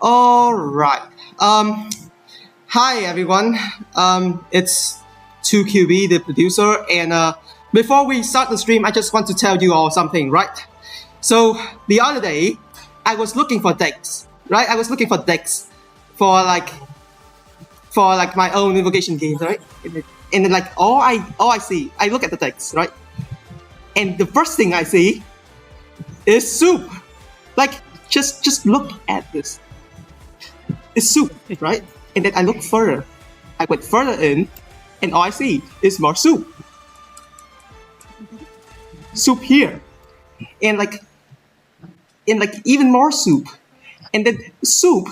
All right. Hi everyone. It's 2QB, the producer, and before we start the stream, I just want to tell you all something, right? So the other day, I was looking for decks, right? I was looking for decks for like my own invocation games, right? And then like all I see, I look at the decks, right? And the first thing I see is soup. Like just look at this. It's soup, right? And then I look further. I went further in, and all I see is more soup. Soup here, and like even more soup, and then soup,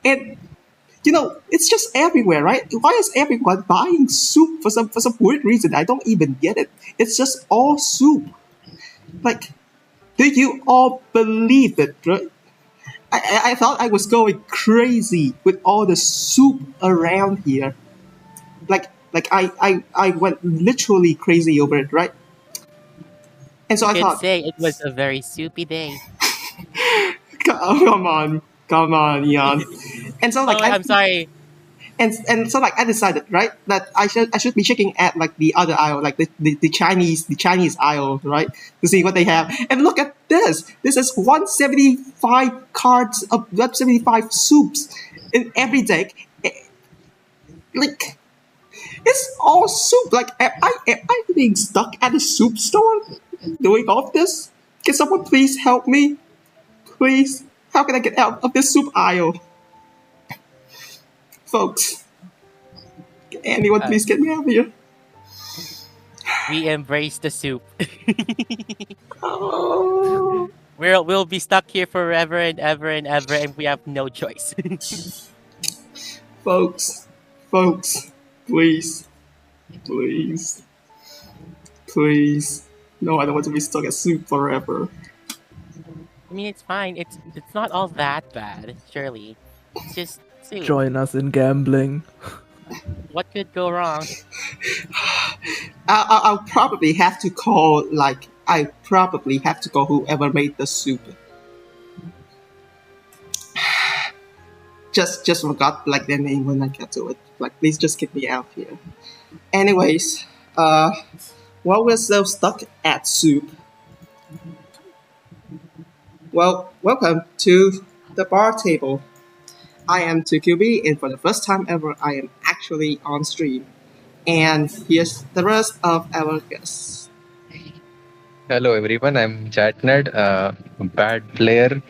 and it's just everywhere, right? Why is everyone buying soup for some weird reason? I don't even get it. It's just all soup. Like, do you all believe it, right? I thought I was going crazy with all the soup around here. I went literally crazy over it, right? And so I Could thought, say it was a very soupy day. come on, Ian. And so like I'm sorry. and so like I decided, right, that I should be checking at like the other aisle, like the Chinese aisle, right, to see what they have. And look at this. This is 175 cards of 175 soups in every deck. Like it's all soup. Like am I being stuck at a soup store doing all of this? Can someone please help me? Please. How can I get out of this soup aisle? Folks, anyone please get me out of here. We embrace the soup. Oh. We'll be stuck here forever and ever and ever, and we have no choice. Folks, please. No, I don't want to be stuck at soup forever. I mean, it's fine. It's not all that bad, surely. It's just soup. Join us in gambling. What could go wrong? I'll probably have to call whoever made the soup. Just forgot like their name when I get to it. Like, please just get me out here. Anyways, while we're still stuck at soup, well, welcome to the bar table. I am 2QB, and for the first time ever, I am actually on stream. And here's the rest of our guests. Hello everyone, I'm JatNad, a bad player.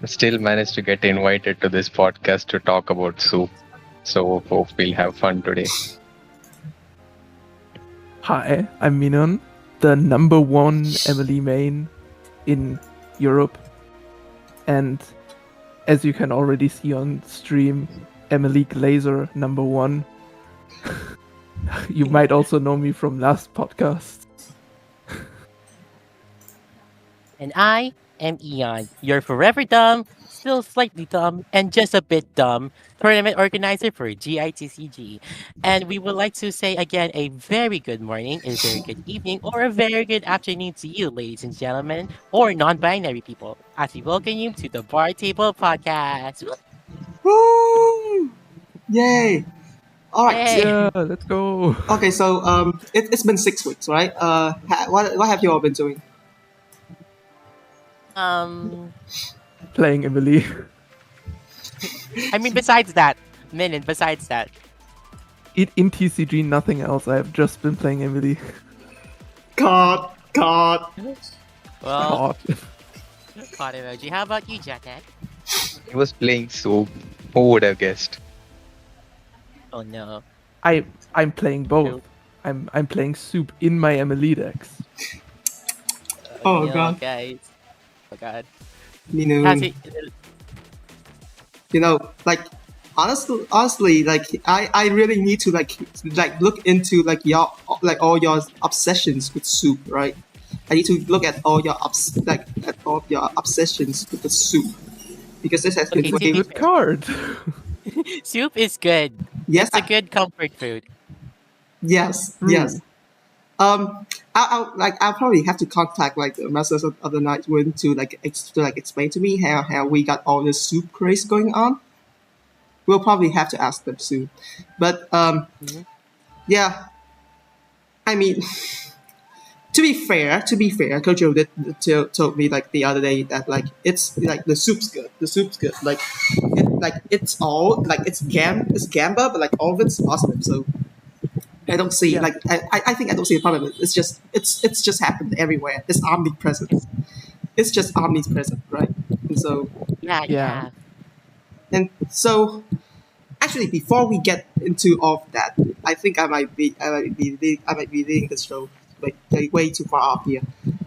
Still managed to get invited to this podcast to talk about soup. So hope we'll have fun today. Hi, I'm Minun, the number one Emilie main in Europe. And as you can already see on stream, Emilie Glazer number one. You might also know me from last podcast. And I am Eon, your forever dumb, still slightly dumb, and just a bit dumb tournament organizer for GITCG. And we would like to say again a very good morning, a very good evening, or a very good afternoon to you, ladies and gentlemen, or non-binary people, as we welcome you to the Bar Table Podcast. Woo! Yay! All right. Yay. Yeah, let's go. Okay, so it's been 6 weeks, right? What have you all been doing? Playing Emilie. I mean, besides that, besides that. In TCG, nothing else. I have just been playing Emilie. God. Well, God. God emoji. How about you, JatNad? He was playing soup. Who would have guessed? Oh no. I'm playing both. I'm playing soup in my Emilie decks. Oh, No, God. guys. Oh god. Minun. Like honestly, like I really need to like look into like all your obsessions with soup, right? I need to look at all your obsessions with the soup, because this has been Okay, way. Good card. Soup is good. Yes, It's a good comfort food. yes. I'll probably have to contact like the Masters of the Night Wind to explain to me how we got all this soup craze going on. We'll probably have to ask them soon. But Mhm. yeah, I mean, to be fair, Kojo told me like the other day that like it's like the soup's good, like it's gamba, but like all of it's awesome. So I don't see Yeah, like I think I don't see a problem. It's just happened everywhere. It's omnipresent. It's, It's just omnipresent, right? And so yeah, yeah. yeah. and so actually, before we get into all of that, I think I might be leading the show like way too far off here.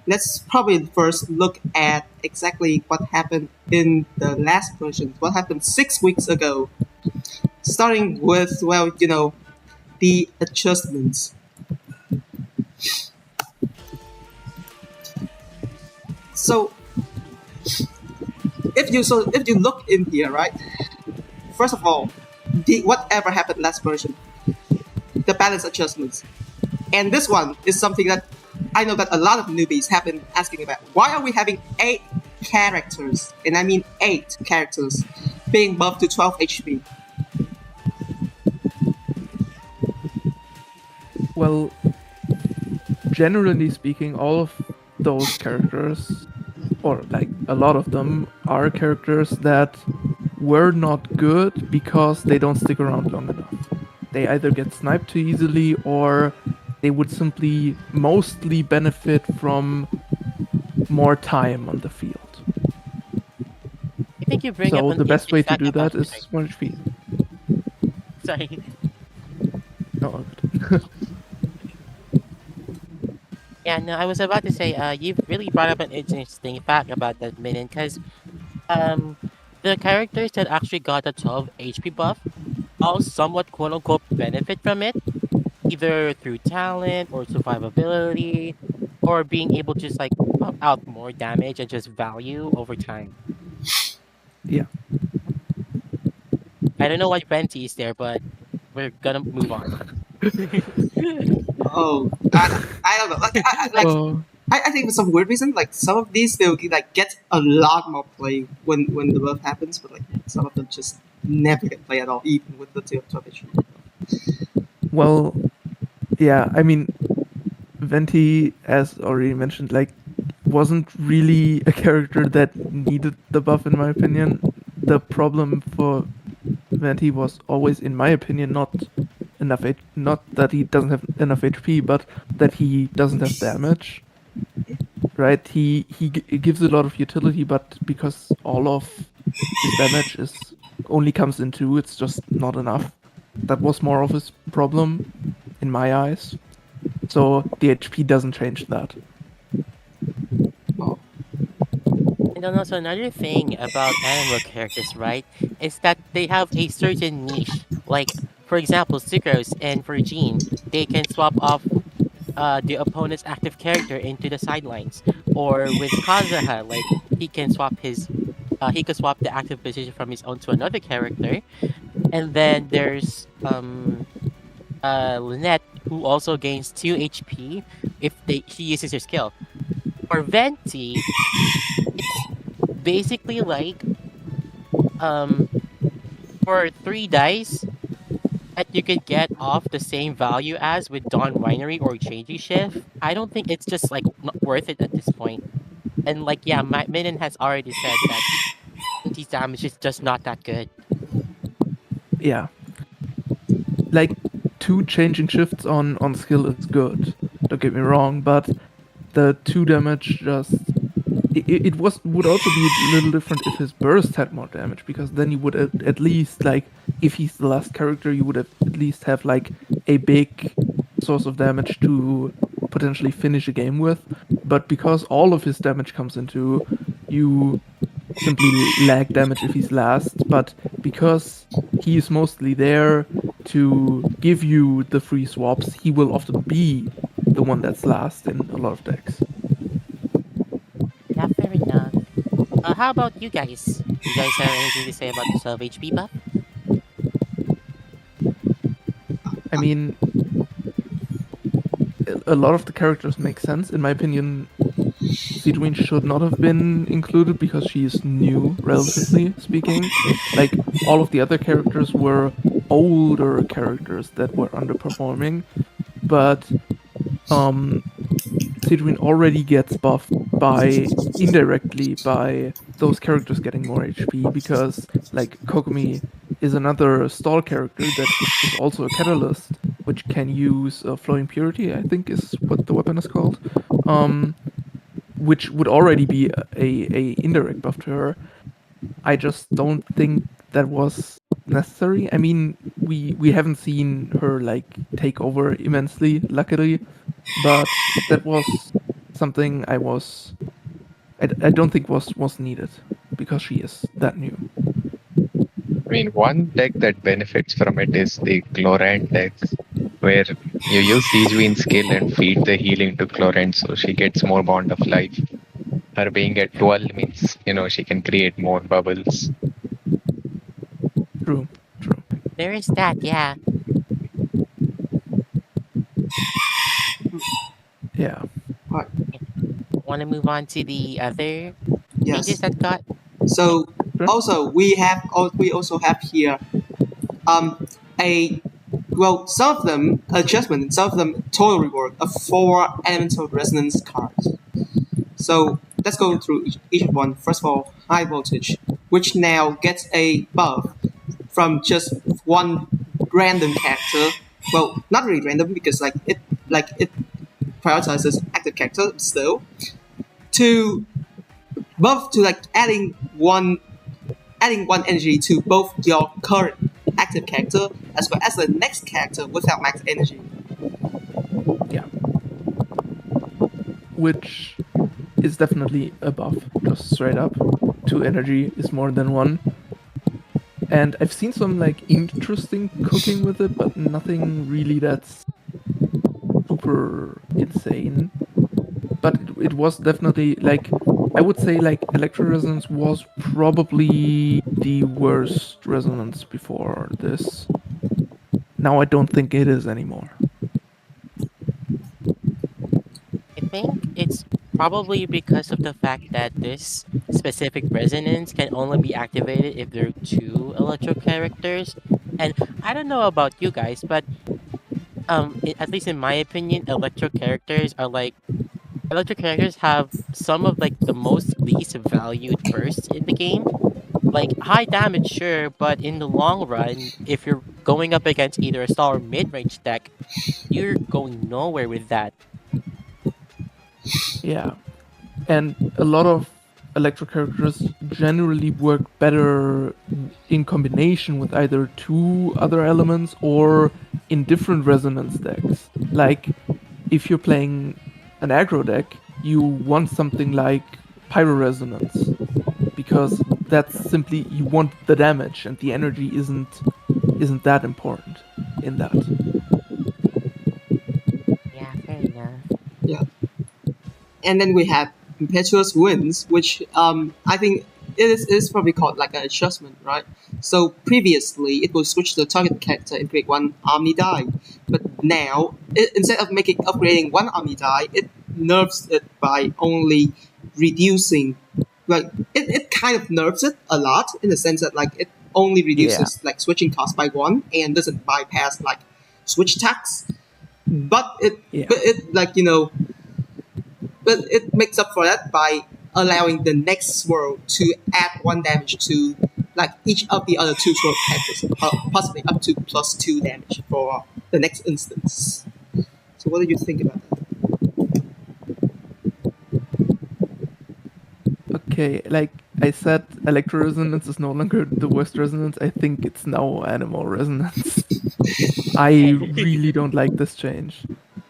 Let's probably first look at exactly what happened in the last version. What happened 6 weeks ago, starting with the adjustments. So if you look in here, right? First of all, the whatever happened last version, the balance adjustments. And this one is something that I know that a lot of newbies have been asking about. Why are we having 8 characters, and I mean 8 characters, being buffed to 12 HP? Well, generally speaking, all of those characters, or like a lot of them, are characters that were not good because they don't stick around long enough. They either get sniped too easily or they would simply mostly benefit from more time on the field. I think you bring up So an the best way to exact do about. that is 1 HP. Sorry. Oh, good. Yeah, no, I was about to say, you've really brought up an interesting fact about that minute, because um, the characters that actually got a 12 HP buff all somewhat quote unquote benefit from it, either through talent or survivability, or being able to just like pump out more damage and just value over time. Yeah. I don't know why Venti is there, but we're gonna move on. Oh, I don't know. Like, Oh, I think for some weird reason, like some of these they'll like get a lot more play when the buff happens, but like some of them just never get play at all, even with the 12 HP. well, yeah, I mean, Venti, as already mentioned, like, wasn't really a character that needed the buff, in my opinion. The problem for Venti was always, in my opinion, not that he doesn't have enough HP, but that he doesn't have damage. Right? He gives a lot of utility, but because all of his damage is only comes in two, it's just not enough. That was more of his problem, in my eyes. So the HP doesn't change that. Oh, and then also another thing about animal characters, right, is that they have a certain niche. Like, for example, Sucrose and Virgin, they can swap off the opponent's active character into the sidelines. Or with Kazuha, like he could swap the active position from his own to another character. And then there's Lynette, who also gains 2 HP if she uses her skill. For Venti, it's basically like um for 3 dice that you could get off the same value as with Dawn Winery or JG Shift. I don't think it's just like not worth it at this point. And like yeah, Minin has already said that Venti's damage is just not that good. Yeah. Like, two changing shifts on skill is good. Don't get me wrong, but the 2 damage just it would also be a little different if his burst had more damage, because then you would at least, like, if he's the last character, you would at least have like a big source of damage to potentially finish a game with. But because all of his damage comes into, you simply lag damage if he's last. But because he is mostly there to give you the free swaps, he will often be the one that's last in a lot of decks. Yeah, fair enough. How about you guys? You guys have anything to say about the sub HP buff? I mean, a lot of the characters make sense. In my opinion, Sidwin should not have been included because she is new, relatively speaking. Like, all of the other characters were older characters that were underperforming, but um, Sidwin already gets buffed by indirectly by those characters getting more HP because like Kokomi is another stall character that is also a catalyst which can use flowing purity, I think is what the weapon is called, which would already be a indirect buff to her. I just don't think that was necessary. I mean, we haven't seen her like take over immensely, luckily, but that was something I don't think was needed because she is that new. I mean, one deck that benefits from it is the Chlorant deck, where you use Siegewine's skill and feed the healing to Chlorant, so she gets more Bond of Life. Her being at 12 means, she can create more bubbles. True, true. There is that, yeah. Yeah. Right. Want to move on to the other changes Yes. that got? So Sure. also we also have here a well, some of them adjustment, some of them total rework of 4 elemental resonance cards. So let's go through each one. First of all, high voltage, which now gets a buff from just one random character. Well, not really random because it prioritizes active character still. To buff to like adding one energy to both your current active character as well as the next character without max energy. Yeah. Which is definitely a buff, just straight up. 2 energy is more than 1. And I've seen some like interesting cooking with it, but nothing really that's super insane. But it was definitely like I would say like Electro Resonance was probably the worst resonance before this. Now I don't think it is anymore. I think it's probably because of the fact that this specific resonance can only be activated if there are 2 electro characters. And I don't know about you guys, but at least in my opinion, electro characters have some of like the most least valued bursts in the game. Like high damage, sure, but in the long run, if you're going up against either a star or mid range deck, you're going nowhere with that. Yeah. And a lot of electro characters generally work better in combination with either 2 other elements or in different resonance decks. Like if you're playing an aggro deck, you want something like Pyro Resonance because that's simply you want the damage and the energy isn't that important in that. Yeah, fair enough. Yeah. And then we have impetuous winds, which I think it is probably called like an adjustment, right? So previously it will switch the target character and create 1 Omni die, but now instead of upgrading 1 Omni die, it nerfs it by only reducing. Like it kind of nerfs it a lot in the sense that like it only reduces like switching cost by 1 and doesn't bypass like switch tax. But it like but it makes up for that by allowing the next swirl to add 1 damage to like each of the other 2 swirl characters, possibly up to +2 damage for the next instance. So what do you think about that? Okay, like I said, Electro Resonance is no longer the worst resonance. I think it's now Animal Resonance. I really don't like this change.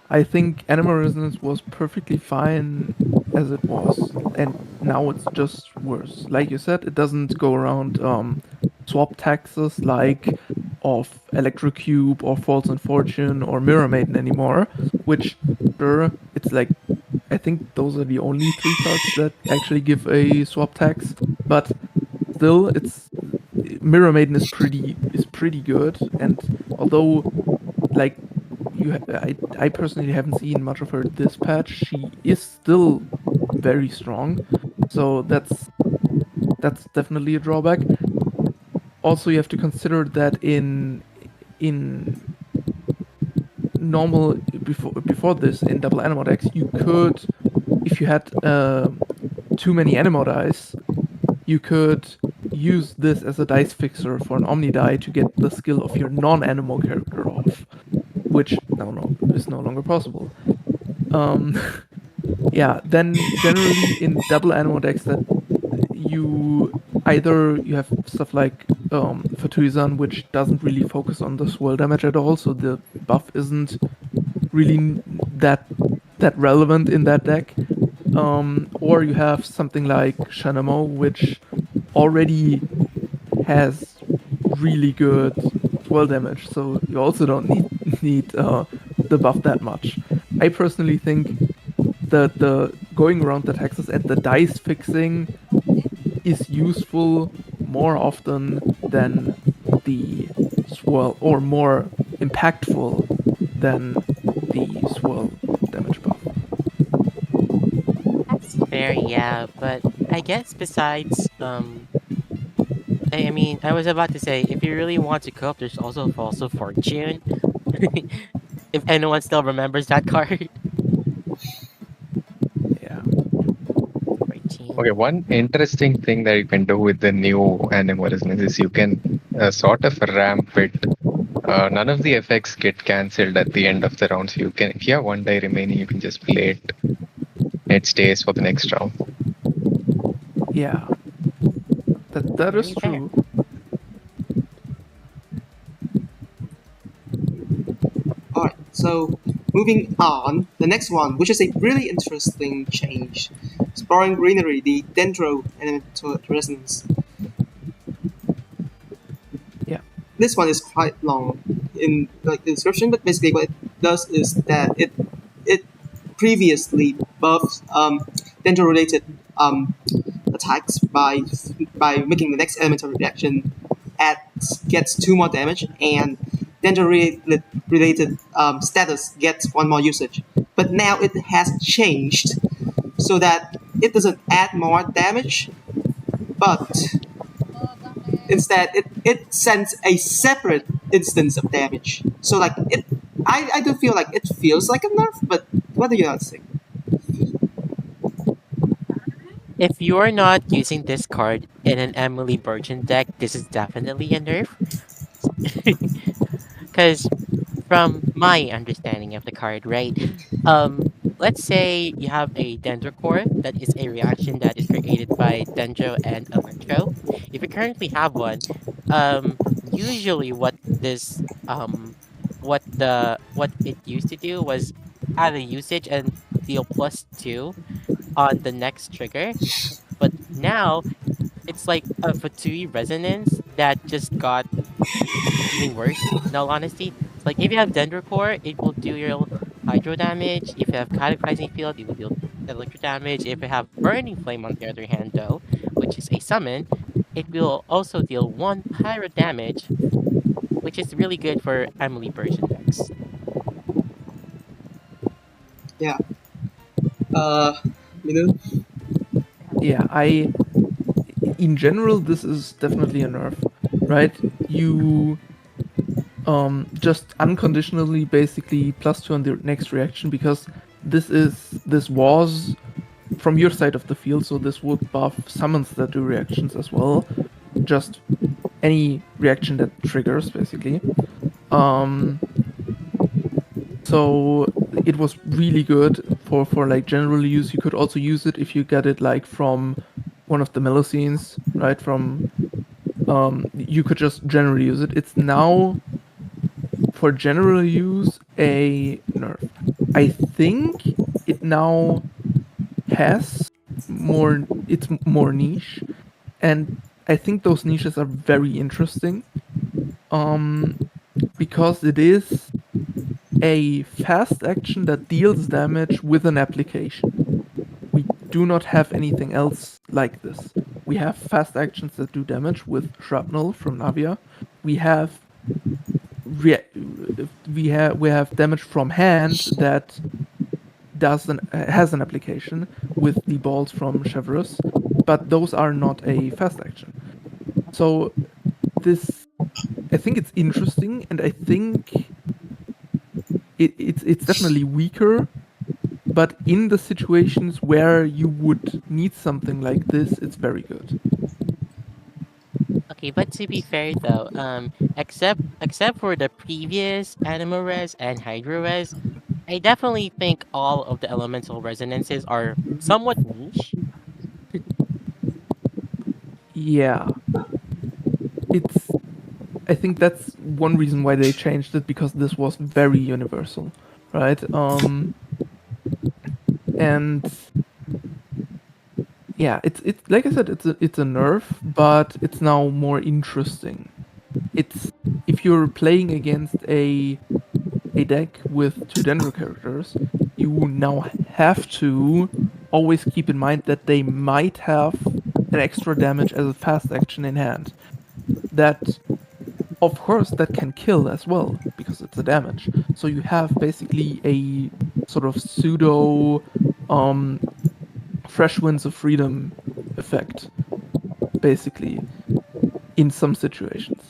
I think Animal Resonance was perfectly fine as it was, and now it's just worse. Like you said, it doesn't go around swap taxes like of Electrocube or False and Fortune or Mirror Maiden anymore, which sure it's like I think those are the only 3 cards that actually give a swap tax, but still it's Mirror Maiden is pretty good, and although like I personally haven't seen much of her this patch, she is still very strong. So that's definitely a drawback. Also, you have to consider that in normal before this in double animal decks, you could, if you had too many animal dice, you could use this as a dice fixer for an omni die to get the skill of your non-animal character off, which now is no longer possible. Yeah, then generally in double animal decks that you have stuff like Fatuizan, which doesn't really focus on the swirl damage at all, so the buff isn't really that relevant in that deck. Or you have something like Shanamo, which already has really good swirl damage, so you also don't need the buff that much. I personally think that the going around the taxes and the dice fixing is useful more often than the swirl, or more impactful than the swirl damage buff. That's fair, yeah. But I guess besides, I mean, I was about to say, if you really want to cope, there's also Fortune. If anyone still remembers that card. Yeah. Okay, one interesting thing that you can do with the new animalism is you can sort of ramp it. None of the effects get cancelled at the end of the round, so you can, if you have one die remaining, you can just play it. It stays for the next round. Yeah. That is Very fair. true. Alright, so moving on, the next one, which is a really interesting change. Exploring greenery, the Dendro and resonance. Yeah. This one is quite long in like the description, but basically what it does is that it previously buffs Dendro related attacks by making the next elemental reaction gets 2 more damage, and Dendro related status gets 1 more usage. But now it has changed so that it doesn't add more damage, but instead it sends a separate instance of damage. So like I do feel like it feels like a nerf, but what do you guys think? If you're not using this card in an Emily Burgeon deck, this is definitely a nerf. Because from my understanding of the card, right? Let's say you have a Dendro core that is a reaction that is created by Dendro and Electro. If you currently have one, usually what it used to do was add a usage and deal +2 on the next trigger. But now it's like a Fatui resonance that just got even worse, in all honesty. It's like if you have Dendro Core, it will do your hydro damage. If you have Cataclysming Field, it will deal electro damage. If you have Burning Flame, on the other hand, though, which is a summon, it will also deal 1 pyro damage, which is really good for Emily version decks. Yeah. Minun? Yeah, in general, this is definitely a nerf, right? You just unconditionally basically +2 on the next reaction, because this was from your side of the field, so this would buff summons that do reactions as well. Just any reaction that triggers, basically. So it was really good for like general use. You could also use it if you get it like from one of the Meloscenes, right? From you could just generally use it. It's now for general use a nerf. I think it now has it's more niche, and I think those niches are very interesting. Because it is a fast action that deals damage with an application. We do not have anything else like this. We have fast actions that do damage with Shrapnel from Navia. We have we have damage from hand that has an application with the balls from Chevrus, but those are not a fast action. So this, I think it's interesting, and I think it's definitely weaker. But in the situations where you would need something like this, it's very good. Okay, but to be fair though, except for the previous Animo Res and Hydro Res, I definitely think all of the elemental resonances are somewhat niche. Yeah, it's. I think that's one reason why they changed it, because this was very universal, right? And yeah, it's like I said, it's a nerf, but it's now more interesting. It's if you're playing against a deck with two Dendro characters, you now have to always keep in mind that they might have an extra damage as a fast action in hand. That, of course, that can kill as well, because it's a damage. So you have basically a sort of pseudo um, fresh winds of freedom effect, basically, in some situations.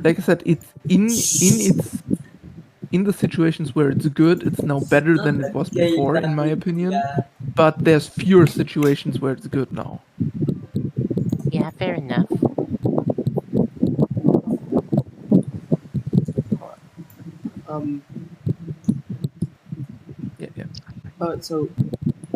Like I said, it's in the situations where it's good, it's now better than it was before, in my opinion. But there's fewer situations where it's good now. Yeah, fair enough. Um, Yeah, yeah. so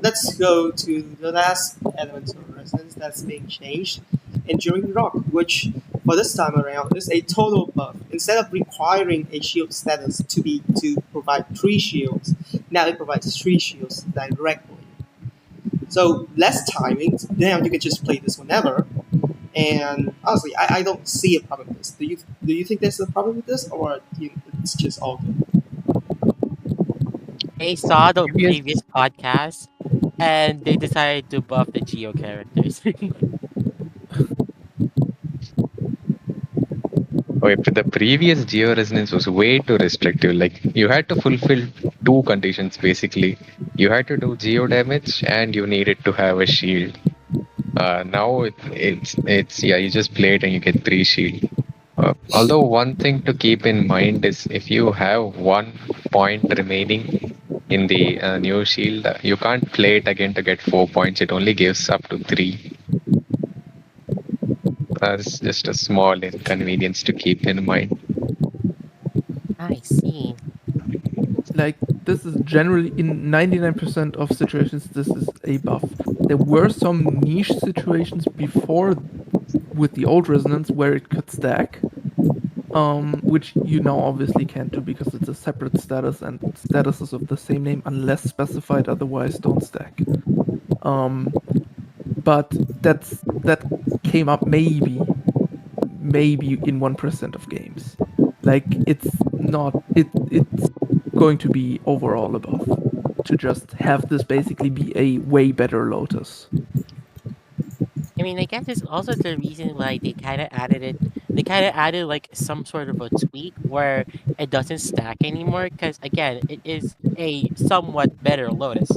let's go to the last element of resonance that's being changed, Enduring Rock, which for this time around is a total buff. Instead of requiring a shield status to provide 3 shields, now it provides 3 shields directly. So less timing. Now you can just play this whenever. And honestly, I don't see a problem with this. Do you think there's a problem with this, or it's just all good? I saw the Previous, previous podcast and they decided to buff the Geo characters. okay, the previous geo resonance was way too restrictive. Like you had to fulfill two conditions basically. You had to do geo damage and you needed to have a shield. Now it's yeah, you just play it and you get 3 shield. Although one thing to keep in mind is if you have 1 point remaining in the new shield, you can't play it again to get 4 points. It only gives up to three. That's just a small inconvenience to keep in mind. I see. Like, this is generally, in 99% of situations, this is a buff. There were some niche situations before with the old resonance where it could stack, which you now obviously can't do because it's a separate status, and statuses of the same name, unless specified otherwise, don't stack. But that came up maybe in 1% of games. Like, it's not it's going to be overall a buff to just have this basically be a way better Lotus. I mean, I guess it's also the reason why they kind of added it. They kind of added like some sort of a tweak where it doesn't stack anymore. Because again, it is a somewhat better Lotus.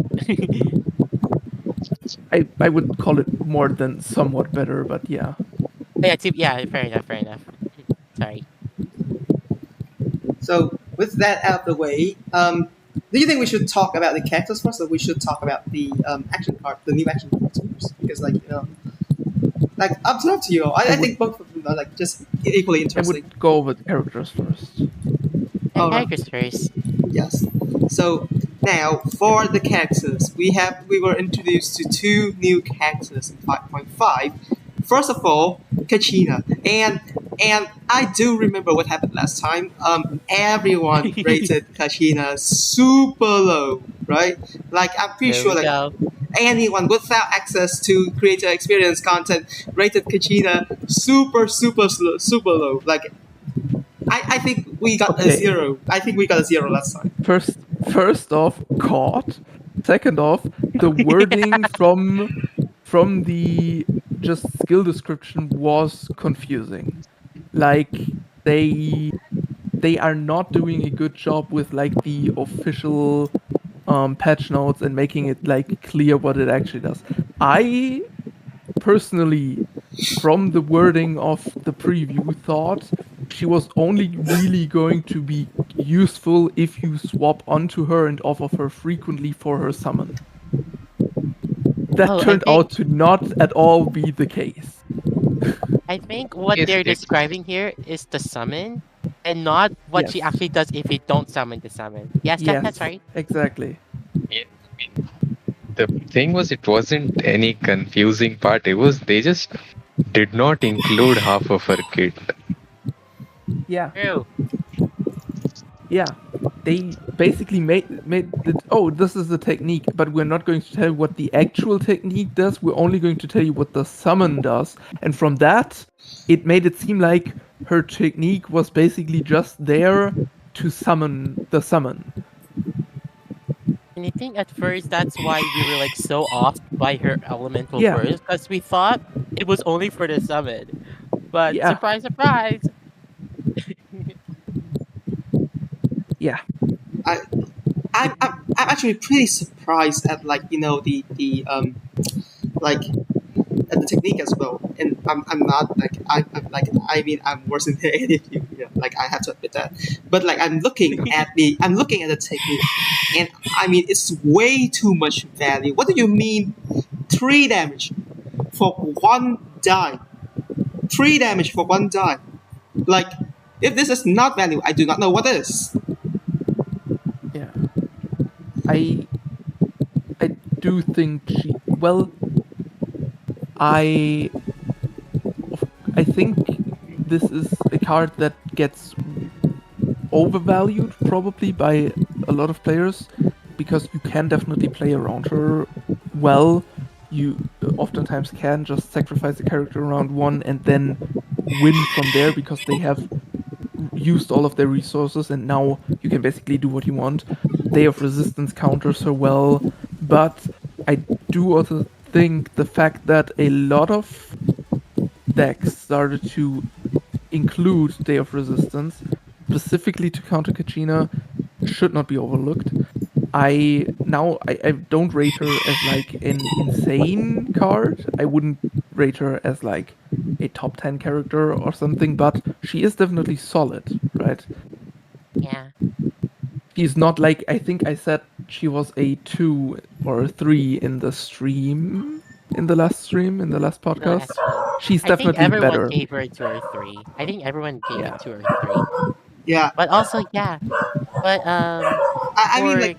I would call it more than somewhat better, but yeah. Yeah, yeah, fair enough, fair enough. Sorry. So with that out of the way, do you think we should talk about the characters first, or we should talk about the action card, the new action cards first? Because like up to you. I would- think both of them are like just equally I interesting. would go over the characters first. And All right. characters first. Yes. So now for the characters, we were introduced to 2 new characters in 5.5. First of all, Kachina, and I do remember what happened last time. Everyone rated Kachina super low, right? Like I'm pretty There sure we like go. anyone without access to creator experience content rated Kachina super low. Like I think we got a Okay. 0. I think we got a 0 last time. First off, caught. Second off, the wording from the just skill description was confusing. Like, they are not doing a good job with like the official patch notes and making it like clear what it actually does. I personally, from the wording of the preview, thought she was only really going to be useful if you swap onto her and off of her frequently for her summon. That Oh, turned out to not at all be the case. I think what Yes, they're it describing here is the summon, and not what she Yes. actually does if you don't summon the summon. Yes, that's Yes, right. exactly. yeah, the thing was it wasn't any confusing part. It was they just did not include half of her kit. Yeah. True. Yeah, they basically made it. Oh, this is the technique, but we're not going to tell you what the actual technique does. We're only going to tell you what the summon does. And from that, it made it seem like her technique was basically just there to summon the summon. And I think at first that's why we were like so off by her elemental Yeah, burst, because we thought it was only for the summon. But yeah, surprise, surprise. yeah, I I'm actually pretty surprised at like the like at the technique as well. And I'm not like I'm like I mean I'm worse than any of you. Yeah, like I have to admit that. But like I'm looking at the technique, and I mean it's way too much value. What do you mean? 3 damage for one die. 3 damage for one die. Like if this is not value, I do not know what is. yeah. I I do think she. Well, I I think this is a card that gets overvalued probably by a lot of players because you can definitely play around her well. You oftentimes can just sacrifice a character around one and then win from there because they have used all of their resources and now you can basically do what you want. Day of Resistance counters her well, but I do also think the fact that a lot of decks started to include Day of Resistance specifically to counter Kachina should not be overlooked. I don't rate her as like an insane card. I wouldn't rate her as like a top 10 character or something, but she is definitely solid, right? Yeah. She's not like I think I said she was a 2 or a 3 in the stream in the last stream in the last The podcast. last one. She's I think definitely everyone better. gave her 2 or 3. I think everyone gave it Yeah. 2 or 3. Yeah, But also, yeah. But I mean for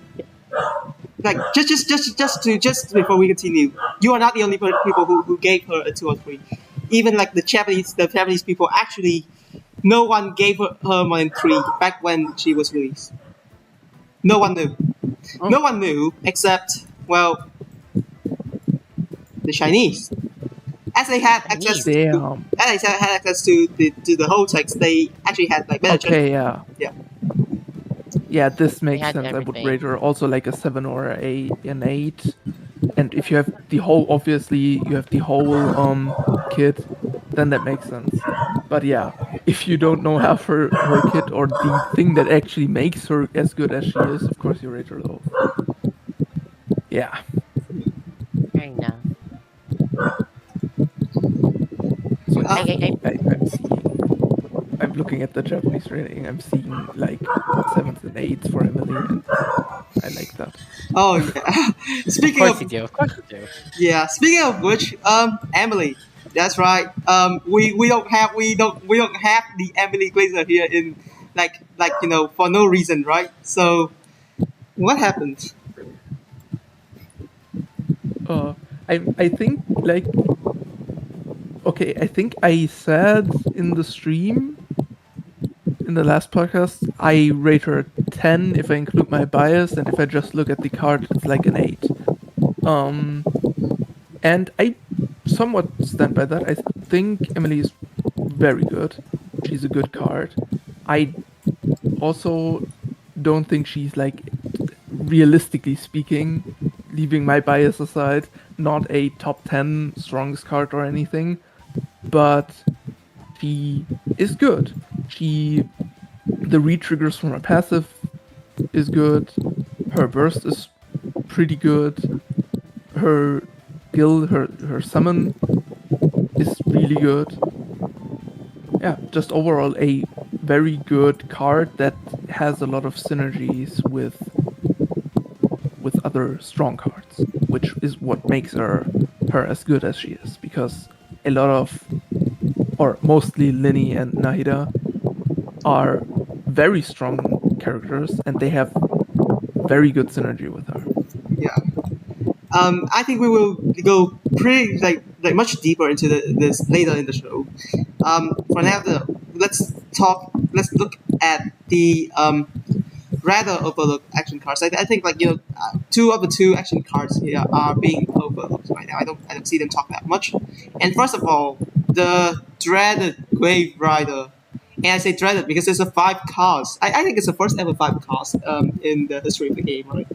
like just before we continue, you are not the only people who gave her a 2 or 3. Even like the Japanese people actually, no one gave her more than 3 back when she was released. No one knew. Oh. No one knew except well the Chinese. As they had access to, Damn. as they had access to the whole text, they actually had like better chance. Okay, yeah. Yeah. Yeah, this makes had sense. I would everything. rate her also like a 7 or an 8. And if you have the whole, obviously, you have the whole kit, then that makes sense. But yeah, if you don't know half her kit or the thing that actually makes her as good as she is, of course you rate her low. Yeah. fair enough. So I I'm seeing. I'm looking at the Japanese rating. I'm seeing like 7s and 8s for Emilie, and I like that. Oh yeah. of Speaking course of you do. Of course you do. yeah, speaking of which, Emilie. That's right. We don't have the Emilie Glazer here in like for no reason, right? So what happened? I think like okay, I think I said in the stream in the last podcast I rate her 10 if I include my bias, and if I just look at the card it's like an 8. And I somewhat stand by that. I think Emilie is very good. She's a good card. I also don't think she's like realistically speaking, leaving my bias aside, not a top 10 strongest card or anything, but she is good. The re-triggers from her passive is good. Her burst is pretty good. Her skill, her summon is really good. Yeah, just overall a very good card that has a lot of synergies with other strong cards, which is what makes her as good as she is. Because a lot of, or mostly Linny and Nahida, are very strong characters, and they have very good synergy with her. Yeah. I think we will go pretty like much deeper into this later in the show. For now, let's talk. Let's look at the rather overlooked action cards. I think two of the two action cards here are being overlooked right now. I don't see them talk that much. And first of all, the dreaded Grave Rider. And I say dreaded because it's a 5 cost. I think it's the first ever 5 cost in the history of the game, right?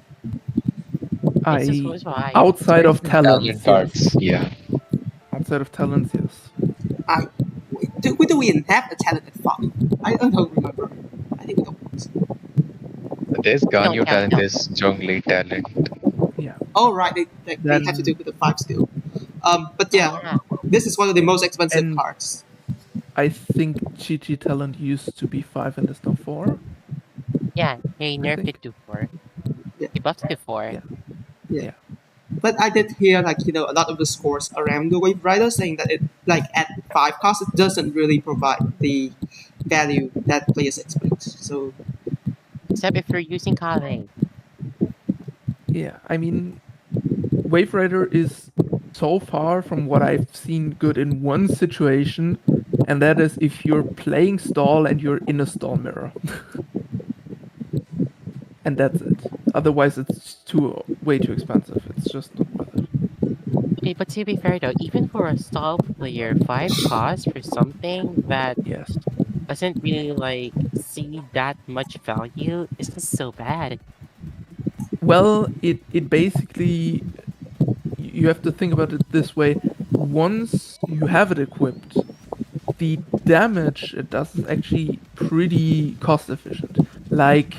It's just was why. Outside of Talent talents, yes. cards, yeah. Outside of talents, yes. Do we have a talent at 5? I don't remember. I think we don't. There's Ganyu count, talent, no. there's Zhongli talent. Yeah. Oh, right. They Then- have to do with the 5 skill. But yeah, this is one of the most expensive And- cards. I think GG talent used to be 5 and is now 4. Yeah, he nerfed think. it to 4. Yeah. He buffed it to 4. Yeah. Yeah. But I did hear a lot of the scores around the Wave Rider saying that it at 5 cost it doesn't really provide the value that players expect. So Except if you're using Kale. Yeah, I mean, Wave Rider is so far from what I've seen good in one situation, and that is if you're playing stall and you're in a stall mirror. And that's it. Otherwise, it's way too expensive. It's just not worth it. Okay, but to be fair though, even for a stall player, 5 cost for something that Yes. doesn't really see that much value is just so bad. Well, it basically, you have to think about it this way. Once you have it equipped, the damage it does is actually pretty cost efficient. Like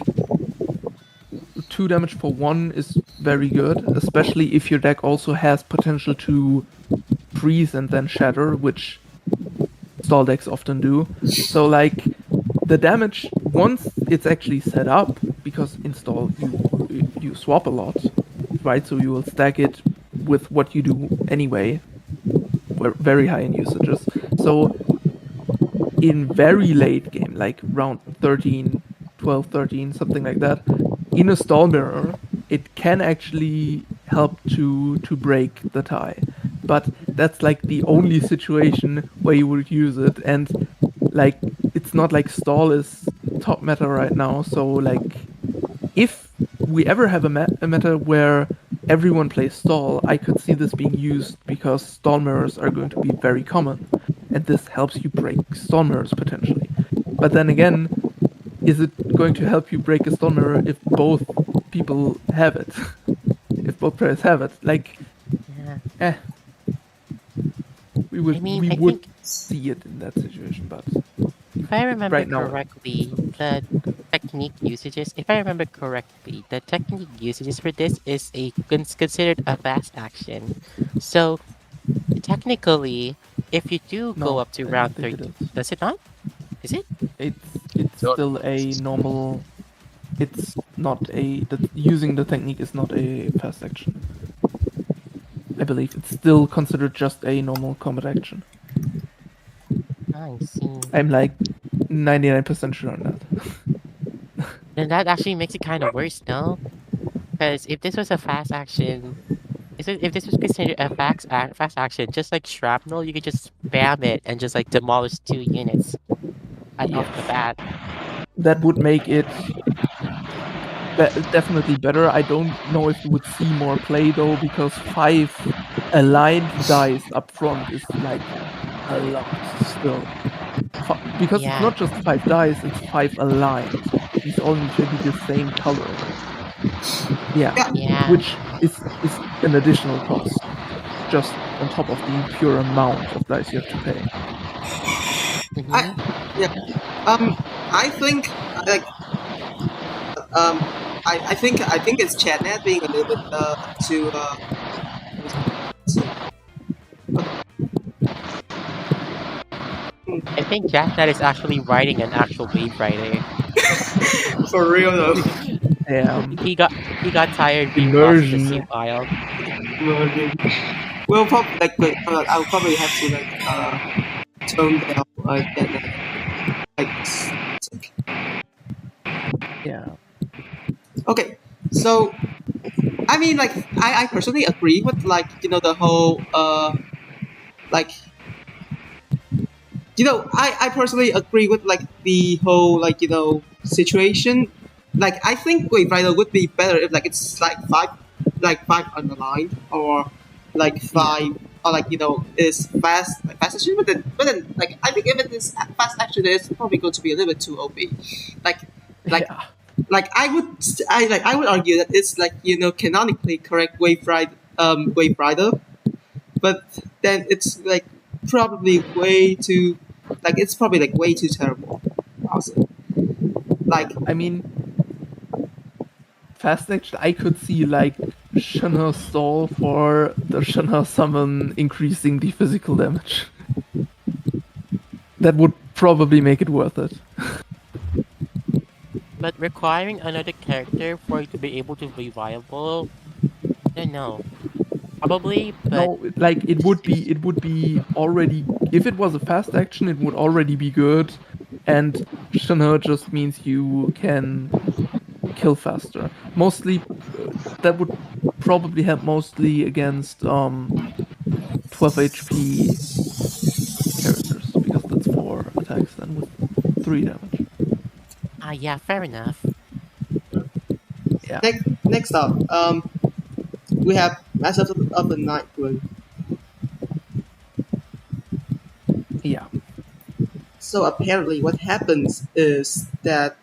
2 damage for 1 is very good, especially if your deck also has potential to freeze and then shatter, which stall decks often do. So the damage, once it's actually set up, because in stall you swap a lot, right? So you will stack it with what you do anyway. We're very high in usages. So in very late game, like round 13, 12, 13, something like that, in a stall mirror, it can actually help to break the tie. But that's the only situation where you would use it, and it's not like stall is top meta right now. So if we ever have a meta where everyone plays stall, I could see this being used because stall mirrors are going to be very common, and this helps you break stall mirrors potentially. But then again, is it going to help you break a stall mirror if both people have it? If both players have it? Yeah. We would I mean, we I would think see it in that situation, but if I remember right now- correctly, the technique usages, if I remember correctly, the technique usages for this is considered a fast action. So technically, if you do go No, up to I don't round think it 13, is. does it not? Is it? it's No. still a normal. It's not using the technique is not a fast action. I believe it's still considered just a normal combat action. I see. I'm 99% sure on that. Then that actually makes it kind of worse, no? Because if this was a fast action, if this was considered a fast action, just like shrapnel, you could just spam it and just demolish 2 units off the bat. That would make it definitely better. I don't know if you would see more play though, because 5 aligned dice up front is a lot still. Because it's Yeah. not just 5 dice, it's 5 aligned. These all need to be the same color. Yeah. Yeah. Which is an additional cost, just on top of the pure amount of dice you have to pay. Mhm. I think I think it's JatNad being a little bit too I think JatNad is actually writing an actual wave rider. for real though. He got tired being lost in the soup Immersion. aisle. We'll probably I'll probably have to tone down JatNad. Like Yeah. okay, so I mean like I personally agree with like the whole like I personally agree with like the whole like situation. Like I think Wave Rider would be better if like it's like five underlined or like five or like is fast like fast action. But then like I think if it is fast action, it's probably going to be a little bit too OP. Like like Yeah. like I would argue that it's like canonically correct Wave Rider, but then it's like probably way too it's probably like way too terrible. Also, like I mean, fast action, I could see like Shanna stall for the Shanna summon increasing the physical damage. That would probably make it worth it. But requiring another character for it to be able to be viable, I don't know. Probably, but No, like it would be already, if it was a fast action, it would already be good, and Shanna just means you can kill faster. Mostly, that would probably help mostly against 12 HP characters, because that's 4 attacks then with 3 damage. yeah, fair enough. Yeah. next up, we have Masters of the Night Group. Yeah. So apparently, what happens is that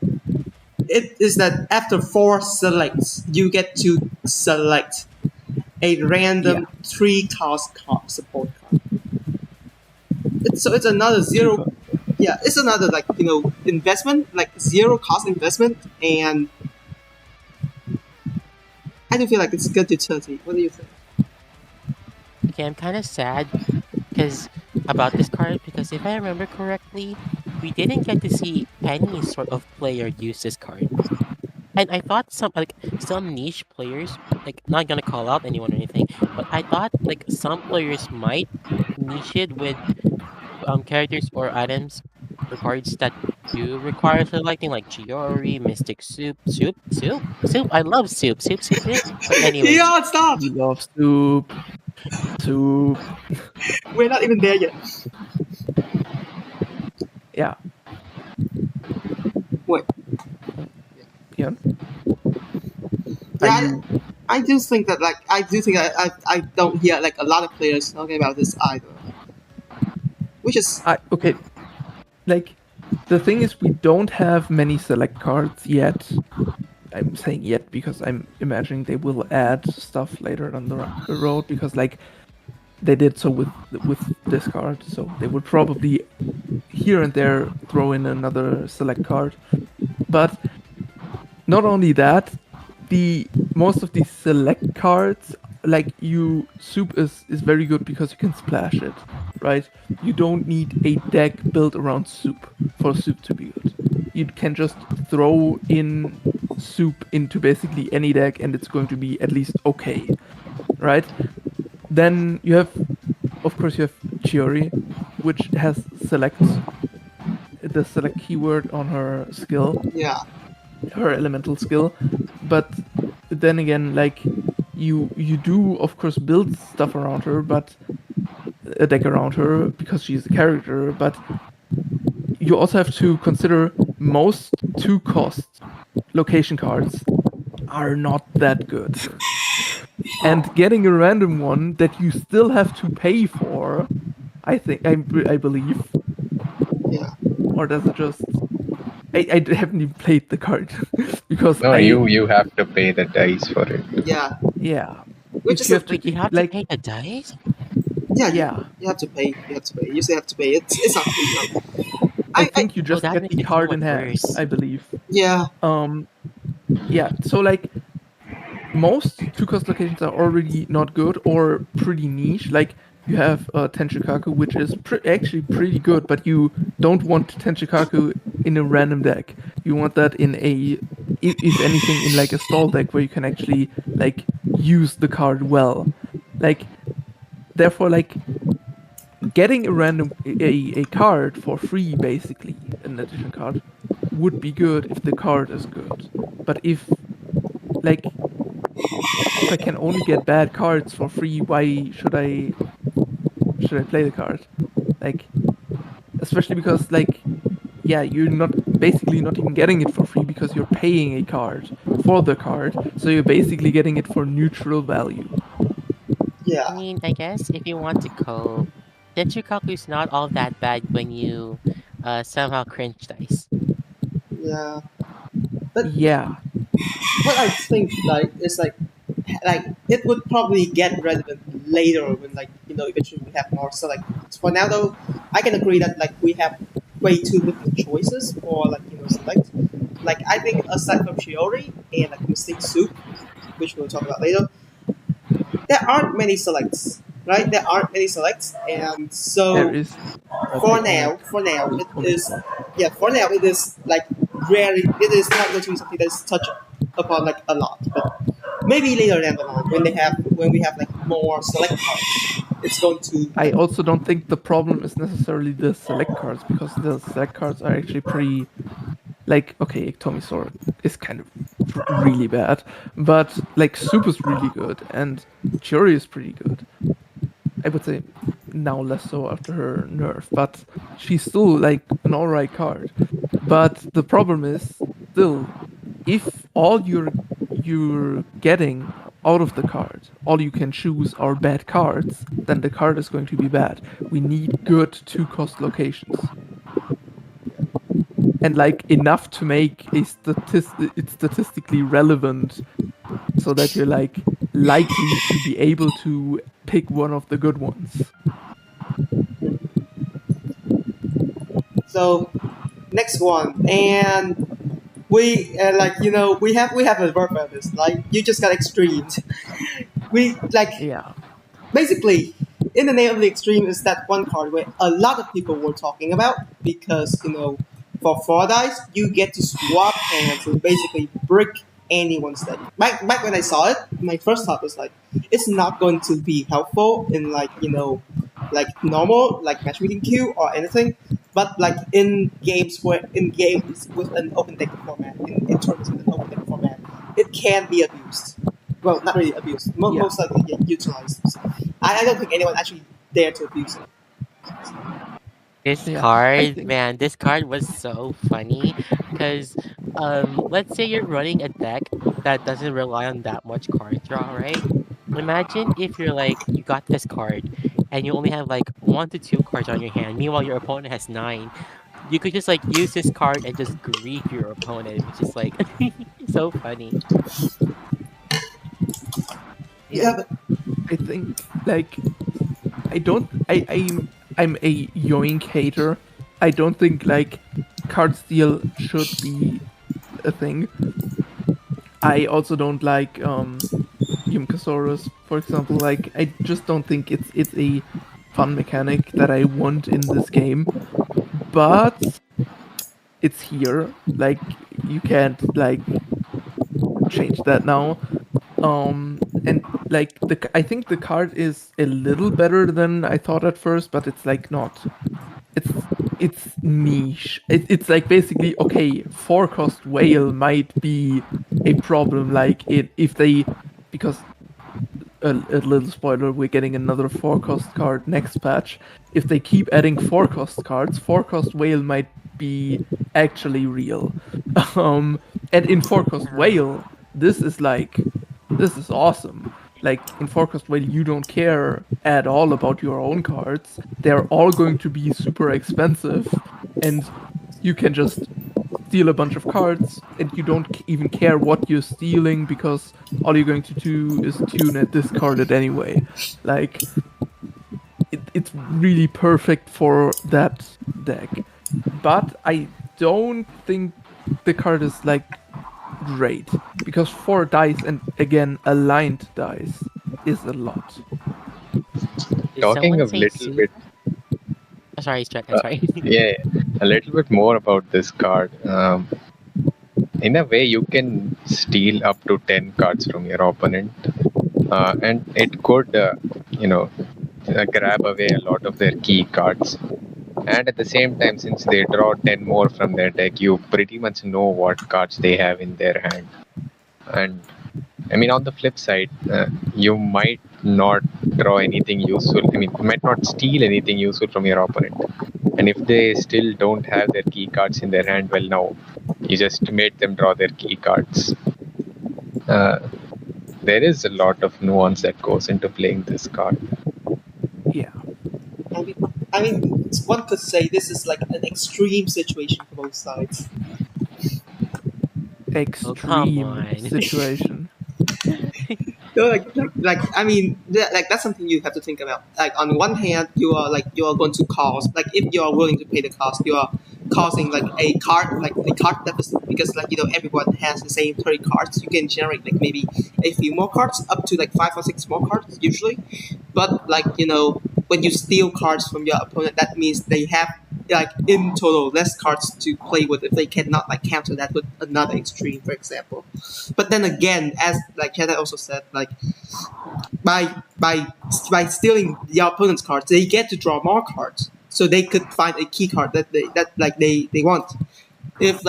after 4 selects, you get to select a random 3-cost card support card. It's another zero. Yeah, it's another like investment, like 0-cost investment, and I do feel like it's good utility. What do you think? Okay, I'm kind of sad because about this card because if I remember correctly, we didn't get to see any sort of player use this card. And I thought some niche players, like not gonna call out anyone or anything, but I thought like some players might niche it with characters or items or cards that do require selecting like Giori, Mystic Soup. I love Soup. But anyways, Yeah, stop. We love soup. Soup. We're not even there yet. Yeah. Wait. Yeah. Yeah, I do think that like I don't hear like a lot of players talking about this either. Which is Okay. Like, the thing is, we don't have many select cards yet. I'm saying yet because I'm imagining they will add stuff later down the road, because like they did so with this card, so they would probably here and there throw in another select card. But not only that, the most of these select cards, like soup is very good because you can splash it, right? You don't need a deck built around soup for soup to be good. You can just throw in soup into basically any deck and it's going to be at least okay, right? Then you have, of course, you have Chiori, which has the select keyword on her skill, yeah. her elemental skill. But then again, like you do of course build stuff around her, but a deck around her because she's a character, but you also have to consider most 2-cost location cards are not that good. And getting a random one that you still have to pay for, I believe, Yeah. or does it just? I haven't even played the card because No, you have to pay the dice for it. Yeah. Yeah. Which If is you have wait, you have like, to pay the dice? Yeah, Yeah. you have to pay. You have to pay. You still have to pay. It's not free. I think you Oh, just that get makes the it card so in much hand, worse. I believe. Yeah. Yeah, so like most two-cost locations are already not good or pretty niche. Like you have Tenchikaku, which is actually pretty good, but you don't want Tenchikaku in a random deck. You want that in a, if anything, in like a stall deck where you can actually like use the card well. Like therefore, like getting a a card for free, basically an addition card, would be good if the card is good. But like if I can only get bad cards for free, why should I play the card? Like, especially because like, yeah, you're not basically not even getting it for free because you're paying a card for the card, so you're basically getting it for neutral value. Yeah, I mean, I guess if you want to cope, Denchukaku's not all that bad when you somehow cringe dice. yeah. But Yeah, what I think like is like it would probably get relevant later when like eventually we have more select cards. For now though, I can agree that like we have way too little choices for like select. Like I think aside from Shiori and like Mystique Soup, which we'll talk about later, there aren't many selects, right? There aren't many selects, and there so is, but for they now, aren't for now, it only is one. yeah. For now, it is like rarely. It is not going to be something that is touched upon like a lot, but maybe later down the line when we have like more select cards, it's going to I like also don't think the problem is necessarily the select cards because the select cards are actually pretty like okay, Tomisor is kind of really bad, but like Soup is really good and Churi is pretty good. I would say now less so after her nerf, but she's still like an alright card. But the problem is still if all you're getting out of the card, all you can choose are bad cards, then the card is going to be bad. We need good two-cost locations and like enough to make it's statistically relevant so that you're like likely to be able to pick one of the good ones. so. Next one, and we like we have a verb for this. Like you just got extremes. We like Yeah. basically in the name of the extreme is that one card where a lot of people were talking about because for four dice you get to swap hands and basically brick anyone's deck. Back when I saw it, my first thought was like it's not going to be helpful in like like normal like matchmaking queue or anything, but like in games with an open deck format, in tournaments with an open deck format, it can be abused. Well, not really abused. Yeah. Most likely get utilized. So I don't think anyone actually dare to abuse it. This Yeah. I card, think man, this card was so funny because let's say you're running a deck that doesn't rely on that much card draw, right? Imagine if you're like you got this card and you only have like 1 to 2 cards on your hand. Meanwhile, your opponent has 9. You could just like use this card and just grief your opponent, which is like so funny. yeah, Yeah, but I think like I don't I'm a Yoink hater. I don't think like card steal should be a thing. I also don't like Yumkasaurus, for example. Like I just don't think it's a fun mechanic that I want in this game. But it's here. Like you can't like change that now. And like I think the card is a little better than I thought at first, but it's like not. It's it's niche. It's like basically okay. 4 cost whale might be a problem. Like it if they because a little spoiler, we're getting another 4 cost card next patch. If they keep adding 4 cost cards, 4 cost whale might be actually real. Um, and in 4 cost Yeah. whale, this is like, this is awesome. Like in 4 cost whale, you don't care at all about your own cards. They're all going to be super expensive, and you can just steal a bunch of cards and you don't even care what you're stealing because all you're going to do is tune and discard it anyway. Like it's really perfect for that deck. But I don't think the card is like great, because 4 dice, and again aligned dice, is a lot. Did Talking someone a say little soup? bit, Oh, sorry, Chuck. I'm uh, sorry. yeah, a little bit more about this card. In a way, you can steal up to 10 cards from your opponent, and it could, grab away a lot of their key cards. And at the same time, since they draw 10 more from their deck, you pretty much know what cards they have in their hand. And I mean, on the flip side, you might not draw anything useful. I mean, you might not steal anything useful from your opponent. And if they still don't have their key cards in their hand, well, now you just made them draw their key cards. Uh, there is a lot of nuance that goes into playing this card. Yeah. I mean, one could say this is like an extreme situation for both sides. come Extreme on. situation. No, I mean, that's something you have to think about. Like, on one hand, you are going to cause, like, if you are willing to pay the cost, you are causing like a card deficit, because everyone has the same 30 cards. You can generate like maybe a few more cards, up to like 5 or 6 more cards usually. But when you steal cards from your opponent, that means they have like in total less cards to play with if they cannot like counter that with another extreme, for example. But then again, as like JatNad also said, like by stealing your opponent's cards, they get to draw more cards, so they could find a key card that they want. If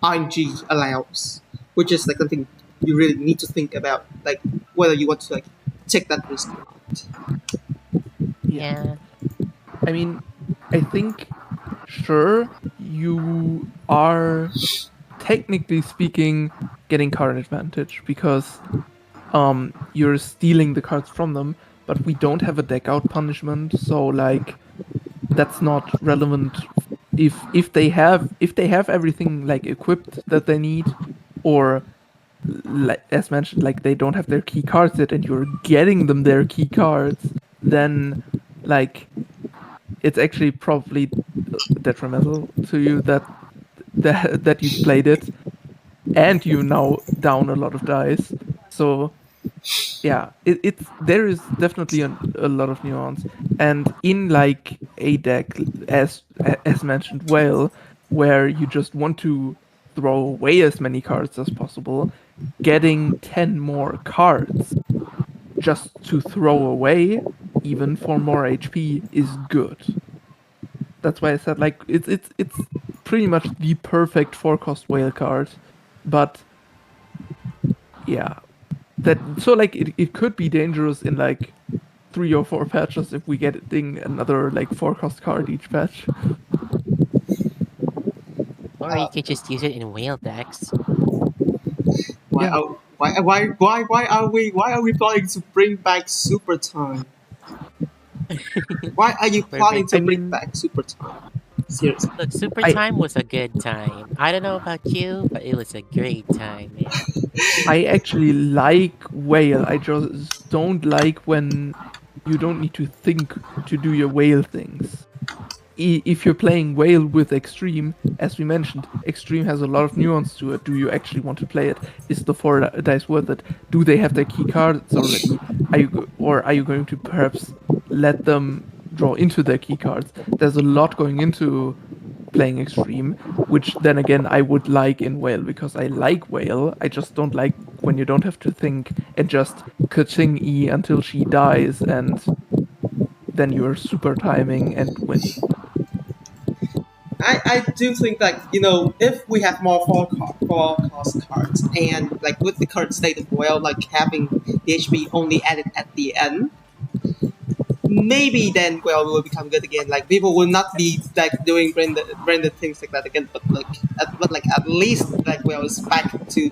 RNG allows, which is like something you really need to think about, like whether you want to like take that risk or not. Yeah. I mean, I think, sure, you are technically speaking getting card advantage because you're stealing the cards from them, but we don't have a deck out punishment, so like that's not relevant if they have everything like equipped that they need, or like, as mentioned, like they don't have their key cards yet and you're getting them their key cards, then like it's actually probably detrimental to you that you've played it and you now down a lot of dice. So yeah, it's there is definitely a lot of nuance, and in like a deck as mentioned, whale, where you just want to throw away as many cards as possible, getting 10 more cards just to throw away, even for more HP, is good. That's why I said like it's pretty much the perfect 4 cost whale card, but yeah, so like it could be dangerous in like 3 or 4 patches if we getting another like 4 cost card each patch. Or you could just use it in whale decks. Yeah, Why are we planning to bring back Super Time? Why are you We're bring- planning to I bring mean, back Super Time? Seriously. Look, Super I Time was a good time. I don't know about you, but it was a great time, man. I actually like whale. I just don't like when you don't need to think to do your whale things. If you're playing whale with extreme, as we mentioned, extreme has a lot of nuance to it. Do you actually want to play it? Is the 4 dice worth it? Do they have their key cards already? Or are you going to perhaps let them draw into their key cards? There's a lot going into playing extreme, which then again I would like in whale, because I like whale. I just don't like when you don't have to think and just ka-ching E until she dies, and then you're super timing and win. I do think that if we have more four cost cards, and like with the current state of well, like having the HP only added at the end, maybe then well we will become good again. Like people will not be like doing branded things like that again, but like at least like well it's back to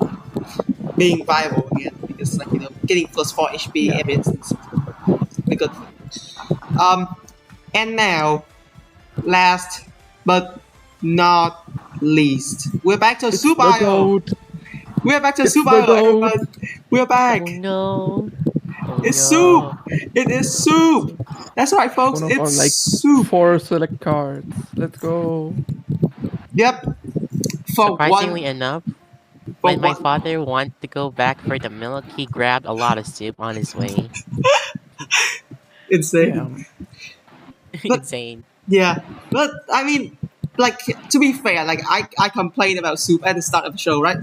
being viable again, because like getting plus 4 HP Yeah. every instance is a good thing. And now, last but not least, we're back to It's Soup the Isle. goat. We're back to It's Soup the Isle, goat. everyone. We're back. Oh no. Oh It's no. soup. It is soup. That's right, folks. One of our It's like soup. 4 select cards. Let's go. Yep. for Surprisingly one enough, for when my one father wanted to go back for the milk, he grabbed a lot of soup on his way. Yeah. insane. But Insane. yeah, but I mean, like to be fair, like I complained about soup at the start of the show, right?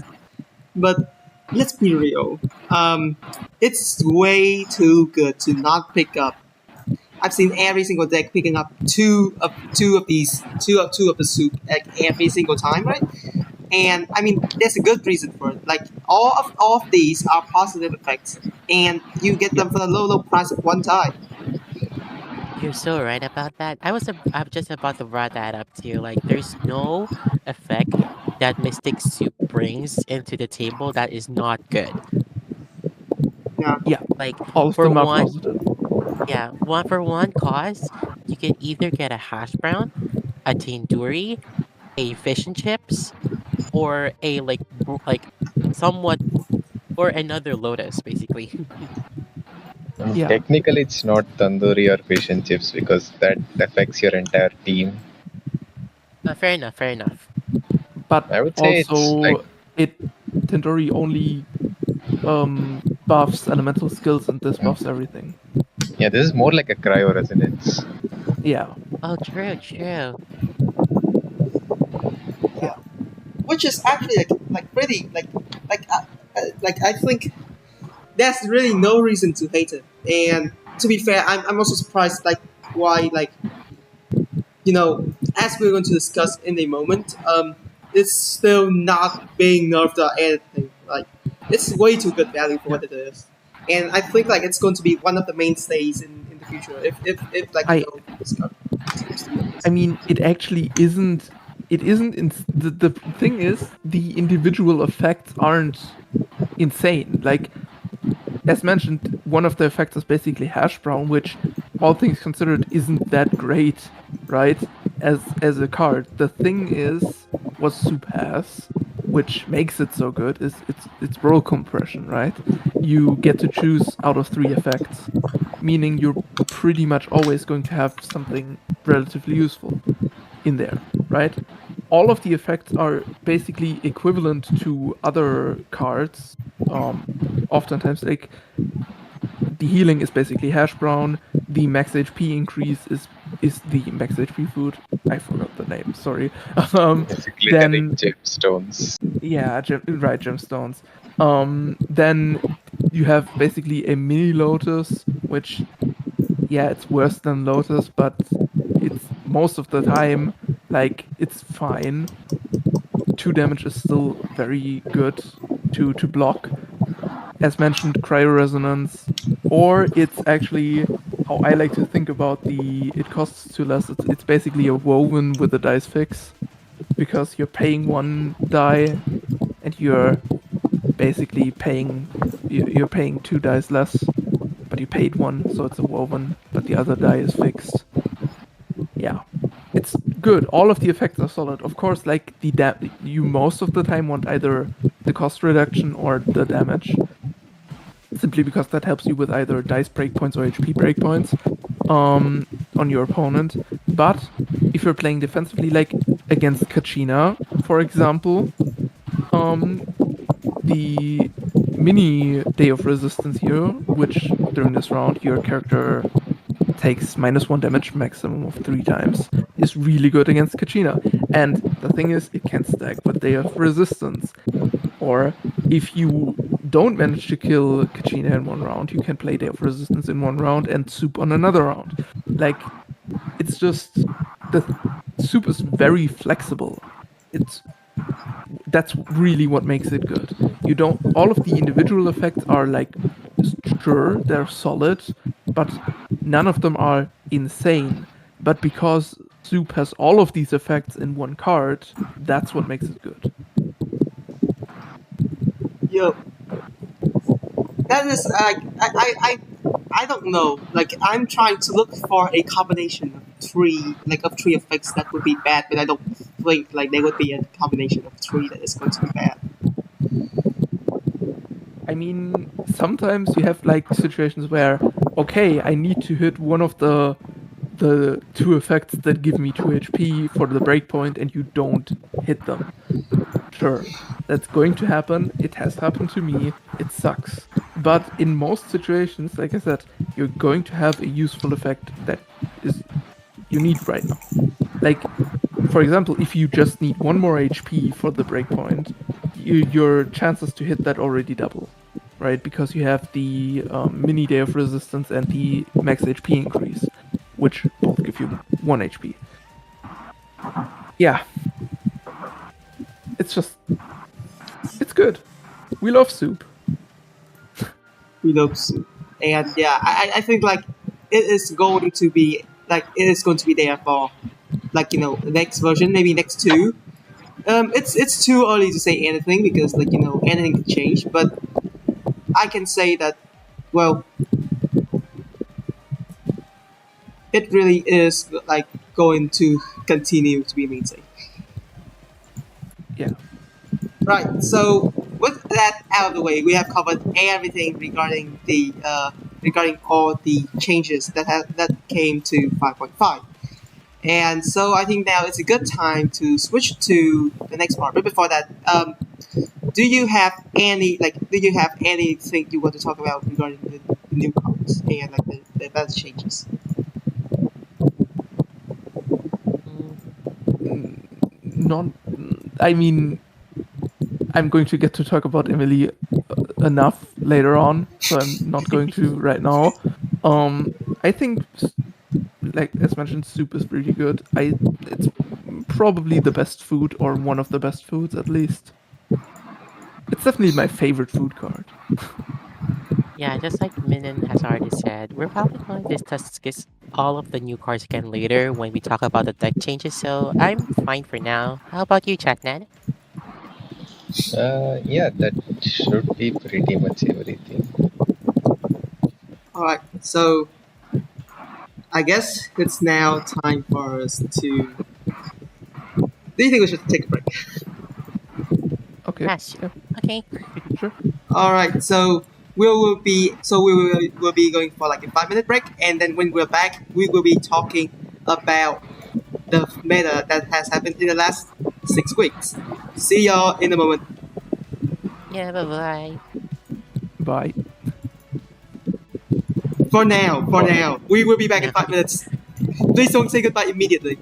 But let's be real. It's way too good to not pick up. I've seen every single deck picking up two of the soup like every single time, right? And I mean, there's a good reason for it. Like all of these are positive effects, and you get them for the low price of one time. You're so right about that. I'm just about to bring that up to you. Like, there's no effect that Mystic Soup brings into the table that is not good. Yeah, Yeah. Like, All of for them are one, positive. yeah, one cost, you can either get a hash brown, a tandoori, a fish and chips, or a like somewhat or another lotus, basically. Yeah. Technically, it's not tandoori or fish and chips because that affects your entire team. Fair enough. Fair enough. But I would say it's like, also it Tendori only buffs elemental skills and this buffs everything. yeah, this is more like a cryo resonance. Yeah. Oh, true, true. yeah. Yeah. Which is actually like pretty like I think there's really no reason to hate it. And to be fair, I'm also surprised like why like as we're going to discuss in a moment, it's still not being nerfed or anything. Like it's way too good value for Yeah. what it is. And I think like it's going to be one of the mainstays in the future if like I discover seems to be the I case. mean, it actually isn't. It isn't. The thing is, the individual effects aren't insane. Like as mentioned, one of the effects is basically hash brown, which, all things considered, isn't that great, right? As a card. The thing is, what soup has, which makes it so good, is it's roll compression, right? You get to choose out of 3 effects, meaning you're pretty much always going to have something relatively useful in there, right? All of the effects are basically equivalent to other cards. Oftentimes, like the healing is basically hash brown. The max HP increase is the max HP food. I forgot the name. Sorry. It's glittering Then gemstones. yeah, right, gemstones. Then you have basically a mini lotus, which yeah, it's worse than lotus, but it's most of the time like it's fine. 2 damage is still very good to block. As mentioned, cryo resonance, or it's actually how I like to think about the it costs 2 less. It's basically a woven with a dice fix because you're paying 1 die and you're basically paying you're paying 2 dice less, but you paid one, so it's a woven, but the other die is fixed. Yeah, it's good. All of the effects are solid. Of course, like you most of the time want either the cost reduction or the damage, simply because that helps you with either dice breakpoints or HP breakpoints on your opponent. But if you're playing defensively, like against Kachina, for example, um, the mini Day of Resistance here, which during this round your character takes -1 damage maximum of 3 times, is really good against Kachina. And the thing is, it can stack with Day of Resistance. Or if you don't manage to kill Kachina in one round, you can play Day of Resistance in one round and soup on another round. Like, it's just the soup is very flexible. It's That's really what makes it good. You don't All of the individual effects are like sure, they're solid, but none of them are insane. But because soup has all of these effects in one card, that's what makes it good. Yo, that is I don't know. Like I'm trying to look for a combination of three effects that would be bad, but I don't think like there would be a combination of three that is going to be bad. I mean, sometimes you have like situations where, okay, I need to hit one of the 2 effects that give me 2 HP for the breakpoint, and you don't hit them. Sure, that's going to happen. It has happened to me. It sucks. But in most situations, like I said, you're going to have a useful effect that is you need right now. Like, for example, if you just need one more HP for the breakpoint, your chances to hit that already double, right? Because you have the mini day of resistance and the max HP increase, which both give you 1 HP. Yeah, it's just, it's good. We love soup. We love soup. And yeah, I think like it is going to be there for like the next version, maybe next two. It's too early to say anything because like anything can change. But I can say that well, it really is like going to continue to be mainstay. Yeah. Right. So with that out of the way, we have covered everything regarding all the changes that came to 5.5. And so I think now it's a good time to switch to the next part. But before that, do you have anything you want to talk about regarding the new cards and like the best changes? Mm, Not, I mean, I'm going to get to talk about Emilie enough later on, so I'm not going to right now. I think, like as mentioned, soup is pretty good. It's probably the best food or one of the best foods at least. It's definitely my favorite food card. yeah, just like Minun has already said, we're probably going to discuss all of the new cards again later when we talk about the deck changes. So I'm fine for now. How about you, JatNad? Yeah, that should be pretty much everything. All right. So I guess it's now time for us to. Do you think we should take a break? Okay, Yes. yeah, Okay. sure. All right, so we will be going for like a 5 minute break, and then when we're back, we will be talking about the meta that has happened in the last 6 weeks. See y'all in a moment. Yeah, bye bye. Bye. For Bye. now, we will be back in No. 5 minutes. Please don't say goodbye immediately.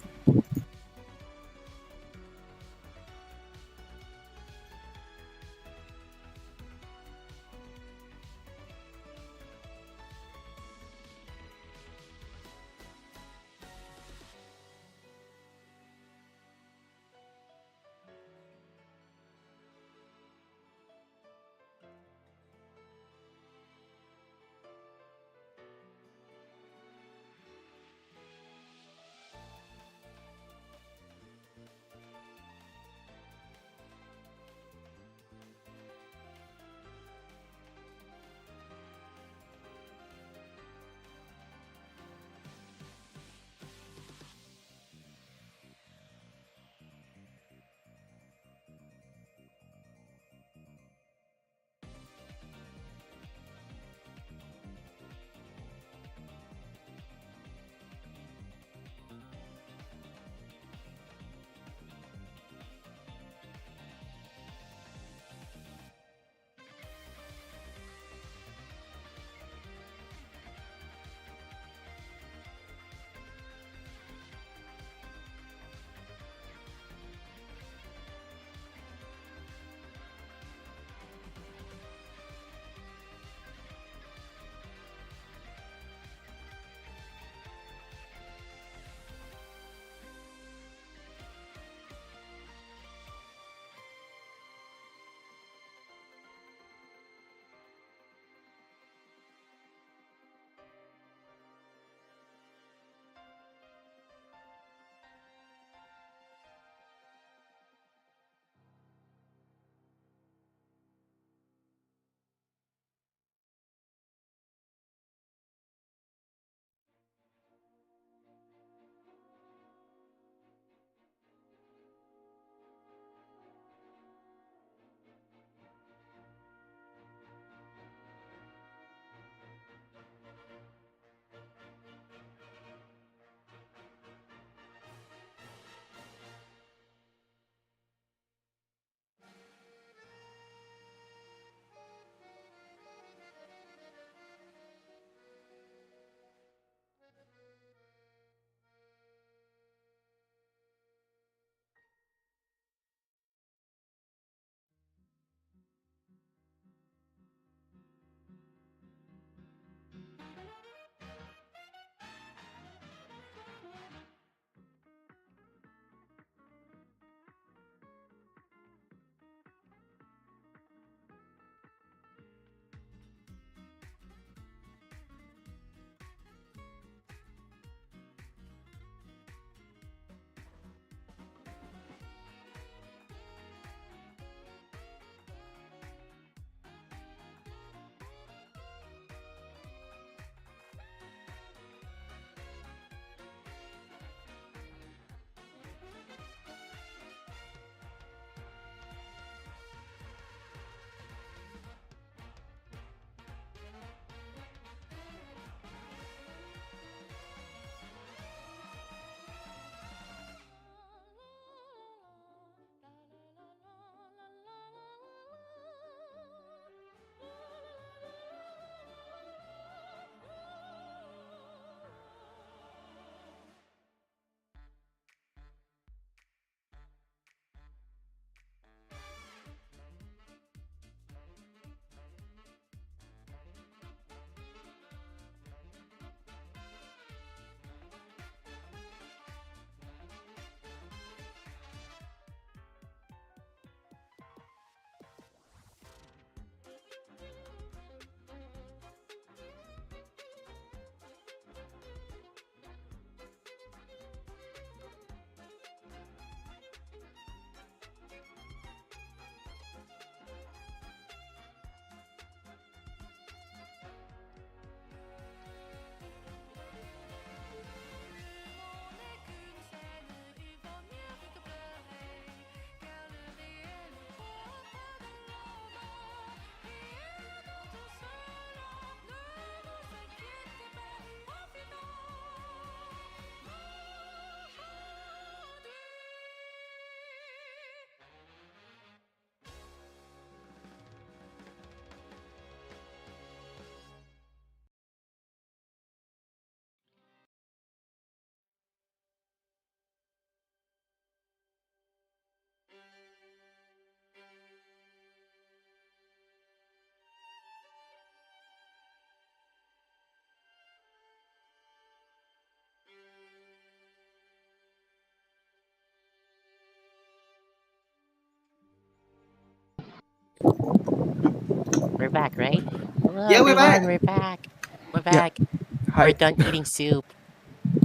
back, right? Hello, Yeah, we're back. everyone. We're back. We're Yeah. back. We're Hi. done eating soup.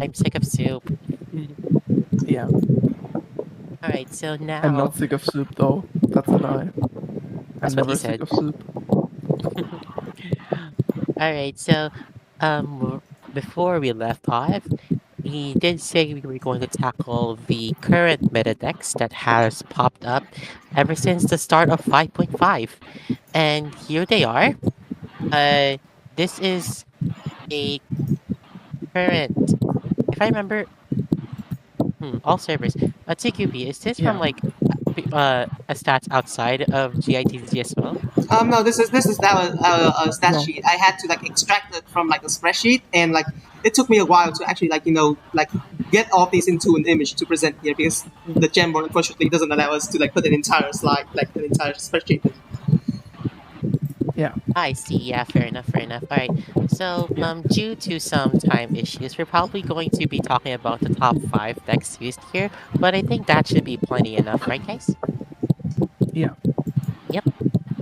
I'm sick of soup. Yeah. All right, so I'm now not sick of soup though. That's a lie. I'm that's what he never sick said. of soup. All right, so before we left off, we did say we were going to tackle the current meta decks that has popped up ever since the start of 5.5. And here they are. Uh, this is a current, if I remember, all servers. TQB, is this from Yeah. like a stats outside of GITCG as well? No, this is now a stat No. sheet. I had to like extract it from like a spreadsheet, and like it took me a while to actually like get all these into an image to present here because the Jamboard unfortunately doesn't allow us to like put an entire slide, like an entire spreadsheet. Yeah. I see. Yeah, fair enough. Fair enough. All right. So, Yeah. due to some time issues, we're probably going to be talking about the top five decks used here, but I think that should be plenty enough, right, guys? Yeah. Yep.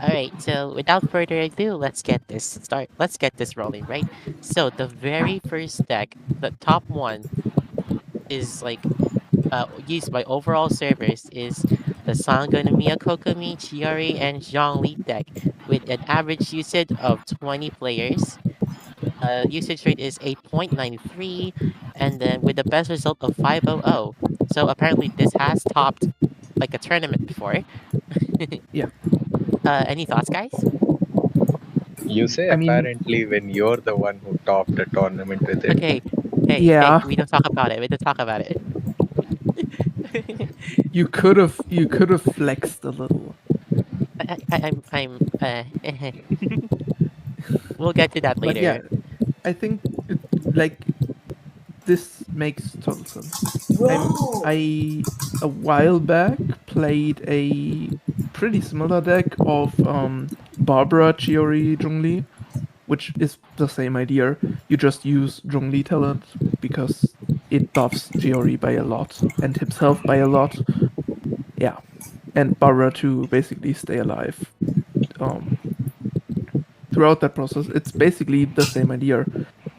All right. So, without further ado, Let's get this rolling, right? So, the very first deck, the top one, is like used by overall servers is the Sangonomiya Kokomi, Chiari, and Zhongli deck with an average usage of 20 players. Usage rate is 8.93, and then with the best result of 500. So apparently this has topped like a tournament before. Yeah. Any thoughts, guys? You say I mean, apparently when you're the one who topped the tournament with it. Okay, hey, yeah. we don't talk about it. We don't talk about it. You could have flexed a little. I'm we'll get to that But yeah, later. I think it, like this makes total sense. Bro, I a while back played a pretty similar deck of Barbara Chiori Zhongli, which is the same idea. You just use Zhongli talent because it buffs Chiori by a lot and himself by a lot. Yeah. And Barbara to basically stay alive. Um Throughout that process, it's basically the same idea.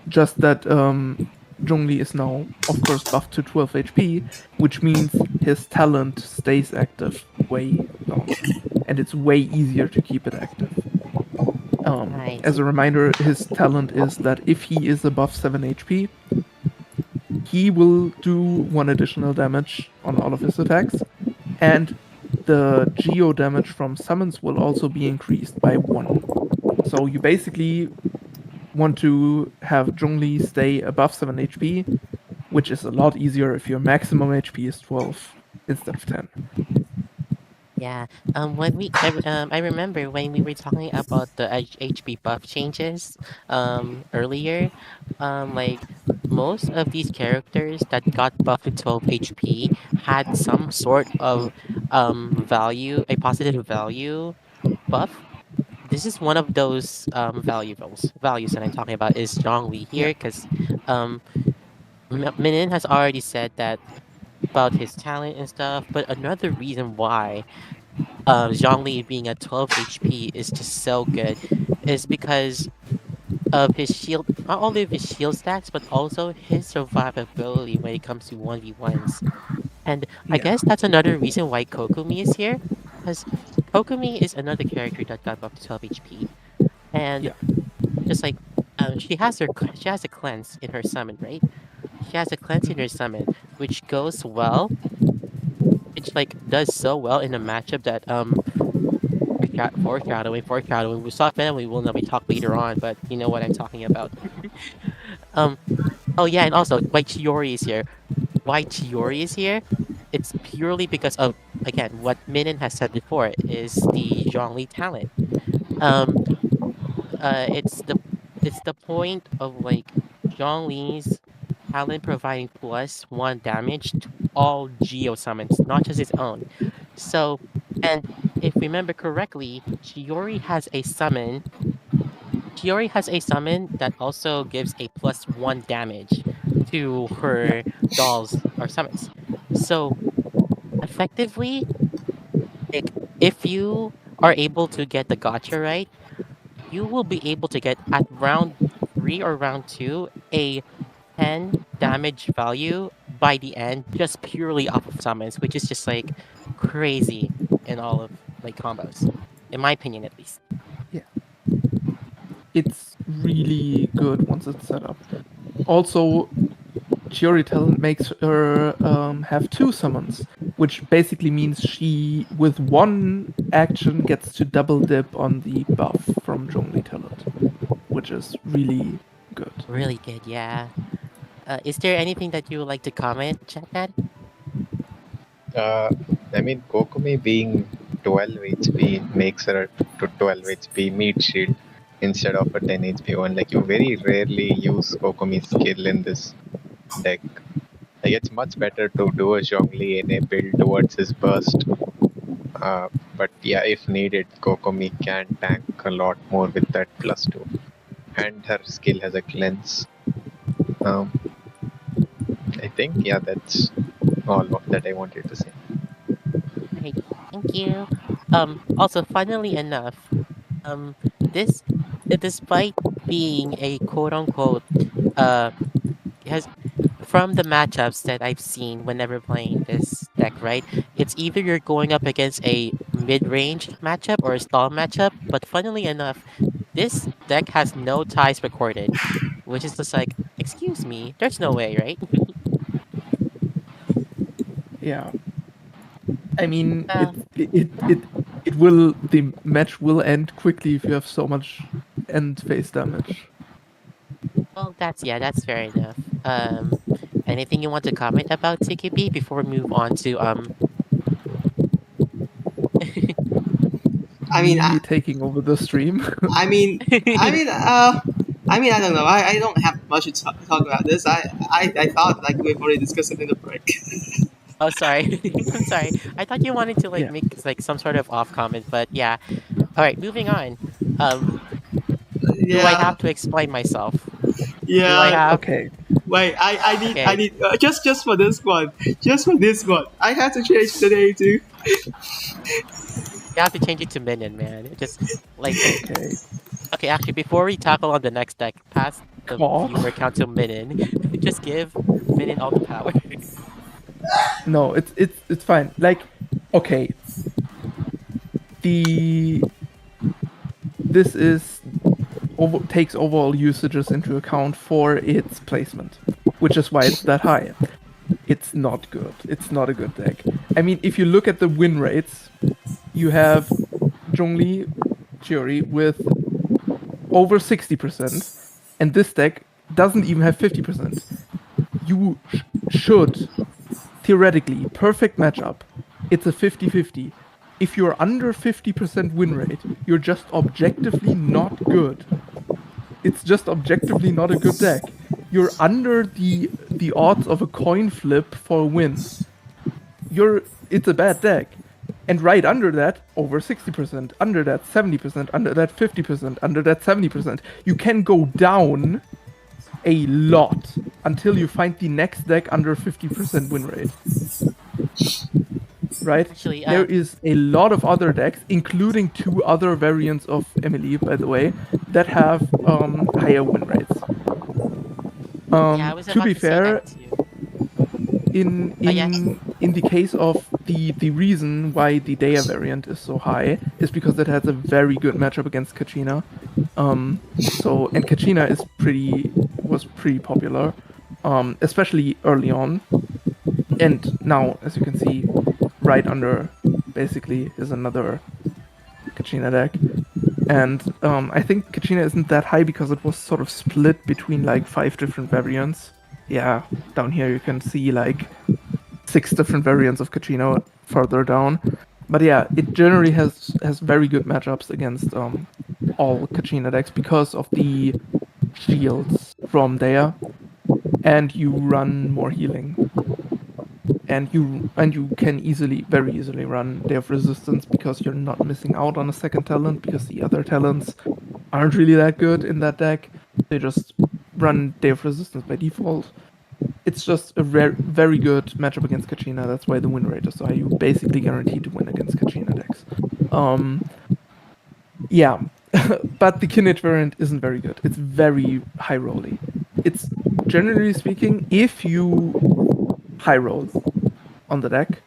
Just that Zhongli is now, of course, buffed to 12 HP, which means his talent stays active way longer, and it's way easier to keep it active. As Nice. a reminder, his talent is that if he is above 7 HP, he will do one additional damage on all of his attacks, and the geo damage from summons will also be increased by 1. So you basically want to have Zhongli stay above 7 HP, which is a lot easier if your maximum HP is 12 instead of 10. Yeah. I remember when we were talking about the HP buff changes earlier, like most of these characters that got buffed to 12 HP had some sort of value, a positive value buff. This is one of those values that I'm talking about is Zhongli Yeah, here because um Minin has already said that about his talent and stuff, but another reason why Zhongli being at 12 HP is just so good is because of his shield, not only of his shield stacks, but also his survivability when it comes to 1v1s. And I yeah, guess that's another reason why Kokumi is here, because Kokumi is another character that got buffed to 12 HP. And yeah, just like she has a cleanse in her summon, right? She has a cleanse in her summon, which goes well, which like does so well in a matchup that foreshadowing. We saw family will not be talked later on, but you know what I'm talking about. um. Oh yeah, and also why Chiori is here. Why Chiori is here? It's purely because of again what Minin has said before is the Zhongli talent. Um. It's the point of like Zhongli's talent providing +1 damage to all Geo summons, not just his own. So, and if we remember correctly, Shiori has a summon that also gives a +1 damage to yeah, her dolls or summons. So effectively, like if you are able to get the gotcha right, you will be able to get at round 3 or round 2 a 10 damage value by the end just purely off of summons, which is just like crazy in all of like combos, in my opinion at least. Yeah. It's really good once it's set up. Also, Chiori Talent makes her have 2 summons, which basically means she, with one action, gets to double dip on the buff from Zhongli Talent, which is really good. Really good, yeah. Is there anything that you would like to comment, JatNad? I mean, Kokomi being 12 HP makes her to 12 HP meat shield instead of a 10 HP one. Like, you very rarely use Kokomi's skill in this deck. Like, it's much better to do a Zhongli in a build towards his burst. But yeah, if needed, Kokomi can tank a lot more with that +2. And her skill has a cleanse. Um, I think, yeah, that's all that I wanted to say. Right, thank you. Also, funnily enough, um, this, despite being a quote unquote, uh, has from the matchups that I've seen whenever playing this deck, right? It's either you're going up against a mid-range matchup or a stall matchup, but funnily enough, this deck has no ties recorded, which is just like, excuse me, there's no way, right? Yeah. I mean, Uh, it will, the match will end quickly if you have so much end phase damage. well, that's fair enough. Anything you want to comment about TKB before we move on to I mean, Me taking over the stream. I mean, I mean, I don't know. I don't have much to talk about this. I thought like we've already discussed it in the break. Oh, sorry. I'm sorry. I thought you wanted to like Yeah. make like some sort of off comment, but yeah. All right, moving on. Um, do I Yeah, have to explain myself? Do I yeah. have? Okay. Wait, I Okay, need just for this one, I have to change the name to. you have to change it to minun, man. Just like Okay. okay, actually, before we tackle on the next deck, pass the Call. viewer count to minun. Just give minun all the power. No, it's fine. Like, okay. The this is takes overall usages into account for its placement, which is why it's that high. It's not good. It's not a good deck. I mean, if you look at the win rates, you have Zhongli Chiori with over 60%, and this deck doesn't even have 50%. You should, theoretically, perfect matchup, it's a 50-50. If you're under 50% win rate, you're just objectively not good. It's just objectively not a good deck. You're under the odds of a coin flip for a win. It's a bad deck. And right under that, over 60%, under that 70%, under that 50%, under that 70%. You can go down a lot until you find the next deck under 50% win rate. Right? Actually, There is a lot of other decks, including 2 other variants of Emilie, by the way, that have higher win rates. yeah, I was To about be to say fair, that too. in Yeah. in the case of the reason why the Dea variant is so high is because it has a very good matchup against Kachina. And Kachina was pretty popular, especially early on. And now, as you can see, right under basically is another Kachina deck. And I think Kachina isn't that high because it was sort of split between like 5 different variants. Yeah, down here you can see like 6 different variants of Kachina further down. But yeah, it generally has very good matchups against all Kachina decks because of the shields from there, and you run more healing. And you can very easily run Day of Resistance because you're not missing out on a second talent because the other talents aren't really that good in that deck. They just run Day of Resistance by default. It's just a very good matchup against Kachina. That's why the win rate is so high. You basically guaranteed to win against Kachina decks. Yeah. But the Kinect variant isn't very good. It's very high rolly. It's generally speaking, if you high roll on the deck,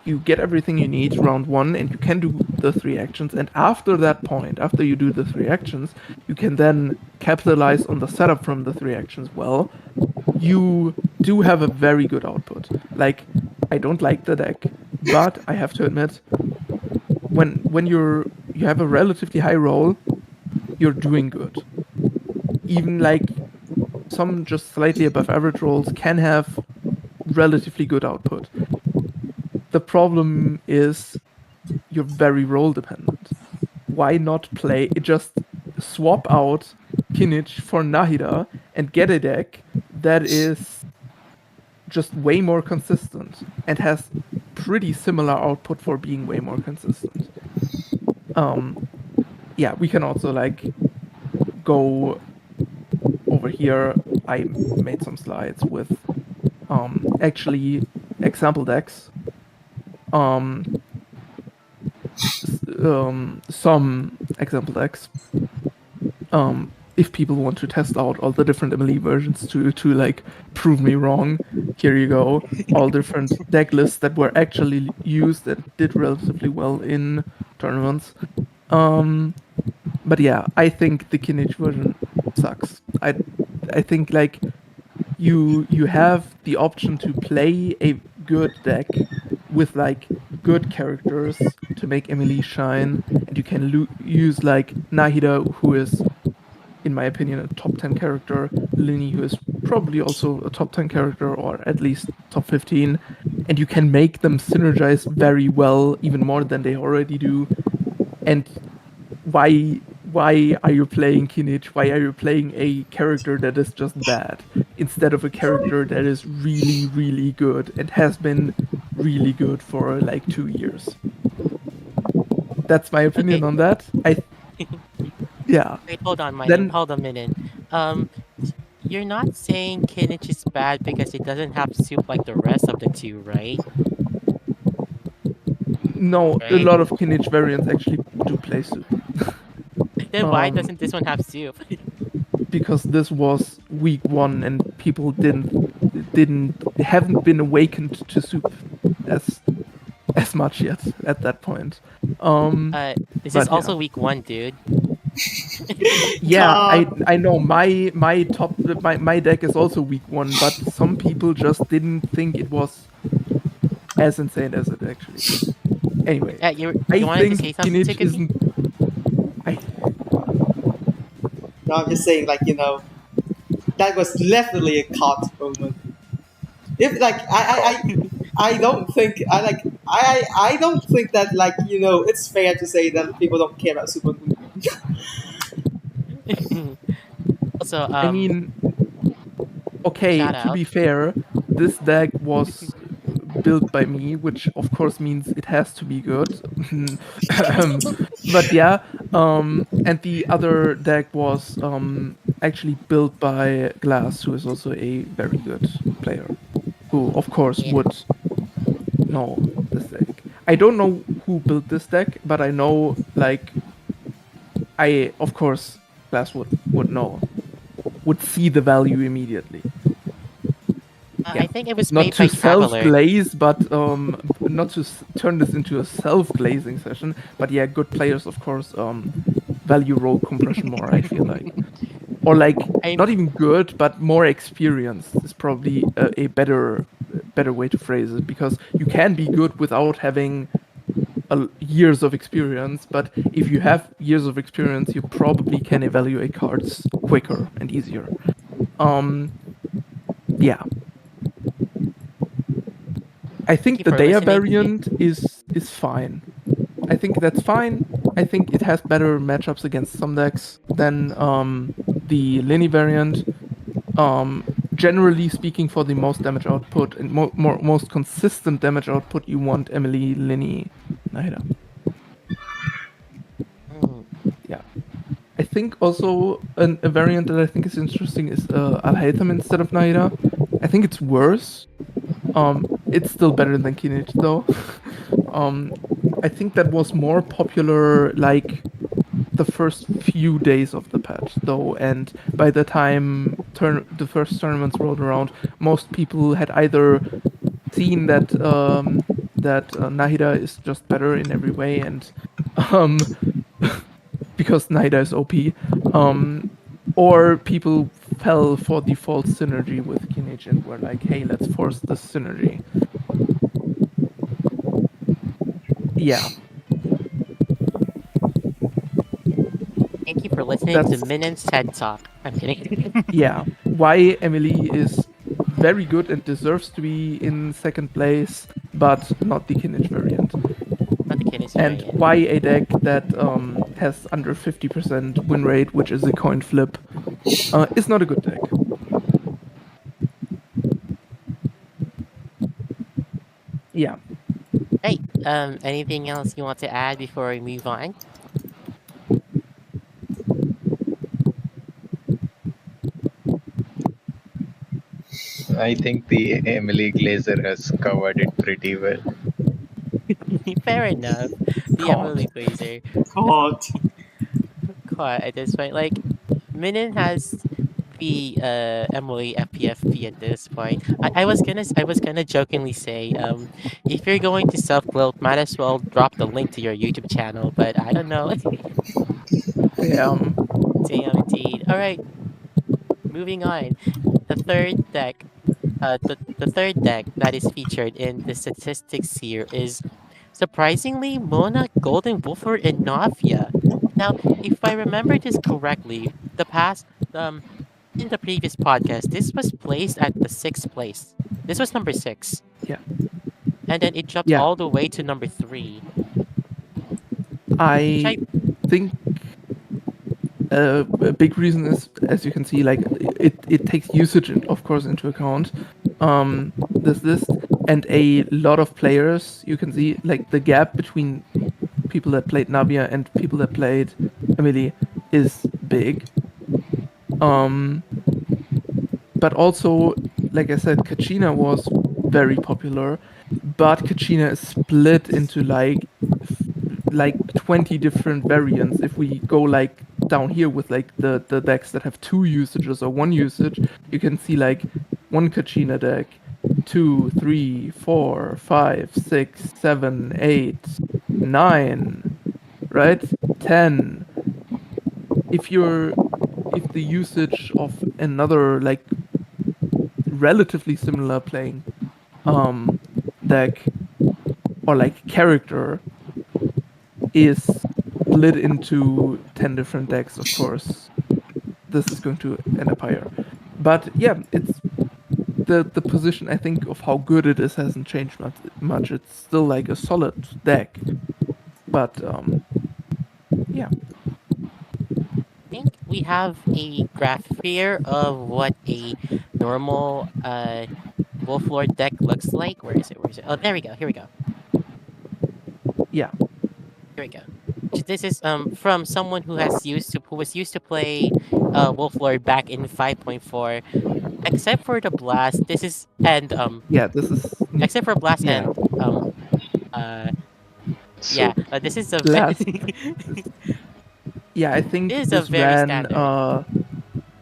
you get everything you need round one, and you can do the 3 actions. And after that point, after you do the 3 actions, you can then capitalize on the setup from the 3 actions well. You do have a very good output. Like, I don't like the deck, but I have to admit, when you have a relatively high roll, you're doing good. Even like some just slightly above average rolls can have relatively good output. The problem is you're very roll dependent. Why not just swap out Kinich for Nahida and get a deck that is just way more consistent and has pretty similar output for being way more consistent. Yeah, we can also like go over here. I made some slides with actually example decks. Some example decks. If people want to test out all the different Emilie versions to like prove me wrong, here you go. All different deck lists that were actually used and did relatively well in tournaments. But yeah, I think the Kinich version sucks. I think like you have the option to play a good deck with like good characters to make Emilie shine, and you can use like Nahida, who is, in my opinion, a top 10 character, Lini, who is probably also a top 10 character, or at least top 15, and you can make them synergize very well, even more than they already do. And why are you playing Kinich? Why are you playing a character that is just bad instead of a character that is really, really good and has been really good for like 2 years? That's my opinion on that. Yeah. Wait, hold on, Then- hold a minute. You're not saying Kinich is bad because it doesn't have soup like the rest of the two, right? No, a Right? lot of Kinich variants actually do play soup. Then why doesn't this one have soup? Because this was week 1 and people haven't been awakened to soup as much yet at that point. This but is also yeah. week 1, dude. Yeah, I know my deck is also week 1, but some people just didn't think it was as insane as it actually is. Anyway, You I wanted to think say something, Kinich Chickadee? isn't. No, I'm just saying, like, that was definitely a caught moment. If like I don't think I don't think that, like, it's fair to say that people don't care about Super Moon. Also, I mean, okay, shout to out. be fair, this deck was built by me, which of course means it has to be good. But yeah, and the other deck was actually built by Glass, who is also a very good player, who of course Yeah. would know this deck. I don't know who built this deck, but I know, like, of course Glass would know, would see the value immediately. I think it was Not made by to Traveler. self-glaze, but not to turn this into a self-glazing session. But yeah, good players, of course, value roll compression more, I feel like. Or like, not even good, but more experienced is probably a better way to phrase it, because you can be good without having years of experience, but if you have years of experience, you probably can evaluate cards quicker and easier. Yeah. I think the Daya variant is fine. I think that's fine. I think it has better matchups against some decks than the Lini variant. Generally speaking, for the most damage output and most consistent damage output, you want Emilie, Lini, Nahida. Yeah. I think also a variant that I think is interesting is Al-Haytham instead of Nahida. I think it's worse. It's still better than Kinich though. I think that was more popular like the first few days of the patch, though, and by the time the first tournaments rolled around, most people had either seen that Nahida is just better in every way, and um, because Nahida is OP, or people fell for the false synergy with Kinage and were like, "Hey, let's force this synergy." Yeah, Thank you for listening to that's Minun's TED Talk. I'm kidding. yeah, why Emilie is very good and deserves to be in second place, but not the Kinich variant. Not the Kiddies And variant. why a deck that has under 50% win rate, which is a coin flip, is not a good deck. Yeah, Hey, anything else you want to add before we move on? I think the Emily Glazer has covered it pretty well. Fair enough. The God. Emily Glazer God. caught at this point. Like, Minun has the Emily FPFP at this point. I was gonna jokingly say, if you're going to self gloat, might as well drop the link to your YouTube channel, but I don't know. damn. Damn indeed. Alright, moving on. The third deck the third deck that is featured in the statistics here is surprisingly Mona, Golden Wolfer, and Navia. Now, if I remember this correctly, um in the previous podcast, this was placed at the sixth place. This was number six, Yeah, and then it dropped yeah. all the way to number three. Which I I think a big reason is, as you can see, like it takes usage, of course, into account. This list and a lot of players. You can see like the gap between people that played Navia and people that played Emilie is big. Um, but also, like I said, Kachina was very popular, but Kachina is split into like 20 different variants. If we go like down here with like the decks that have two usages or one usage, you can see like one Kachina deck, two, three, four, five, six, seven, eight, nine, right? 10. If the usage of another like relatively similar playing um deck or like character is split into 10 different decks, of course this is going to end up higher. But yeah, it's the position, I think, of how good it is hasn't changed much. It's still like a solid deck, but yeah. think we have a graph here of what a normal Wolf Lord deck looks like. Where is it? Where is it? Oh, there we go. Here we go. Yeah, Here we go. This is from someone who was used to play Wolf Lord back in 5.4. Except for the blast, this is and yeah, this is except for blast yeah, and uh yeah, So this is a blast. this Yeah, I think is a this very ran standard.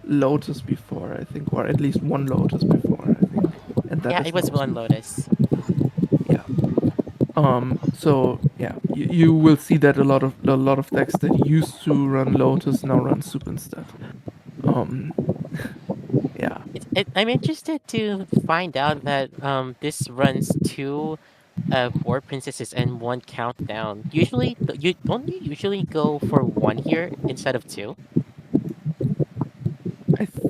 Lotus before, I think, or at least one Lotus before, I think, and that Yeah, is it was no one soup. Lotus. Yeah. So yeah, you will see that a lot of decks that used to run Lotus now run soup instead. Um, yeah, I'm interested to find out that this runs two war princesses and one countdown. Usually, you don't you usually go for one here instead of two? I th-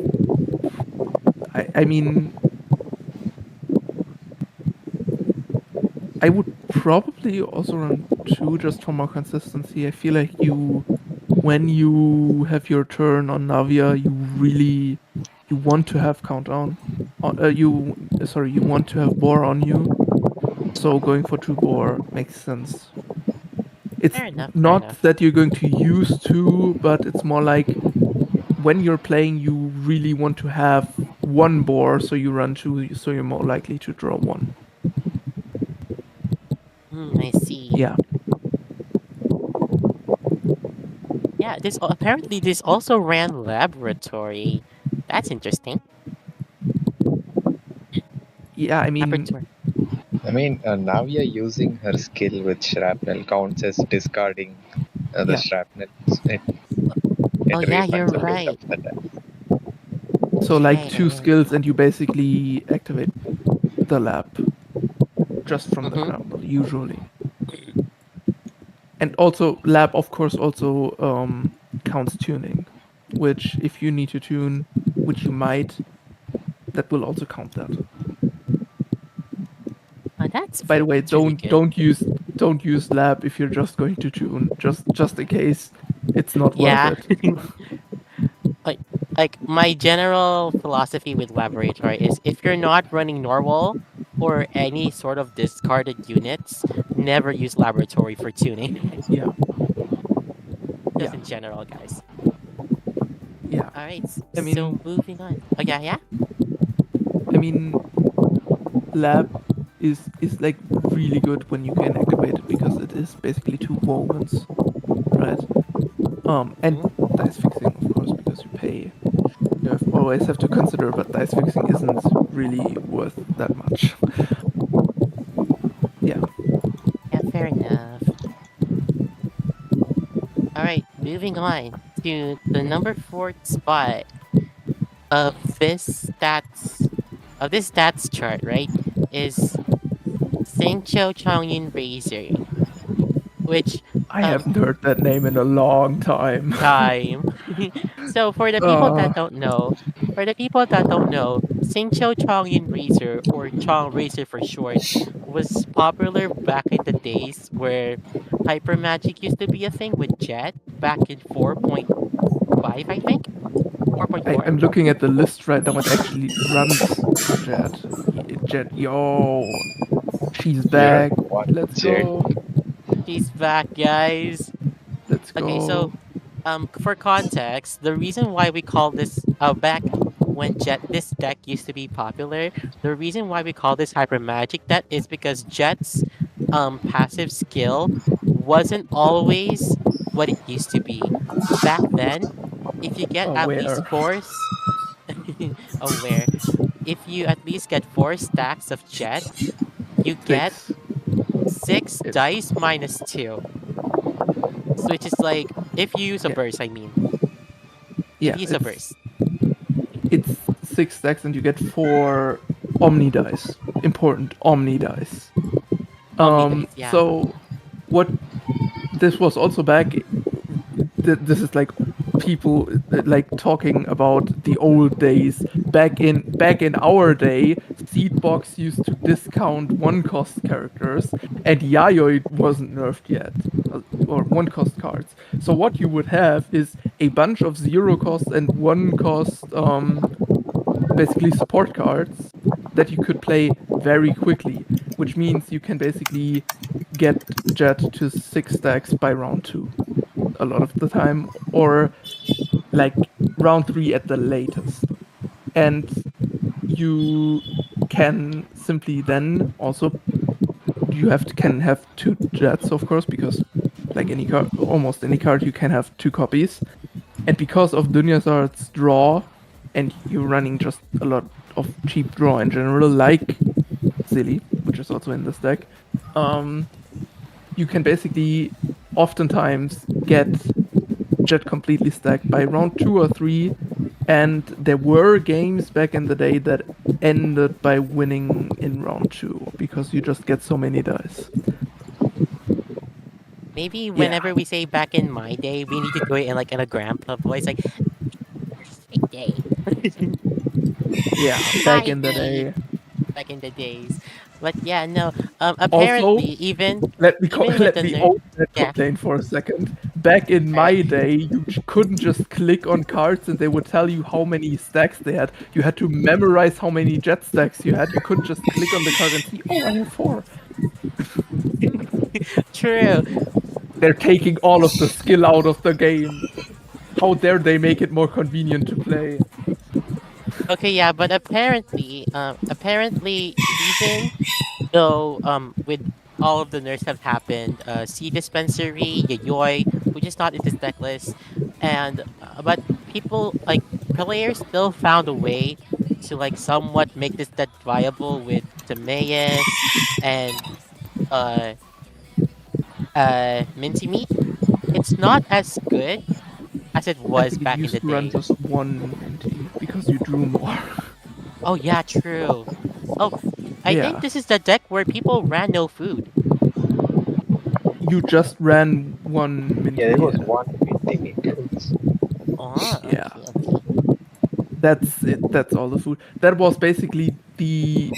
I mean, I would probably also run two just for more consistency. I feel like when you have your turn on Navia, you want to have countdown. You want to have Boar on you. So going for two Boar makes sense. It's Fair enough. Fair not enough. that you're going to use two, but it's more like when you're playing, you really want to have one Boar, so you run two, so you're more likely to draw one. I see. Yeah. Yeah, this apparently this also ran laboratory. That's interesting. Yeah, I mean, Laboratory. I mean, now you're using her skill with shrapnel counts as discarding the yeah. shrapnel. It, Oh it yeah, you're refunds a bit right. of the time. So like Yeah, two yeah, skills, and you basically activate the lab just from yeah. the Mm-hmm. ground, usually. And also, lab, of course, also counts tuning, which if you need to tune, which you might, that will also count that. By the way, That's really good. don't use lab if you're just going to tune. Just in case, it's not worth Yeah. it. like like my general philosophy with laboratory is if you're not running normal or any sort of discarded units, never use laboratory for tuning. Yeah, Just yeah, in general, guys. yeah. All right, I so mean, moving on. Oh yeah, yeah. I mean, lab is like really good when you can activate it because it is basically two womens, right? And Mhm. dice fixing, of course, because you pay. Always have to consider, but dice fixing isn't really worth that much. Yeah. Yeah, fair enough. All right, moving on to the number four spot of this stats chart, right? Is Singcho Chongyin Razor, which I um haven't heard that name in a long time. time. So for the people uh, that don't know, Singcho Chongyin Razor or Chong Razor for short was popular back in the days where hyper magic used to be a thing with Jet back in 4.5, I think. 4.4. I'm looking at the list right now. It actually runs Jet. Jet, yo, she's Year back. one Let's jet. go. She's back, guys. Let's Okay, so go. for context, the reason why we call this back when Jet this deck used to be popular, the reason why we call this hyper magic deck is because Jet's passive skill wasn't always what it used to be. Back then, if you get at least Aware. aware, if you at least get 4 stacks of Jet, you get Six. 6 It, dice minus 2. So which is like if you use a yeah, burst, I mean. If yeah. you use a burst. It's 6 stacks, and you get four Omni dice. Important Omni dice. Omni dice, yeah. So what this was also back. This is like people like talking about the old days. Back in our day, Seedbox used to discount one cost characters, and Yayoi wasn't nerfed yet, or one cost cards. So what you would have is a bunch of zero cost and one cost basically support cards that you could play very quickly, which means you can basically get Jet to 6 stacks by round two a lot of the time, or like round three at the latest. And you can simply then also can have two Jets, of course, because like any card, almost any card, you can have two copies. And because of Dunyazard's draw, and you're running just a lot of cheap draw in general, like Silly, which is also in this deck, you can basically oftentimes get Jet completely stacked by round two or three. And there were games back in the day that ended by winning in round two because you just get so many dice. Maybe Yeah, whenever we say back in my day, we need to do it in like in a grandpa voice, like my day. yeah, back My in the day. day. Back in the days. But yeah, no. Also, Apparently even even with let the me nerd own that yeah. complaint for a second. Back in Alright. my day, you couldn't just click on cards and they would tell you how many stacks they had. You had to memorize how many jet stacks you had. You couldn't just click on the card and see, oh, I have four. True. They're taking all of the skill out of the game. How dare they make it more convenient to play? Okay, yeah, but apparently even though with all of the nerfs have happened, Sea Dispensary, Yayoi, which is not in this deck list, and but people like players still found a way to like somewhat make this deck viable with Timaeus and uh Minty Meat. It's not as good as it I was think it back in the used to run day. just one Minty because you drew more. Oh yeah, true. Oh, I think Yeah, this is the deck where people ran no food. you just ran one Yeah, there Minty. was one minty meat. Oh, Yeah, okay, okay. that's it. That's all the food. That was basically the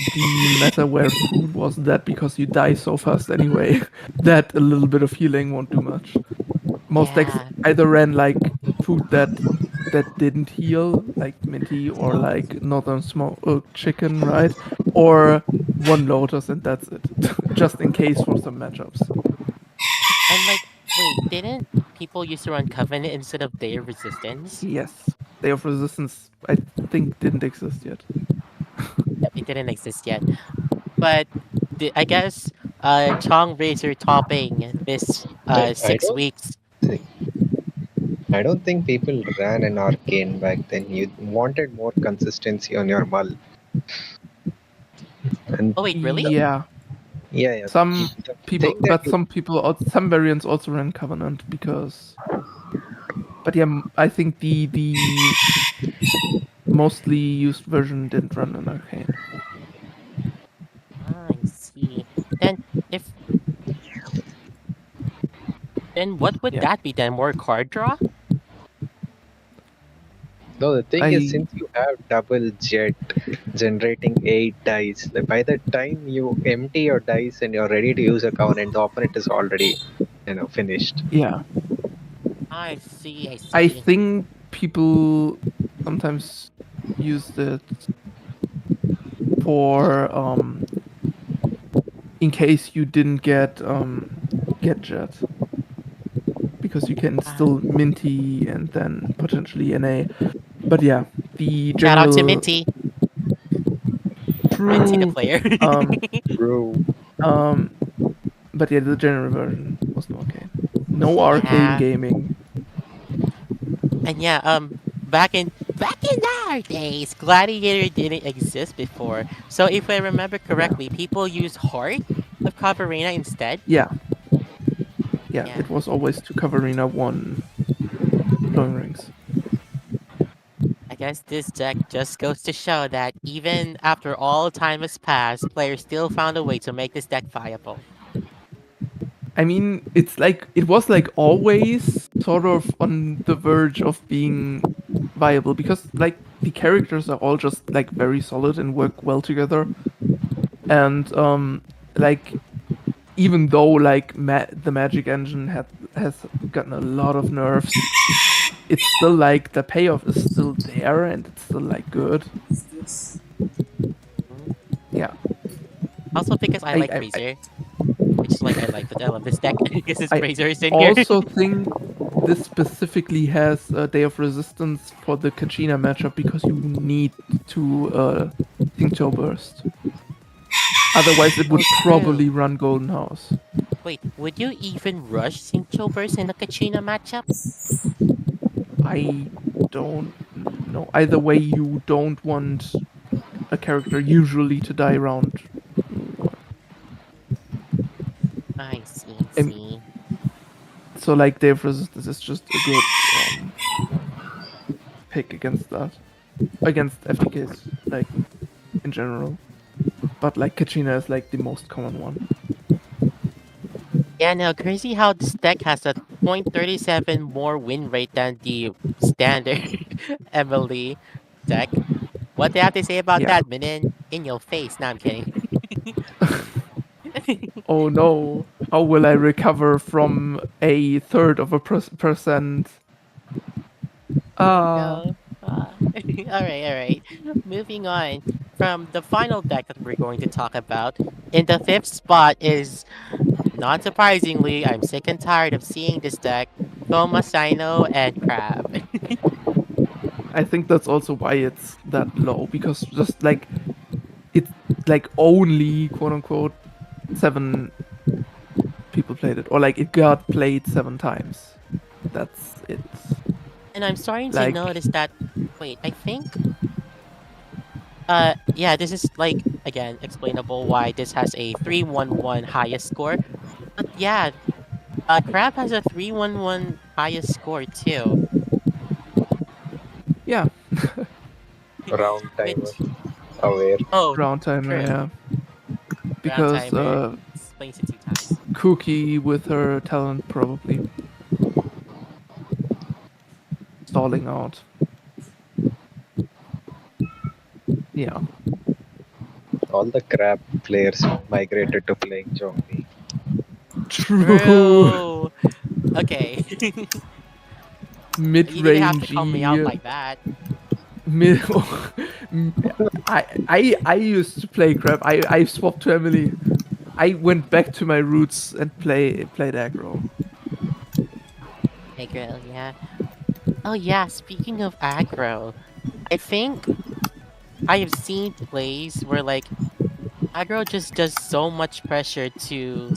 meta where food wasn't that because you die so fast anyway that a little bit of healing won't do much. Most decks Yeah. either ran like food that didn't heal, like minty or like northern smoked chicken, right? Or one lotus and that's it, just in case for some matchups. And like, wait, didn't people used to run Covenant instead of Day of Resistance? Yes, Day of Resistance I think didn't exist yet. Yep, it didn't exist yet. But I guess Chong Razor topping this I, I 6 weeks. think I don't think people ran an arcane back then. You wanted more consistency on your mull. And Oh wait, really? Yeah, yeah, yeah. some The people, thing that but some variants also ran Covenant because. But yeah, I think the mostly used version didn't run an arcane. Ah, I see. Then if then what would Yeah, that be then? More card draw? no, the thing is, I since you have double jet generating 8 dice, like by the time you empty your dice and you're ready to use a covenant, the opponent is already, finished. yeah. I see, I I see. think people sometimes use it for in case you didn't get jet because you can Ah, still minty and then potentially NA. But yeah, the shout out to general Minty. Minty the true player. um Bro, um but yeah, the general version was no arcane. No arcane Yeah. gaming. And yeah, back in our days, Gladiator didn't exist before. So if I remember Yeah. correctly, people use Heart of Cavarina instead. Yeah. Yeah. Yeah. It was always to cover arena one glowing rings. I guess this deck just goes to show that even after all time has passed, players still found a way to make this deck viable. I mean, it's like it was like always sort of on the verge of being viable because like the characters are all just like very solid and work well together. And like even though like the magic engine has gotten a lot of nerfs, it's still like the payoff is still there and it's still like good. Mhm. Yeah. Also because I I like I, I Razor, which is like I like that I love this deck because his I Razor is in here. also think this specifically has a Day of Resistance for the Kachina matchup because you need to Tincture Burst. Otherwise, it Oh, would true. probably run Golden House. Wait, would you even rush Synchovers in a Kachina matchup? I don't know. Either way, you don't want a character usually to die round one. I see, I Um, see. so, like, Day of Resistance is just a good pick against that. Against FTKs, like, in general. But, like, Kachina is, like, the most common one. Yeah, no, crazy how this deck has a 0.37 more win rate than the standard Emilie deck. What do you have to say about Yeah. that, Minin? In your face. No, I'm kidding. Oh no, how will I recover from a third of a percent? Ah, No. All right, all right. Moving on from the final deck that we're going to talk about. In the fifth spot is, not surprisingly, I'm sick and tired of seeing this deck. Thomasino and Crab. I think that's also why it's that low because just like it's like only quote unquote 7 people played it or like it got played 7 times. That's it. And I'm starting to Like, notice that. Wait, I think. Yeah, this is like again explainable why this has a 311 highest score. But yeah, Crab has a 311 highest score too, yeah, Round timer which aware. oh, round timer, true. yeah. Round Because timer explains it 2 times. Cookie with her talent probably stalling out. Yeah. All the crab players migrated to playing zombie. True. True. Okay. You didn't have to call me out Mid-rangey. like that. Mid. I used to play crap. I swapped to Emilie. I went back to my roots and played aggro. Hey girl, yeah. Oh yeah, speaking of aggro, I think I have seen plays where like aggro just does so much pressure to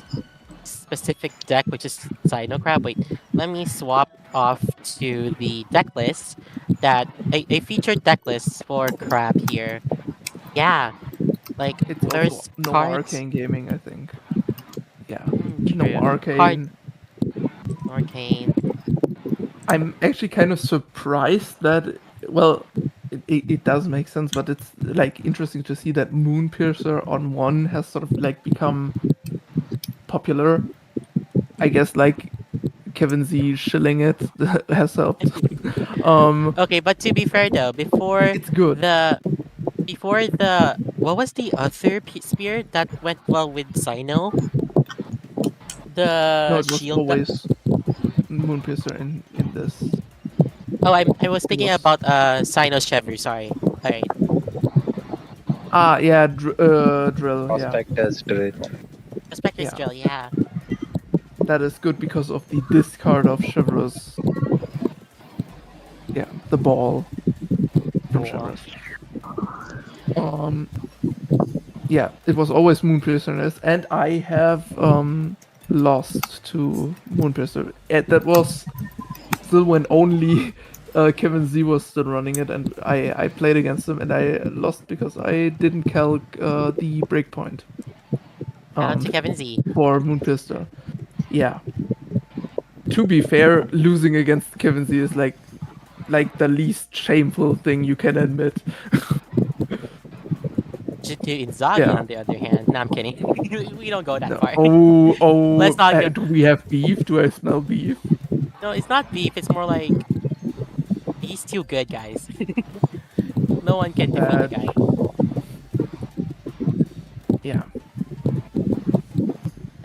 specific deck, which is Sino Crab. Wait, let me swap off to the deck list that a featured deck list for Crab here. Yeah, like It's also there's no cards. arcane gaming, I think. Yeah, no True. Card arcane. Arcane. I'm actually kind of surprised that, well, it does make sense, but it's like interesting to see that Moonpiercer on one has sort of like become popular. I guess like Kevin Z shilling it has helped. um, Okay, but to be fair though, it's good. before the what was the other spear that went well with Sino? No, The it was shield. always Moonpiercer in this. I was It thinking was about Sino Chevy. Sorry. All right, yeah, drill, yeah, Prospectors drill. Prospector's yeah. drill. Yeah. That is good because of the discard of Chevreuse. Yeah, the ball from Cool. Chevreuse. Um, yeah, it was always Moonpiercer in this, and I have lost to Moonpiercer. That was still when only Kevin Z was still running it, and I played against him, and I lost because I didn't calc the breakpoint Shout out to um, Kevin Z. for Moonpiercer. Yeah. To be fair, losing against Kevin Z is like the least shameful thing you can admit. To Inzaghi, Yeah. on the other hand. No, I'm kidding. We don't go that No. far. Let's Oh, not go. do we have beef? Do I smell beef? No, it's not beef. It's more like he's too good, guys. No one can defeat the That, guy. yeah.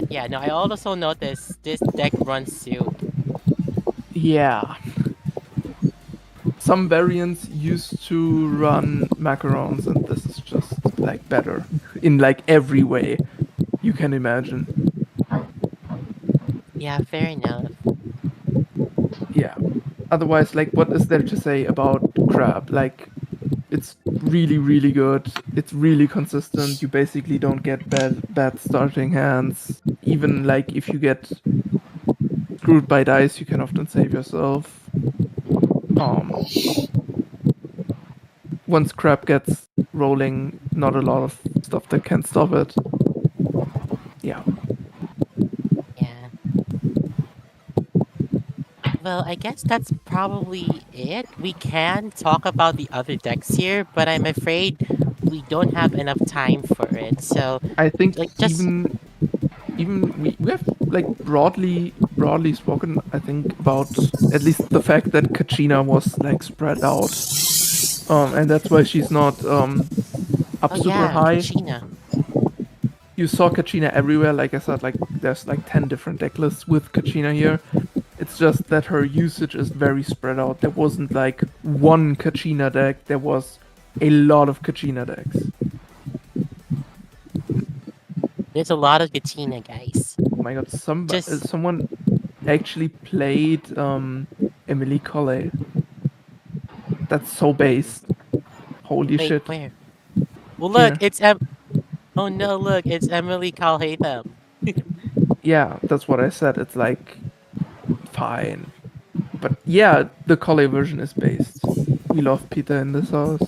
Yeah, no, I also noticed this deck runs soup. Yeah. Some variants used to run macarons, and this is just like better in like every way you can imagine. Yeah, fair enough. Yeah. Otherwise, like, what is there to say about crab? Like, it's really, really good. It's really consistent. You basically don't get bad starting hands. Even like if you get screwed by dice, you can often save yourself. Um, Once crab gets rolling, not a lot of stuff that can stop it. Yeah. Yeah. Well, I guess that's probably it. We can talk about the other decks here, but I'm afraid we don't have enough time for it. So, I think like, just even we have like broadly spoken, I think, about at least the fact that Kachina was like spread out. And that's why she's not up oh super yeah, high. Kachina. You saw Kachina everywhere. Like I said, like there's like 10 different deck lists with Kachina here. It's just that her usage is very spread out. There wasn't like one Kachina deck. There was a lot of Kachina decks. There's a lot of Kachina, guys. Oh my god, Just someone actually played Emilie Collet. That's so base. Holy wait, shit. where? Well, look, Here. it's Oh no, look, it's Emily Calhatham. Yeah, that's what I said. It's like fine. But yeah, the Collei version is based. We love Peter in this house.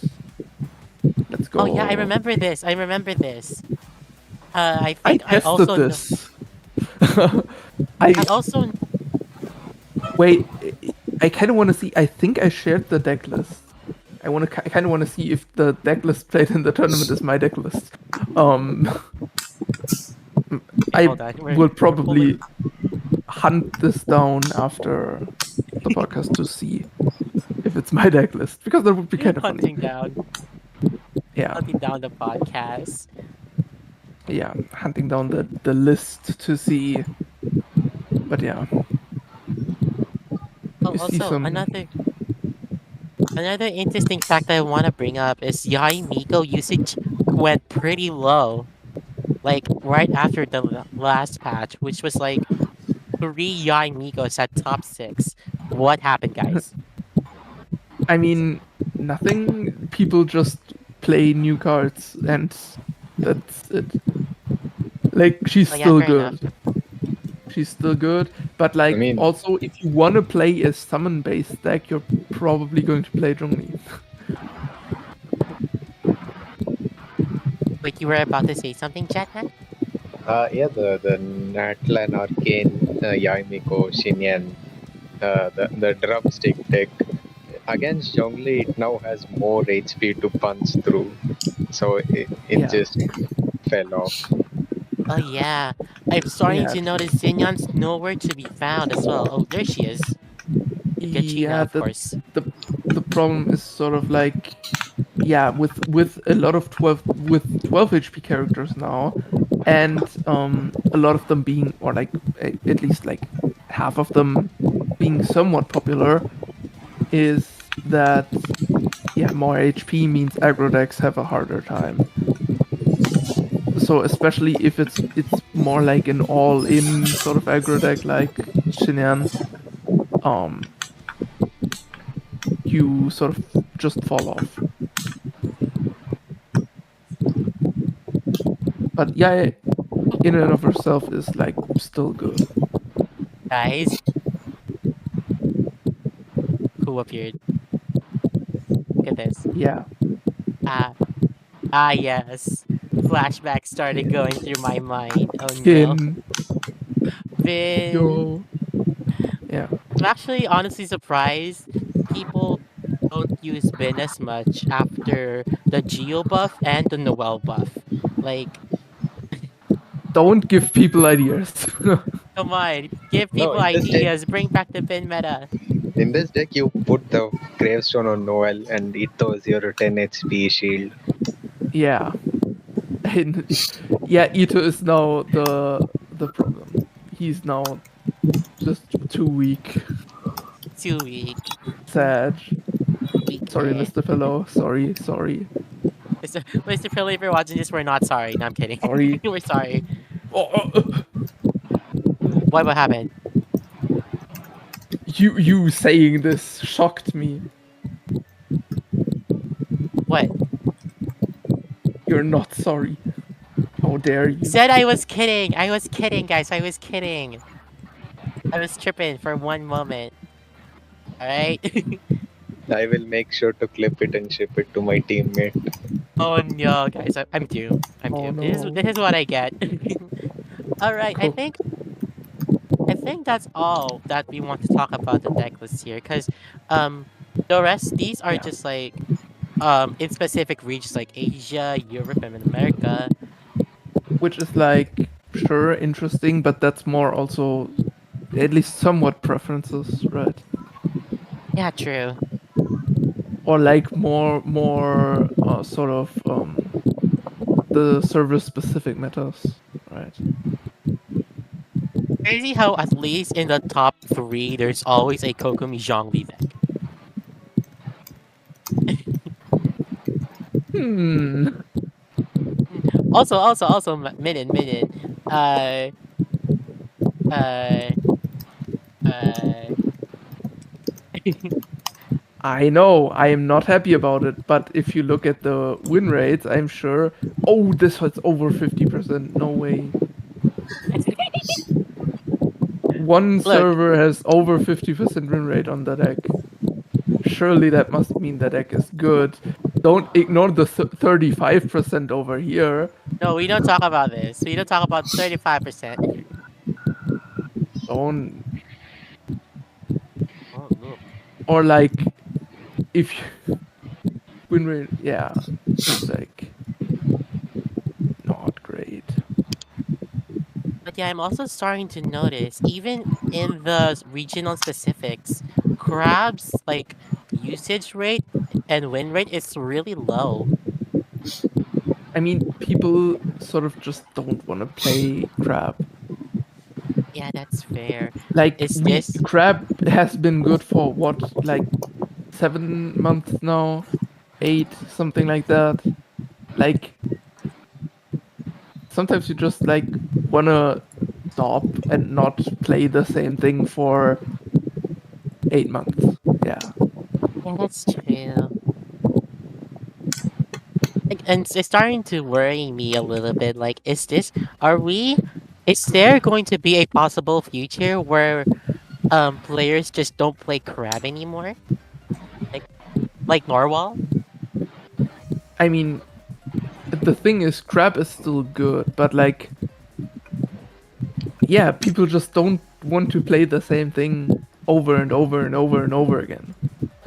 Let's Oh yeah, I go. remember this. I remember this. I I think I tested also know. this. I I also wait. I kind of want to see. I think I shared the deck list. I kind of want to see if the deck list played in the tournament is my deck list. Um, okay, I hold on. will We're pulling probably hunt this down after the podcast to see if it's my deck list because that would be kind of funny. hunting down Yeah, hunting down the podcast. yeah, hunting down the list to see. But yeah, Oh, you see also some. another interesting fact that I want to bring up is Yai Miko usage went pretty low, like right after the last patch, which was like 3 Yai Mikos at top 6. What happened, guys? I mean, nothing. People just play new cards, and that's it. Like she's Oh yeah, still fair enough. good. She's still good, but I like mean, also if you want to play a summon based deck, you're probably going to play Zhongli. Wait, you were about to say something, JatNad? yeah, the Natlan Arcane, Yaimiko, Shinyan, the drumstick deck. Against Zhongli, it now has more HP to punch through, so it Yeah, just fell off. Oh yeah, I'm starting yeah, to true. notice Xinyan's nowhere to be found as well. Oh, there she is. Kachina, Yeah, of course. the the problem is sort of like yeah, with a lot of 12 HP characters now, and a lot of them being or like at least like half of them being somewhat popular, is that yeah, more HP means aggro decks have a harder time. So especially if it's more like an all-in sort of aggro deck like Shinyan, um, you sort of just fall off. But yeah, in and of herself is like still good. Guys, who appeared? Look at this. Yeah. Ah, yes. Flashbacks started Kin, going through my mind. Oh no. Kin, Vin. yo. Yeah. I'm actually honestly surprised people don't use Vin as much after the Geo buff and the Noel buff. Like, Don't give people ideas. come on, give No, people ideas, bring back the Vin meta. in this deck you put the gravestone on Noel and it throws your 10 HP shield. Yeah. And yeah, Ito is now the problem. He's now just too weak. Too weak. Sad. Weak. Sorry, Mr. Fellow. Sorry. Mr. Philly, if you're watching this, we're not sorry. No, I'm kidding. Sorry. We're sorry. Oh, What happened? you saying this shocked me. What? You're not sorry. How dare you? Said I was kidding. I was kidding, guys. I was kidding. I was tripping for one moment. Alright? I will make sure to clip it and ship it to my teammate. Oh no, guys. I'm doomed. I'm Oh doomed. no. This is what I get. Alright, I Cooked. think that's all that we want to talk about the deck list here. Cause the rest these are Yeah. just like in specific regions like Asia, Europe, and America. Which is like sure interesting, but that's more also at least somewhat preferences, right? Yeah, true. Or like more sort of the server specific metas, right? Crazy how at least in the top 3 there's always a Kokumi Zhongli deck. Hmm. Also, Minun. Uh, uh, uh. I know I am not happy about it, but if you look at the win rates, I'm sure. Oh, this was over 50%. No way. one Look. server has over 50% win rate on the deck. Surely that must mean the deck is good. Don't ignore the 35% over here. No, we don't talk about this. We don't talk about 35%. Don't. Oh, look. Or like, if you win rate, yeah, it's like not great. But yeah, I'm also starting to notice, even in the regional specifics, crabs like usage rate and win rate is really low. I mean, people sort of just don't want to play crab. Yeah, that's fair. Like Is this crab has been good for what, like 7 months now, 8, something like that. Like sometimes you just like wanna stop and not play the same thing for 8 months. Yeah. yeah, that's true. Like, and it's starting to worry me a little bit. Like, is there going to be a possible future where players just don't play crab anymore? Like like Norwal? I mean, the thing is, crab is still good, but like, yeah, people just don't want to play the same thing over and over and over and over again.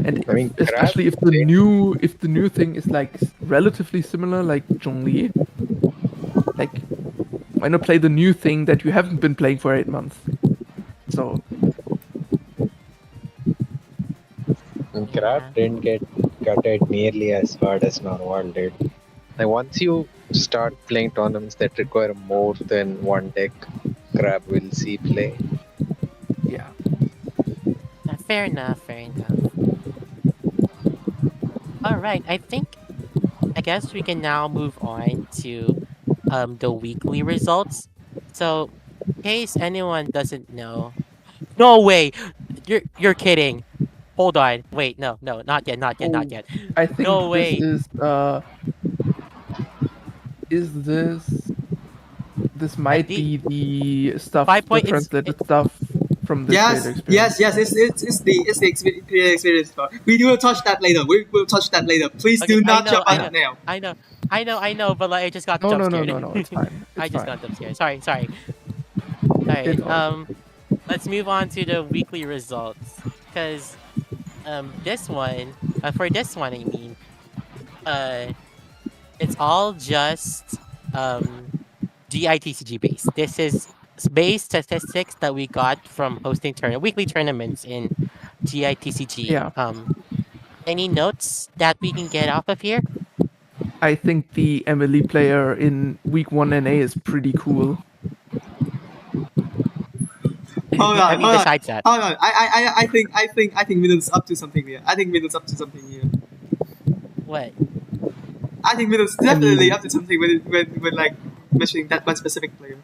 And I mean, crab especially if the new thing is like relatively similar, like Zhongli, like why not play the new thing that you haven't been playing for 8 months? So and crab Yeah. didn't get gutted nearly as hard as Narwhal did. Like once you start playing tournaments that require more than one deck, crab will see play. yeah, Fair enough, fair enough. All right, I guess we can now move on to the weekly results. So, in case anyone doesn't know, no way, you're kidding. Hold on, wait, no, no, not yet, not yet, not oh, yet. I No think way. this this might The be the stuff, five the point translated stuff from the creator Yes, experience. yes, yes. It's the creator experience part. We will touch that later. We will touch that later. Please Okay, do I not know, jump I on know, it now. I know, I know, but like I just got No, jump no, no, scared. no, no. It's fine. I It's just fine. got jump scared. Sorry, sorry. All right. It's all good. Let's move on to the weekly results because this one for this one I mean uh it's all just GITCG based. This is base statistics that we got from hosting weekly tournaments in GITCG. Yeah, Any notes that we can get off of here? I think the Emilie player in week 1 NA is pretty cool. Hold I on, mean, hold on, besides that, hold on. I think Minun's up to something here. I think Minun's up to something here. what? I think Minun's I definitely mean, up to something when like mentioning that one specific player.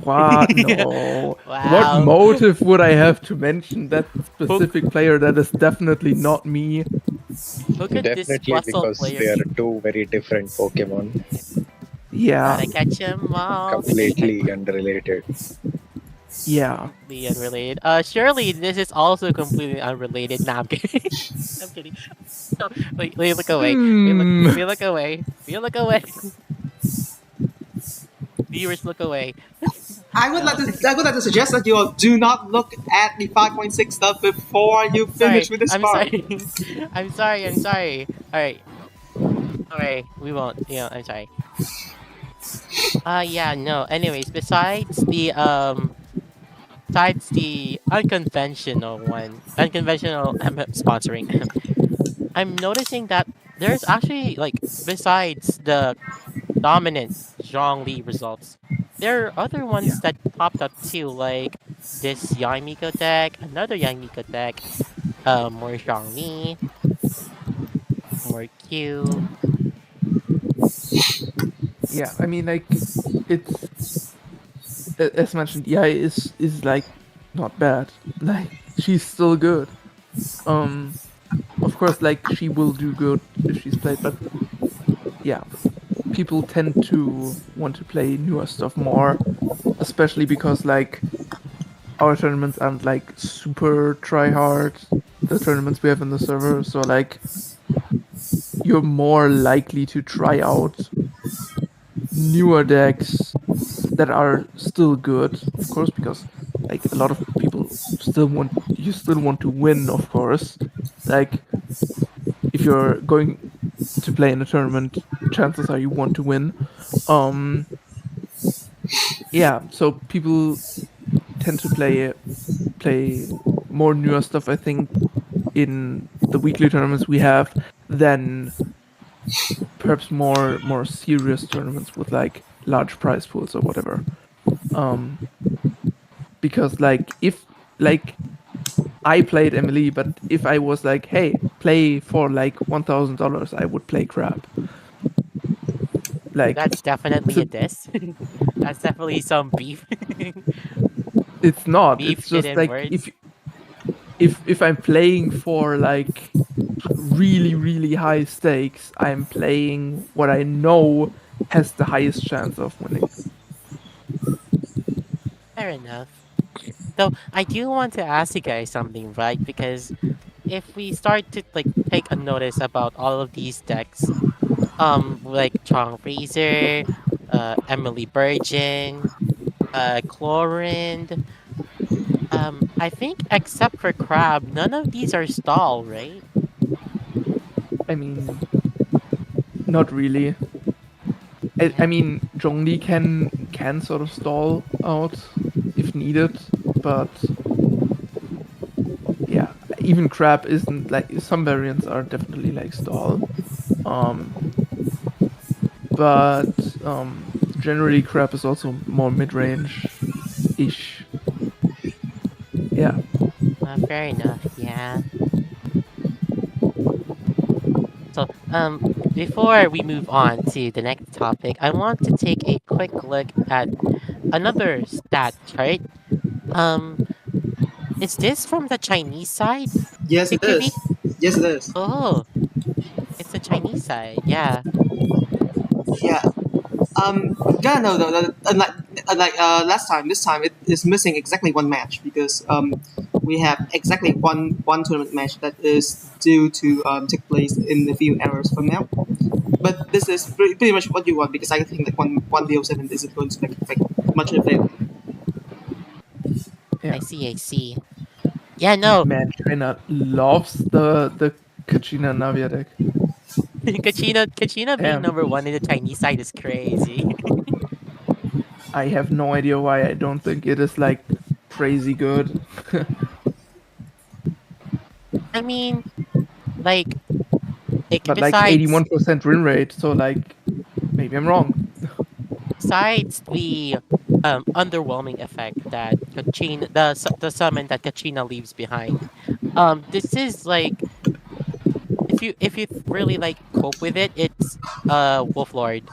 what? No. What Wow. motive would I have to mention that Who, specific player? That is definitely not me. who could this Definitely puzzle because player they are be? two very different Pokemon, Yeah, Gotta catch 'em all. Okay, completely unrelated. yeah. completely unrelated. Surely this is also completely unrelated. Nah, I'm kidding. I'm kidding. No, wait, look away. Hmm. We look away. We look away. Viewers look away. No, I would like to suggest that you do not look at the 5.6 stuff before you sorry. finish with this I'm part. sorry. I'm sorry. I'm sorry. All right. All right. We won't. Yeah. I'm sorry. Yeah. No. Anyways, besides the unconventional one, unconventional sponsoring, I'm noticing that there's actually like besides the dominant Zhongli results, there are other Yeah. ones that popped up too, like this Yamiko deck, another Yamiko deck, more Zhongli, more Q. Yeah, I mean, like, it's as mentioned. Yeah, is like not bad. Like, she's still good. Um, of course, like she will do good if she's played, but yeah, people tend to want to play newer stuff more, especially because like our tournaments aren't like super try hard. The tournaments we have in the server, so like you're more likely to try out newer decks that are still good, of course, because like a lot of people still want to win, of course. Like if you're going to play in a tournament, chances are you want to win. Um, yeah, so people tend to play more newer stuff, I think, in the weekly tournaments we have than perhaps more serious tournaments with like large prize pools or whatever. Um, because like if like I played Emilie, but if I was like, hey, play for like $1,000, I would play crap. Like That's definitely a so diss. That's definitely some beef. it's not. Beef It's just hidden like words. if I'm playing for like really high stakes, I'm playing what I know has the highest chance of winning. Fair enough. So I do want to ask you guys something, right? Because if we start to like take a notice about all of these decks, like Chong Fraser, Emily Burgeon, Chlorind, I think except for Crab, none of these are stall, right? I mean, not really. I Yeah. mean, Zhongli can sort of stall out if needed, but yeah, even Crab isn't like some variants are definitely like stall. Um, but generally Crab is also more mid-range ish. Yeah. Fair enough. Yeah. So, before we move on to the next topic, I want to take a quick look at another stat chart. Um, is this from the Chinese side, Yes, it CQB? is. Yes, it is. Oh, it's the Chinese side. Yeah. Yeah. Yeah, no, no, no. Unlike last time, this time it is missing exactly one match because we have exactly one tournament match that is due to take place in a few hours from now. But this is pretty much what you want because I think like one DO7 isn't going to make much of it. Yeah. I see. I see. Yeah. No. Man, China loves the Kachina Navia deck. Kachina being Damn. number one in the Chinese side is crazy. I have no idea why I don't think it is like crazy good. I mean, like, But like besides 81% win rate, so like maybe I'm wrong. besides the underwhelming effect that the summon that Kachina leaves behind, this is like if you really like cope with it, it's Wolf Lord.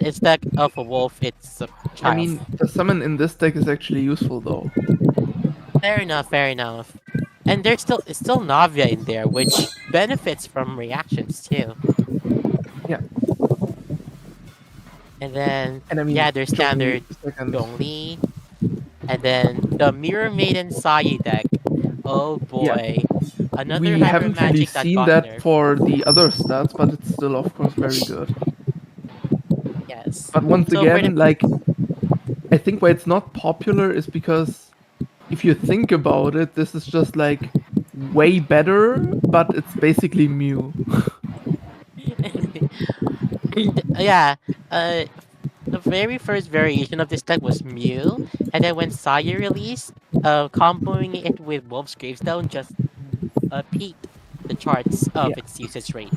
Instead of a wolf, it's a I child. mean, the summon in this deck is actually useful though. Fair enough, fair enough. And there's still Navia in there, which benefits from reactions too. Yeah. And then And I mean, yeah, there's Zhongli standard second. Zhongli, and then the Mirror Maiden Sai deck. Oh Yeah. boy, another We hyper haven't really magic that seen got that nerfed. for the other stats, but it's still of course very good. Yes. But once So for the again, like I think why it's not popular is because if you think about it, this is just like way better, but it's basically Mew. yeah, uh, the very first variation of this deck was Mew, and then when Saya released, comboing it with Wolf's Gravestone just peaked the charts Yeah. of its usage rate.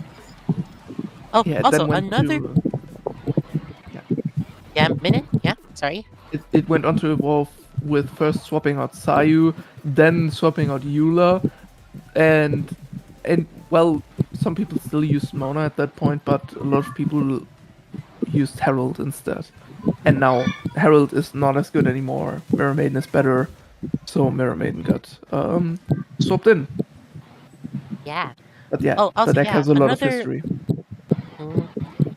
Oh, Yeah, it also then went another to yeah. yeah minute. Yeah, sorry. It went on to evolve with first swapping out Sayu, then swapping out Eula, and well, some people still used Mona at that point, but a lot of people used Herald instead. And now Herald is not as good anymore. Mirror Maiden is better, so Mirror Maiden got swapped in. Yeah. But yeah, Oh, the also deck yeah, has a lot of history. mm,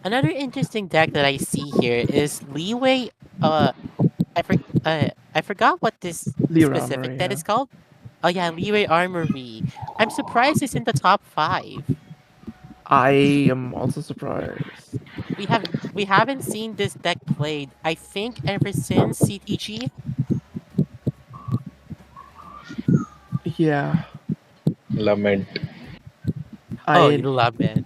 another interesting deck that I see here is Leeway. Uh, I I forgot what this Lear specific Armory, that yeah. is called. Oh yeah, Leeway Armory. I'm surprised it's in the top 5. I am also surprised. We haven't seen this deck played, I think, ever since CTG. Yeah, Lament. Oh, you I love it.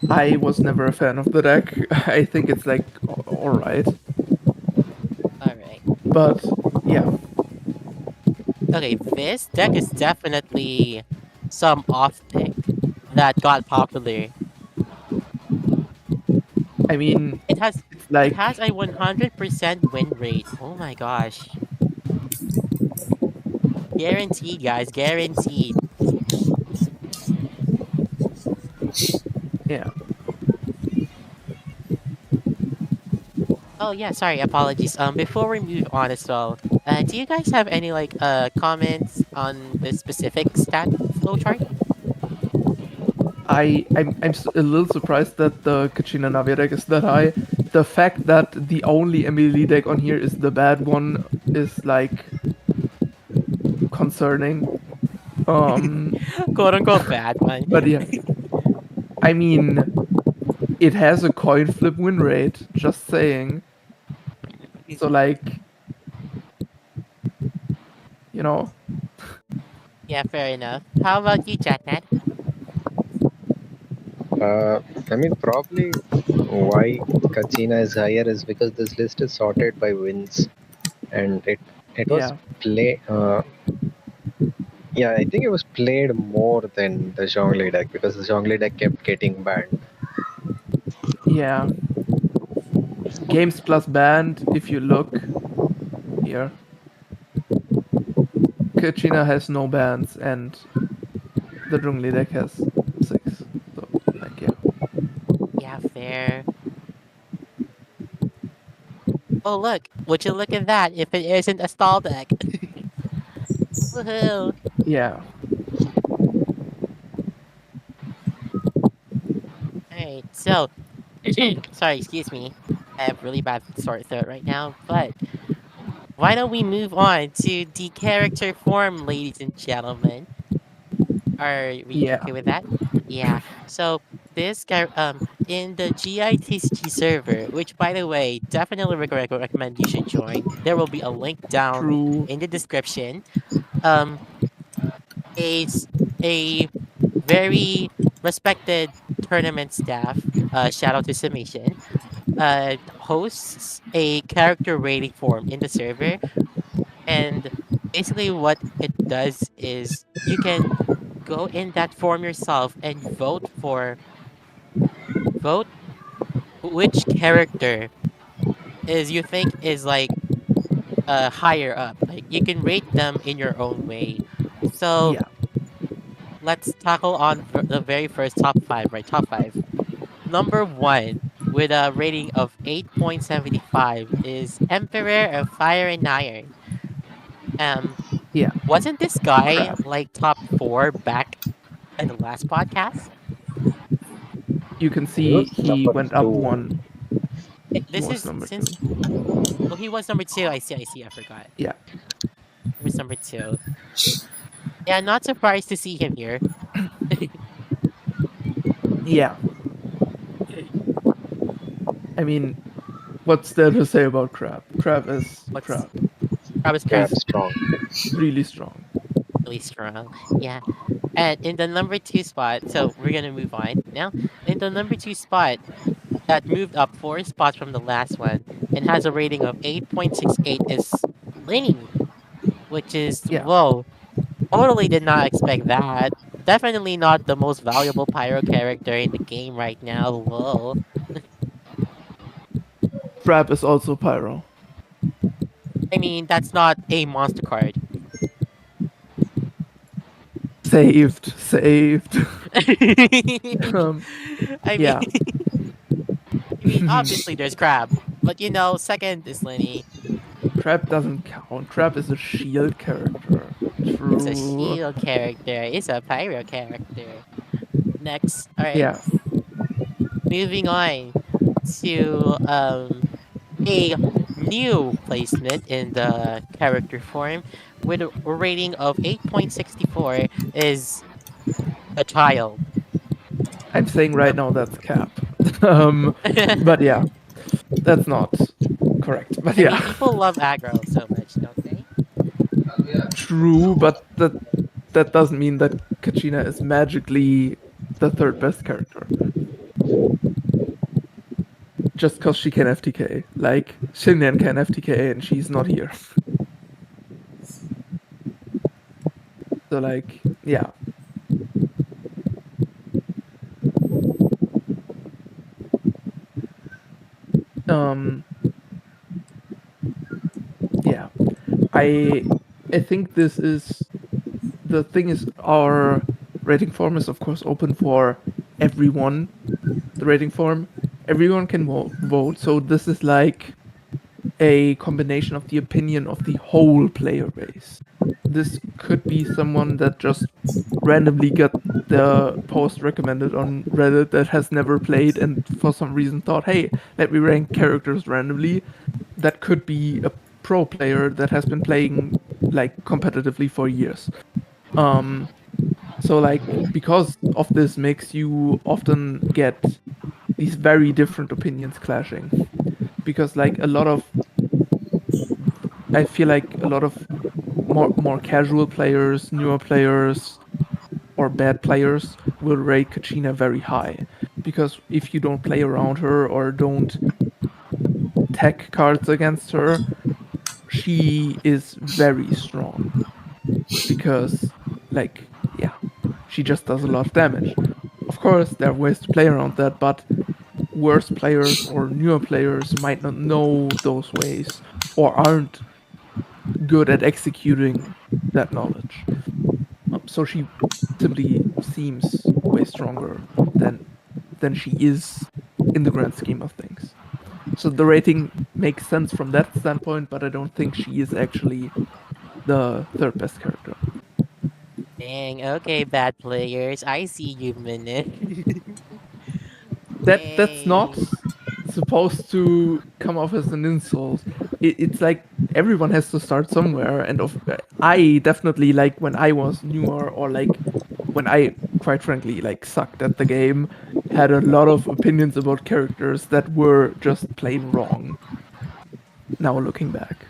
I was never a fan of the deck. I think it's like all right, All right. but yeah, Okay, this deck is definitely some off pick that got popular. I mean, It has it's it has like a 100% win rate. Oh my gosh. Guaranteed, guys, guaranteed. yeah. Oh yeah, sorry, apologies. Before we move on as well, do you guys have any like comments on this specific stat flow chart? I'm a little surprised that the Kachina Navia deck is that high. The fact that the only Emilie deck on here is the bad one is like concerning. Um, Quote unquote bad one. but yeah, I mean, it has a coin flip win rate. Just saying. So like, you know, Yeah, fair enough. How about you, JatNad? I mean, probably why Kachina is higher is because this list is sorted by wins, and it was yeah, play. Yeah, I think it was played more than the Zhongli deck because the Zhongli deck kept getting banned. yeah. Games plus band. If you look here, Kachina has no bans, and the Zhongli deck has 6. So like, yeah, Yeah, fair. Oh look, would you look at that if it isn't a stall deck? Woohoo! yeah, Alright, so sorry, excuse me. I have really bad sore throat right now, but why don't we move on to the character form, ladies and gentlemen? Are we yeah, okay with that? Yeah. So this guy, in the GITCG server, which by the way, definitely recommend you should join. There will be a link down true, in the description. Um, a s- a very respected tournament staff. Shout out to Summation. Hosts a character rating form in the server, and basically what it does is you can go in that form yourself and vote which character is you think is like higher up. Like you can rate them in your own way. So yeah, let's tackle on the very first top 5, right? Top 5. Number 1 with a rating of 8.75 is Emperor of Fire and Iron. Um yeah. wasn't this guy Crap. like top 4 back at the last podcast? You can He see was he number went up two. 1. He This was is number since 2. oh he was number 2. I see, I forgot. Yeah, He was number 2. Yeah, not surprised to see him here. yeah. I mean, what's there to say about Crab? Crab is What's Crab. Travis Yeah, Crab? He's strong. really strong. Really strong. Yeah. And in the number 2 spot, so we're gonna move on now. In the number 2 spot, that moved up 4 spots from the last one and has a rating of 8.68 is Lenny, which is Yeah, whoa. Totally did not expect that. Definitely not the most valuable pyro character in the game right now. Whoa. Crab is also Pyro. I mean, that's not a monster card. Saved, saved. I um, mean, yeah. obviously there's Crab, but second is Lenny. Crab doesn't count. Crab is a shield character. It's a True. shield character. It's a pyro character. Next, all right, Yeah, moving on to a new placement in the character form with a rating of 8.64 is a child. I'm saying right now that's cap. um, but yeah, that's not correct. But I mean, yeah, people love aggro so much, don't they? true. But that doesn't mean that Kachina is magically the third best character. Just because she can FTK. Like, Shinyan can FTK and she's not here. So, like, yeah. Um, yeah. I I think this is the thing is our rating form is of course open for everyone. The rating form, everyone can vote. So this is like a combination of the opinion of the whole player base. This could be someone that just randomly got the post recommended on Reddit that has never played and for some reason thought, hey, let me rank characters randomly. That could be a pro player that has been playing like competitively for years. Um, so like because of this mix, you often get these very different opinions clashing. Because like a lot of I feel like a lot of more casual players, newer players, or bad players will rate Kachina very high. Because if you don't play around her or don't tech cards against her, she is very strong. Because like yeah, she just does a lot of damage. Of course, there are ways to play around that, but worse players or newer players might not know those ways or aren't good at executing that knowledge. So she simply seems way stronger than she is in the grand scheme of things. So the rating makes sense from that standpoint, but I don't think she is actually the third best character. Dang, okay, bad players. I see you, Minute. That's not Dang. supposed to come off as an insult. It's like everyone has to start somewhere, and I definitely like when I was newer or like when I quite frankly like sucked at the game, had a lot of opinions about characters that were just plain wrong. Now looking back,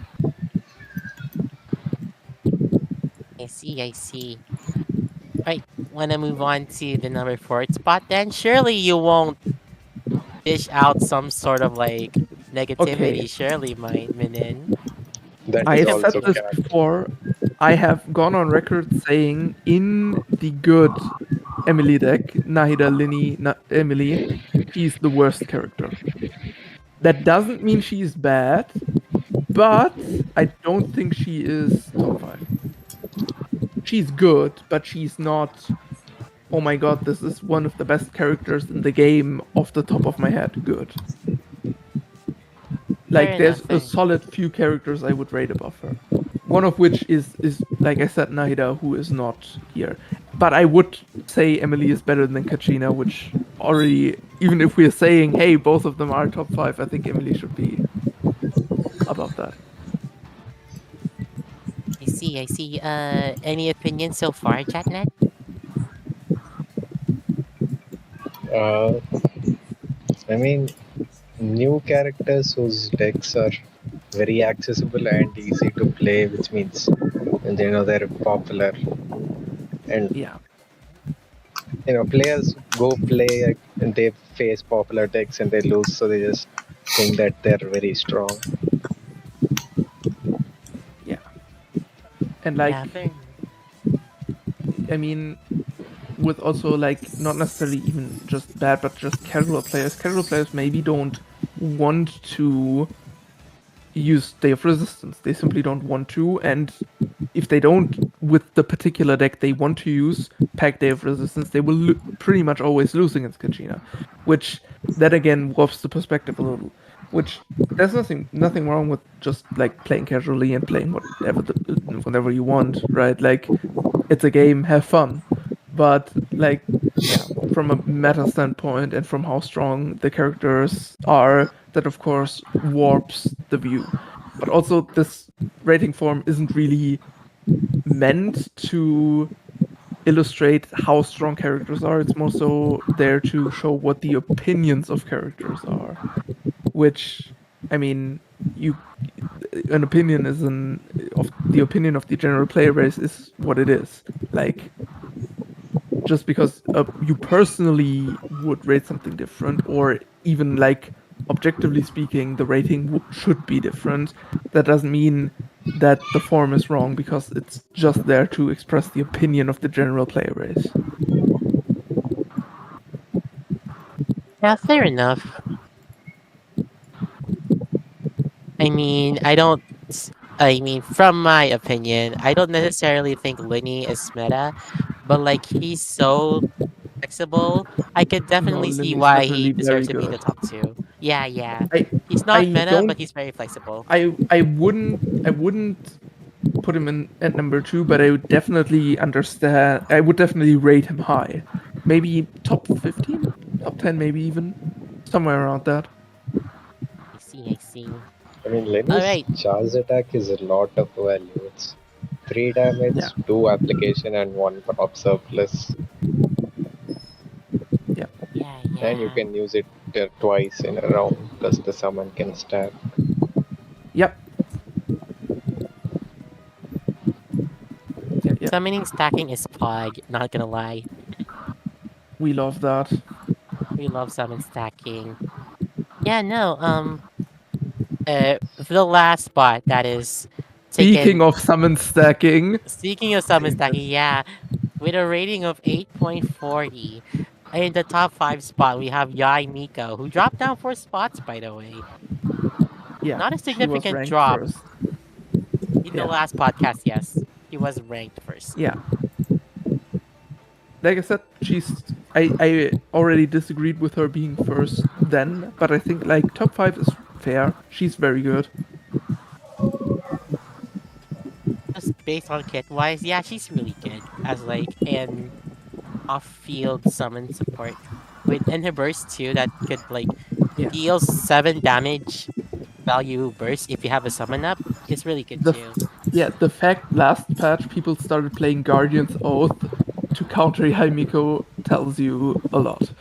I see, I see. Right, wanna move on to the number four spot then? Surely you won't dish out some sort of like okay, negativity, surely, Minin. That I is have also said this capped. before. I have gone on record saying in the good Emilie deck, Nahida Lini Emilie, she's the worst character. That doesn't mean she's bad, but I don't think she is top five. She's good, but she's not. Oh my god, this is one of the best characters in the game off the top of my head. Good. Fair Like enough, there's a fair. solid few characters I would rate above her. One of which is like I said, Nahida, who is not here. But I would say Emily is better than Kachina, which already, even if we're saying, hey, both of them are top five, I think Emily should be above that. I see, I see. Any opinions so far, JatNad? Uh, I mean, new characters whose decks are very accessible and easy to play, which means they're popular, and Yeah. players go play and they face popular decks and they lose, so they just think that they're very strong. Yeah. And Yeah, like, fair. I mean, with also like not necessarily even just bad, but just casual players. Casual players maybe don't want to use Day of Resistance. They simply don't want to, and if they don't with the particular deck they want to use pack Day of Resistance, they will pretty much always lose against Kachina, which that again warps the perspective a little. Which there's nothing wrong with just like playing casually and playing whatever you want, right? Like it's a game, have fun, but like yeah, from a meta standpoint and from how strong the characters are, that of course warps the view. But also, this rating form isn't really meant to illustrate how strong characters are. It's more so there to show what the opinions of characters are. Which, I mean, an opinion is of the opinion of the general player base is what it is. Like, just because you personally would rate something different, or even like objectively speaking, the rating should be different, that doesn't mean that the form is wrong, because it's just there to express the opinion of the general player base. Yeah, fair enough. I mean, from my opinion, I don't necessarily think Lenny is meta, but like he's so flexible. I could No, definitely see Linny is why he definitely very deserves to be in the good. top two. Yeah, yeah. I He's not I meta, but don't he's very flexible. I wouldn't put him in at number 2, but I would definitely understand. I would definitely rate him high. Maybe top 15, top 10, maybe even somewhere around that. I see, I see. I mean, All Lenny's right. charge attack is a lot of value. It's 3 Yeah, damage, 2 application, and 1 crop surplus. yeah, Yeah, And you yeah. can use it twice in a round, plus the summon can stack. yep, yeah, yeah. Summoning stacking is pog, not gonna lie. We love that. We love summon stacking. Yeah, no, for the last spot that is Speaking taken. of summon stacking, Speaking of summon stacking, yeah, with a rating of 8.40. In the top 5 spot, we have Yai Miko, who dropped down 4 spots, by the way. yeah, Not a she was significant ranked drop. first. In the Yeah, last podcast, yes, he was ranked first. yeah. Like I said, I already disagreed with her being first then, but I think like top 5 is fair. She's very good. Just based on kit wise, yeah, she's really good as like an off-field summon support with in her burst too that could like Yeah. deal 7 damage value burst if you have a summon up. It's really good The too. yeah, the fact last patch people started playing Guardian's Oath to counter Yaimiko tells you a lot.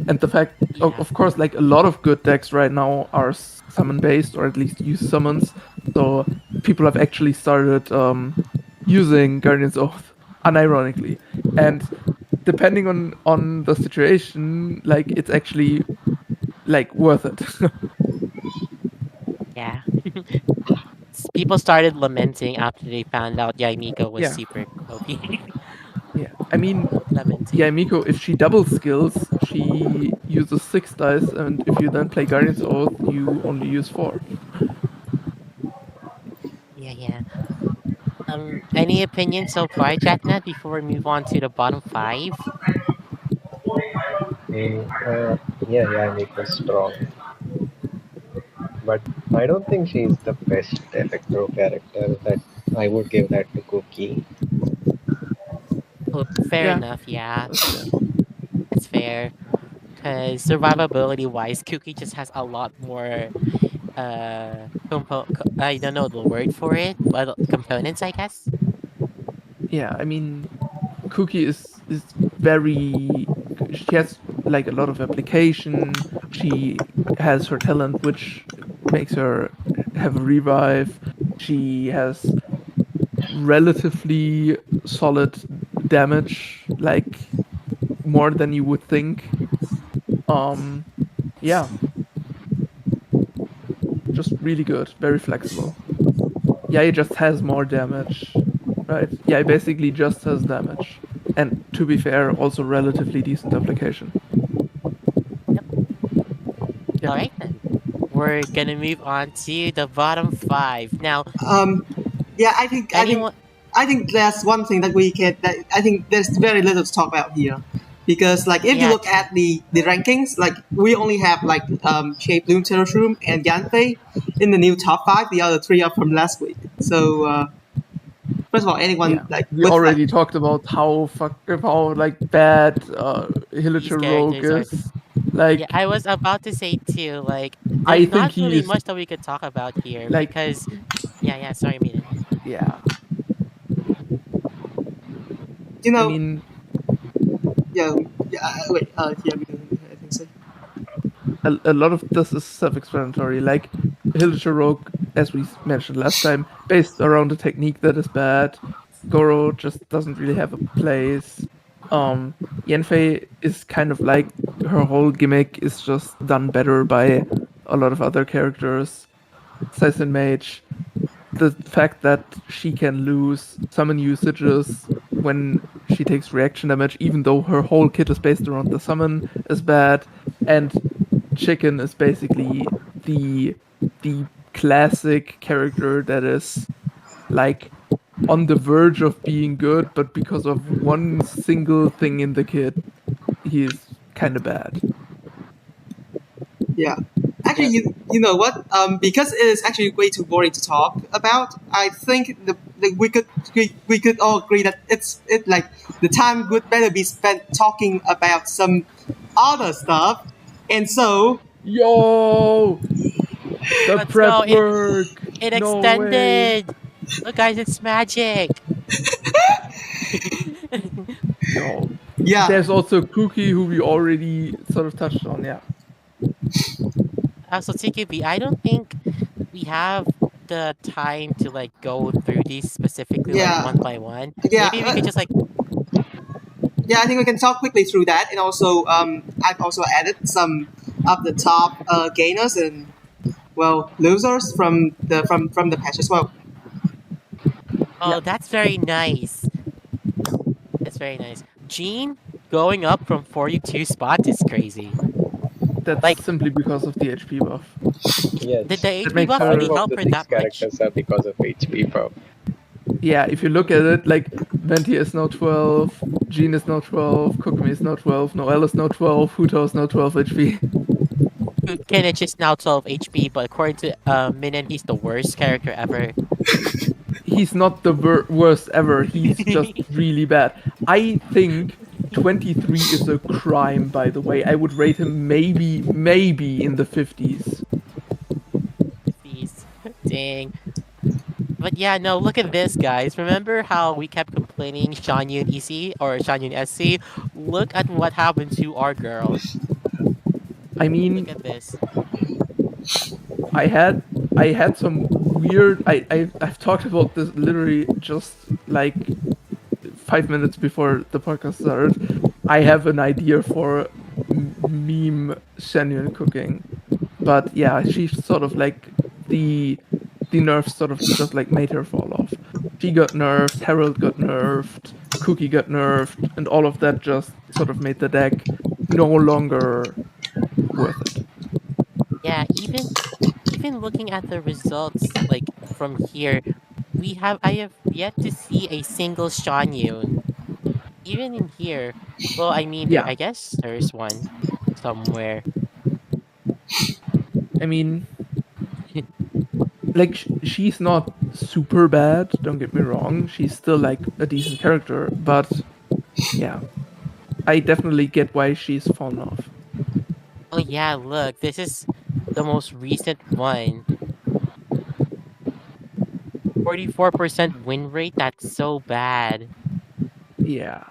And the fact, Yeah, of course, like a lot of good decks right now are summon based, or at least use summons. So people have actually started using Guardian's Oath, unironically. And depending on the situation, like it's actually like worth it. yeah. People started lamenting after they found out Yaimiko was Yeah, super OP. yeah. I mean, Lamenting. Yaimiko, if she double skills, she uses 6 dice, and if you then play Guardian's Oath, you only use 4. Yeah, yeah. Any opinions so far, JatNad, before we move on to the bottom 5? Yeah, yeah, Nick was strong. But I don't think she's the best Electro character. That I would give that to Cookie. Oh, fair Yeah, enough, yeah. that's fair. That's fair. Because survivability wise, Cookie just has a lot more I don't know the word for it, but components, I guess. Yeah, I mean, Cookie is very. She has like a lot of application. She has her talent, which makes her have a revive. She has relatively solid damage, like more than you would think. Um, yeah, just really good, very flexible. Yeah, he just has more damage, right? Yeah, he basically just has damage. And to be fair, also relatively decent application. Yep. Yeah. All right then. We're gonna move on to the bottom 5 now. Yeah, I think Anyone? there's one thing that we can. That I think there's very little to talk about here, because like if you Yeah, look at the rankings, like we only have like Shape Bloom, Terrashroom, and Yanfei in the new top 5. The other 3 are from last week. So, First of all, anyone Yeah, like we with like already talked about how like bad These Hilichurl Rogue characters are. is. Yeah, Like, I was about to say too. Like, I there's think not he really is much that we could talk about here like, because. Yeah, yeah. Sorry, Mina. yeah. you I know, mean, yeah, yeah. Wait, yeah, I think so. a lot of this is self-explanatory. Like Hilichurl Rogue, as we mentioned last time, based around a technique that is bad. Goro just doesn't really have a place. Yanfei is kind of like her whole gimmick is just done better by a lot of other characters. Saizen Mage, the fact that she can lose summon usages when she takes reaction damage, even though her whole kit is based around the summon, is bad. And Chicken is basically the classic character that is like on the verge of being good, but because of one single thing in the kit, he's kind of bad. Yeah. Actually, Yeah. you know what? Because it is actually way too boring to talk about. I think we could all agree that it like the time would better be spent talking about some other stuff. And so Yo, the Let's go. prep work. It No way. extended. Look, guys, it's magic. Yo. yeah, There's also Cookie, who we already sort of touched on. Yeah, So TKB, I don't think we have the time to like go through these specifically like yeah, one by one. yeah, Maybe we could just like yeah. I think we can talk quickly through that. And also, I've also added some of the top gainers and well losers from the patch as well. yeah. oh, that's very nice. That's very nice. Gene going up from 42 spots is crazy. That's Like, simply because of the HP buff. did Yes. the That HP makes buff her. really 5 of help the her 6 that much? characters are because of HP buff. Yeah, if you look at it, like Venti is now 12, Jean is now 12, Kokomi is now 12, Noelle is now 12, Huto is now 12 HP. Kenich is now 12 HP, but according to Minun, he's the worst character ever. He's not the worst ever, he's just really bad. I think 23 is a crime, by the way. I would rate him maybe in the 50s. Jeez. Dang. But yeah, no, look at this, guys. Remember how we kept complaining Shanyun EC or Shanyun SC? Look at what happened to our girl. I Look mean, at this. I had I had some weird. I've talked about this literally just like 5 minutes before the podcast started. I have an idea for meme genuine cooking, but yeah, she's sort of like the nerfs sort of just like made her fall off. She got nerfed, Harold got nerfed, Cookie got nerfed, and all of that just sort of made the deck no longer worth it. Yeah, even looking at the results like from here, I have yet to see a single Shanyun. Even in here. Well, I mean Yeah, I guess there's one somewhere. I mean, like she's not super bad, don't get me wrong, she's still like a decent character, but yeah, I definitely get why she's fallen off. Oh yeah, look, this is the most recent one. 44% win rate, that's so bad. Yeah,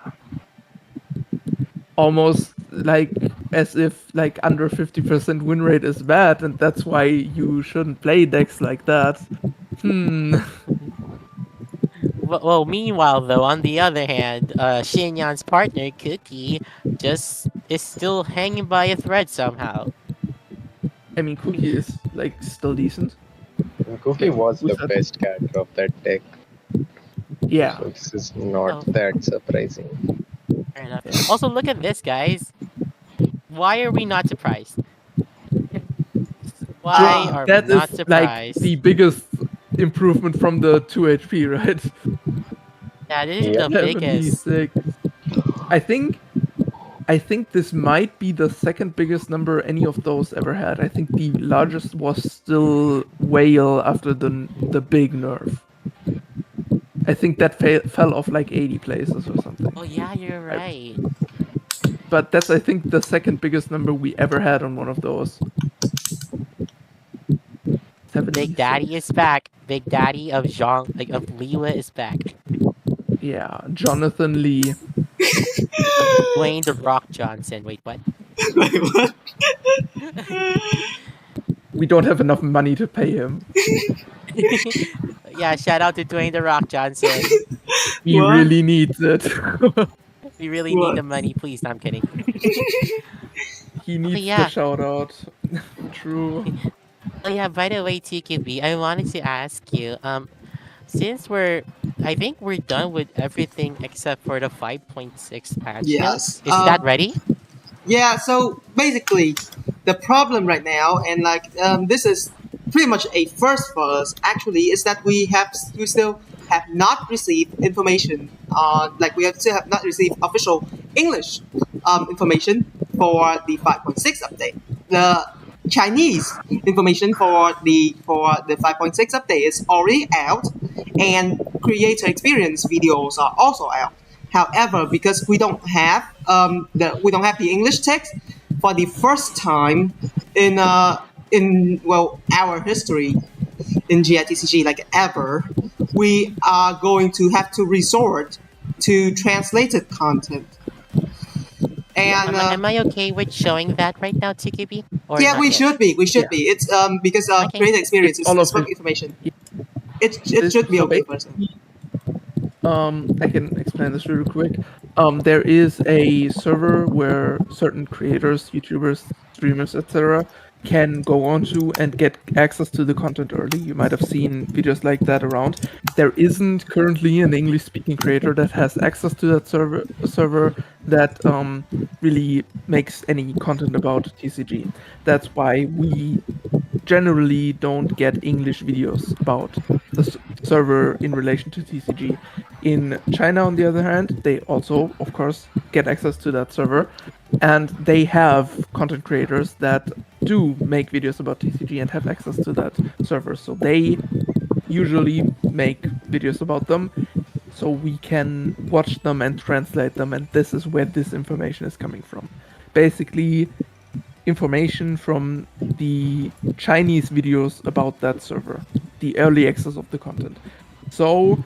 almost like as if like under 50% win rate is bad and that's why you shouldn't play decks like that. Hmm. Well, meanwhile though, on the other hand, Shinyan's partner, Cookie, just is still hanging by a thread somehow. I mean, Cookie is like still decent. And Cookie Wait, was who's the that? best character of that deck, Yeah, so this is not Oh, that surprising. fair enough. yeah. Also, look at this, guys. Why are we not surprised? Why are we That not is like surprised? the biggest improvement from the 2 HP, right? Yeah, this is Yep. the biggest. 76. I think I think this might be the second biggest number any of those ever had. I think the largest was still Whale after the big nerf. I think that fell off like 80 places or something. Oh yeah, you're right. But that's, I think, the second biggest number we ever had on one of those. Big Daddy is back. Big Daddy of of Liwa is back. Yeah, Jonathan Lee. Dwayne the Rock Johnson. Wait, what? Like, what? We don't have enough money to pay him. Yeah, shout out to Dwayne the Rock Johnson. He What? really needs it. We really need What? the money, please. No, I'm kidding. He needs yeah. the shout out. True. Oh yeah, by the way, TQB, I wanted to ask you, since I think we're done with everything except for the 5.6 patch notes. Yes. Is that ready? Yeah, so basically, the problem right now, and this is pretty much a first for us. Actually, is that we still have not received information on still have not received official English information for the 5.6 update. The Chinese information for the 5.6 update is already out, and creator experience videos are also out. However, because we don't have the English text for the first time in our history in GITCG, like ever, we are going to have to resort to translated content. And am I okay with showing that right now, TQB? Or yeah, not we yet? should be. We should be. It's because Okay. creator experience is All of spoke it. information. It should be So okay first. I can explain this really quick. There is a server where certain creators, YouTubers, streamers, etc., can go onto and get access to the content early. You might have seen videos like that around. There isn't currently an English-speaking creator that has access to that server that really makes any content about TCG. That's why we generally don't get English videos about the server in relation to TCG. In China, on the other hand, they also, of course, get access to that server, and they have content creators that do make videos about TCG and have access to that server. So they usually make videos about them, so we can watch them and translate them, and this is where this information is coming from. Basically, information from the Chinese videos about that server, the early access of the content. So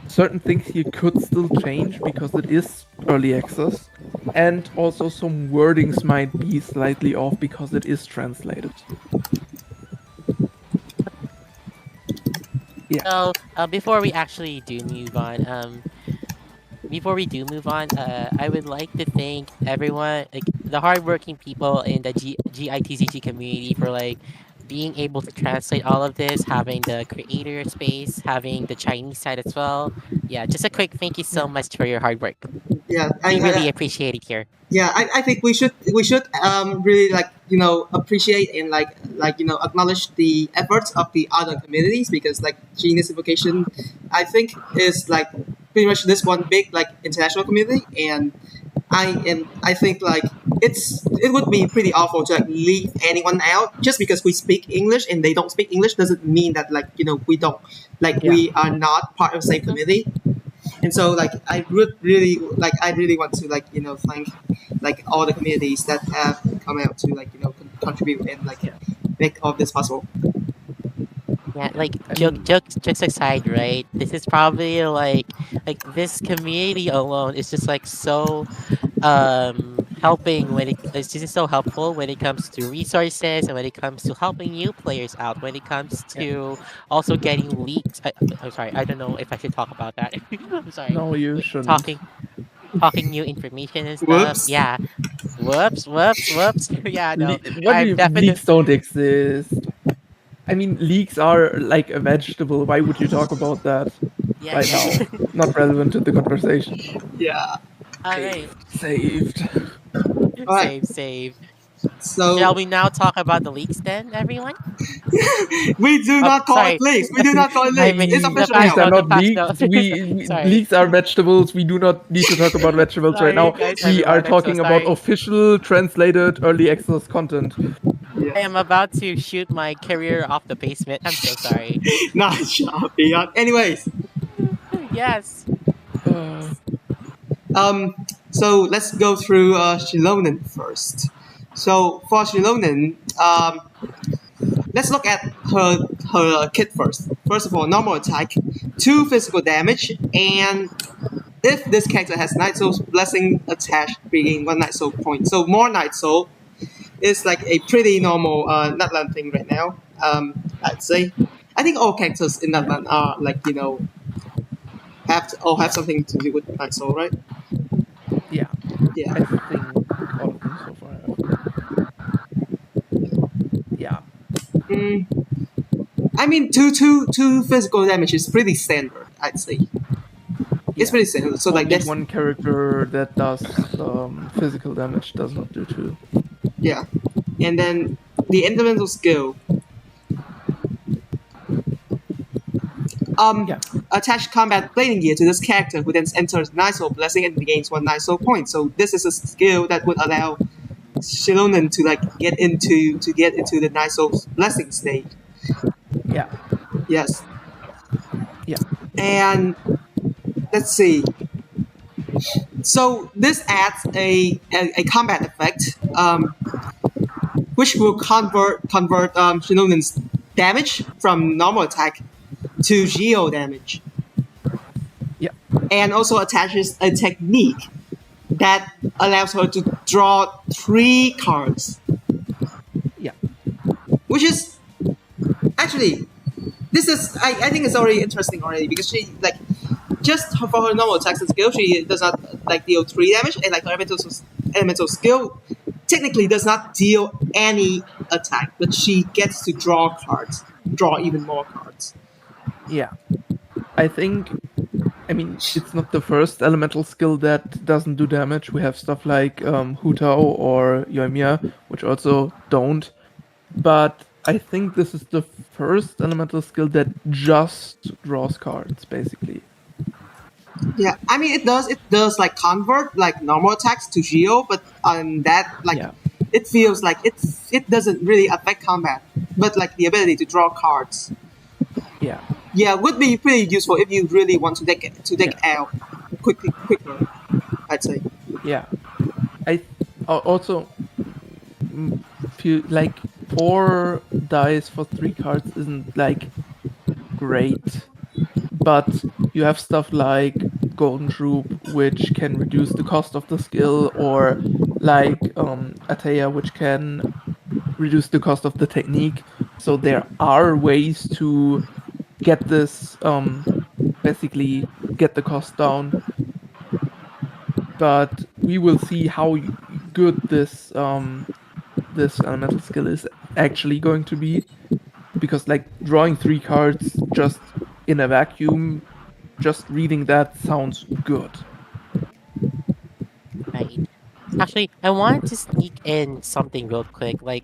certain things here could still change because it is early access, and also some wordings might be slightly off because it is translated. Yeah. So before we actually do move on, I would like to thank everyone, like the hardworking people in the GITCG community for being able to translate all of this, having the creator space, having the Chinese side as well. Yeah, just a quick thank you so much for your hard work. Yeah, We really appreciate it here. yeah, I think we should really appreciate and acknowledge the efforts of the other communities, because Genius Invocation, I think, is pretty much this one big international community, and I think it would be pretty awful to leave anyone out just because we speak English and they don't speak English doesn't mean that we don't we are not part of the same community. And so I really want to thank all the communities that have come out to contribute and make all this possible. Yeah, jokes aside, right? This is probably this community alone is just so helping it's just so helpful when it comes to resources and when it comes to helping new players out, when it comes to also getting leaks. I'm sorry, I don't know if I should talk about that. I'm sorry. No, you shouldn't. Talking new information and stuff. Whoops. Yeah. Whoops. Yeah, no. What do you I'm mean definitely leaks don't exist? I mean, leaks are like a vegetable. Why would you talk about that yeah, right yeah. now? Not relevant to the conversation. Yeah. All right. Saved. All right. Save. So Shall we now talk about the leaks then, everyone? we do not call sorry. it leaks. We do not call it I leaks. mean, It's the official facts Leaks are now. note, not the facts leaks. note. Sorry. Leaks are vegetables. We do not need to talk about vegetables right Sorry, now. guys, We are everyone, I'm so talking about sorry. official translated early access content. I am about to shoot my career off the basement. I'm so sorry. Not sharp beyond. Anyways, Yes. Uh, Um, so let's go through Shilonen first. So for Shilonen, let's look at her kit first. First of all, normal attack, 2 physical damage, and if this character has Night Soul's Blessing attached, regain 1 Night Soul point. So more Night Soul is like a pretty normal Nutland thing right now. I'd say. I think all characters in Nutland are like have something to do with Night Soul, right? yeah, Yeah. I think all of them so far have. Yeah, Mm, I mean, two physical damage is pretty standard. I'd say it's yeah. pretty standard. So like Only that's one character that does physical damage does not do two. yeah, and then the elemental skill. Yeah, Attach combat blading gear to this character who then enters Night Soul Blessing and gains 1 Night Soul point. So this is a skill that would allow Shilonen to get into the Night Soul Blessing state. yeah, Yes, yeah, and let's see. So this adds a combat effect, which will convert Shinonen's damage from normal attack to Geo damage, yeah, and also attaches a technique that allows her to draw 3 cards, yeah, which is actually this is I think it's already interesting already because she like just for her normal attacks and skill she does not like deal 3 damage, and like her elemental skill technically does not deal any attack, but she gets to draw even more cards. yeah. I think. I mean, it's not the first elemental skill that doesn't do damage. We have stuff like Hutao or Yoimiya, which also don't. But I think this is the first elemental skill that just draws cards, basically. Yeah, I mean it does like convert like normal attacks to Geo, but on that like Yeah, it feels like it doesn't really affect combat, but like the ability to draw cards, yeah, yeah, would be pretty useful if you really want to deck out quicker. I'd say. yeah. I also feel like 4 dice for 3 cards isn't like great, but you have stuff like Golden Troop, which can reduce the cost of the skill, or like Atea, which can reduce the cost of the technique. So there are ways to get this basically get the cost down, but we will see how good this elemental skill is actually going to be, because like drawing 3 cards just in a vacuum, just reading that sounds good. Right. Actually, I wanted to sneak in something real quick. Like,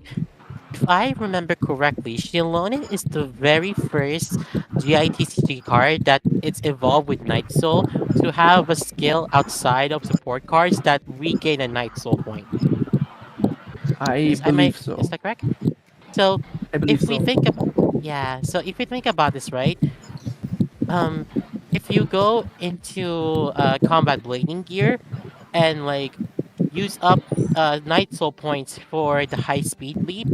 if I remember correctly, Shilonen is the very first GITCG card that it's evolved with Night Soul to have a skill outside of support cards that regain a Night Soul point. I believe Is so. that correct? So I believe if we so. think about so if we think about this, right? Um, if you go into combat blading gear and like use up Night Soul points for the high speed leap,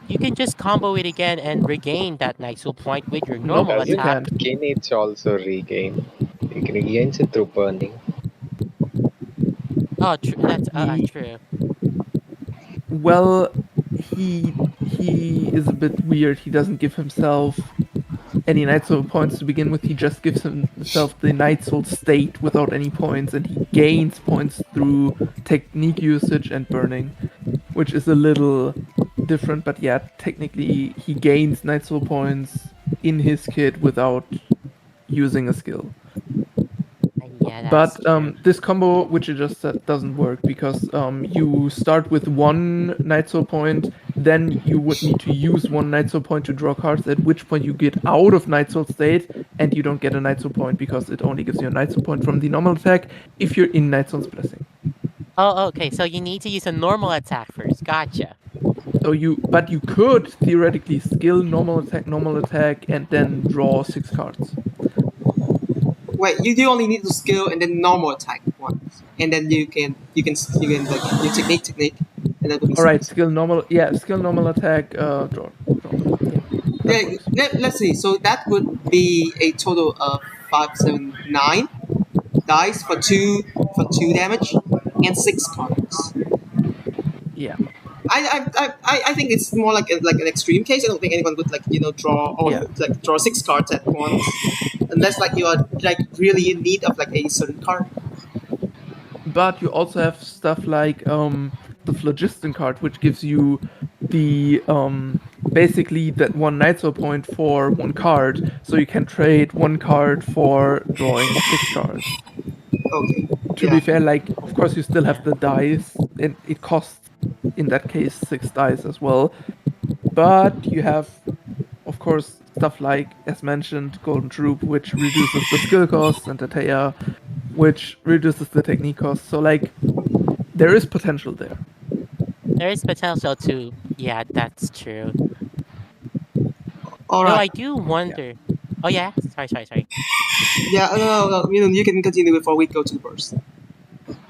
you can just combo it again and regain that Night Soul point with your Nope, normal you Doesn't attack. can't. skin it also regain? It regains it through burning. Oh, that's He true. well, he is a bit weird. He doesn't give himself any Night Soul points to begin with. He just gives himself the Night Soul state without any points, and he gains points through technique usage and burning, which is a little different. But yeah, technically he gains Night Soul points in his kit without using a skill. Yeah, that's But true. this combo, which you just said, doesn't work because you start with 1 Night Soul point, then you would need to use 1 Night Soul point to draw cards, at which point you get out of Night Soul state, and you don't get a Night Soul point because it only gives you a Night Soul point from the normal attack if you're in Night Soul's Blessing. Oh, okay. So you need to use a normal attack first. Gotcha. But you could theoretically skill normal attack, and then draw 6 cards. Wait, you only need to skill and then normal attack once, and then you can like you technique, and that will be All right, six. skill normal. Yeah, skill normal attack. Draw. Yeah, that Yeah, works. let's see. So that would be a total of 5, 7, 9 dice for two damage and 6 cards. Yeah. I think it's more like an extreme case. I don't think anyone would draw or Yeah. like draw 6 cards at once, unless like you are like really in need of like a certain card. But you also have stuff like the phlogiston card, which gives you the basically that one nitro point for one card, so you can trade one card for drawing 6 cards. Okay. To be fair, like of course you still have the dice, and it costs in that case 6 dice as well. But you have, of course, stuff like, as mentioned, Golden Troop, which reduces the skill costs, and Tateya, which reduces the technique costs. So like, there is potential there. There is potential to. Yeah, that's true. All Though right. I do wonder. Oh yeah, sorry. Yeah. No. You can continue before we go to the burst.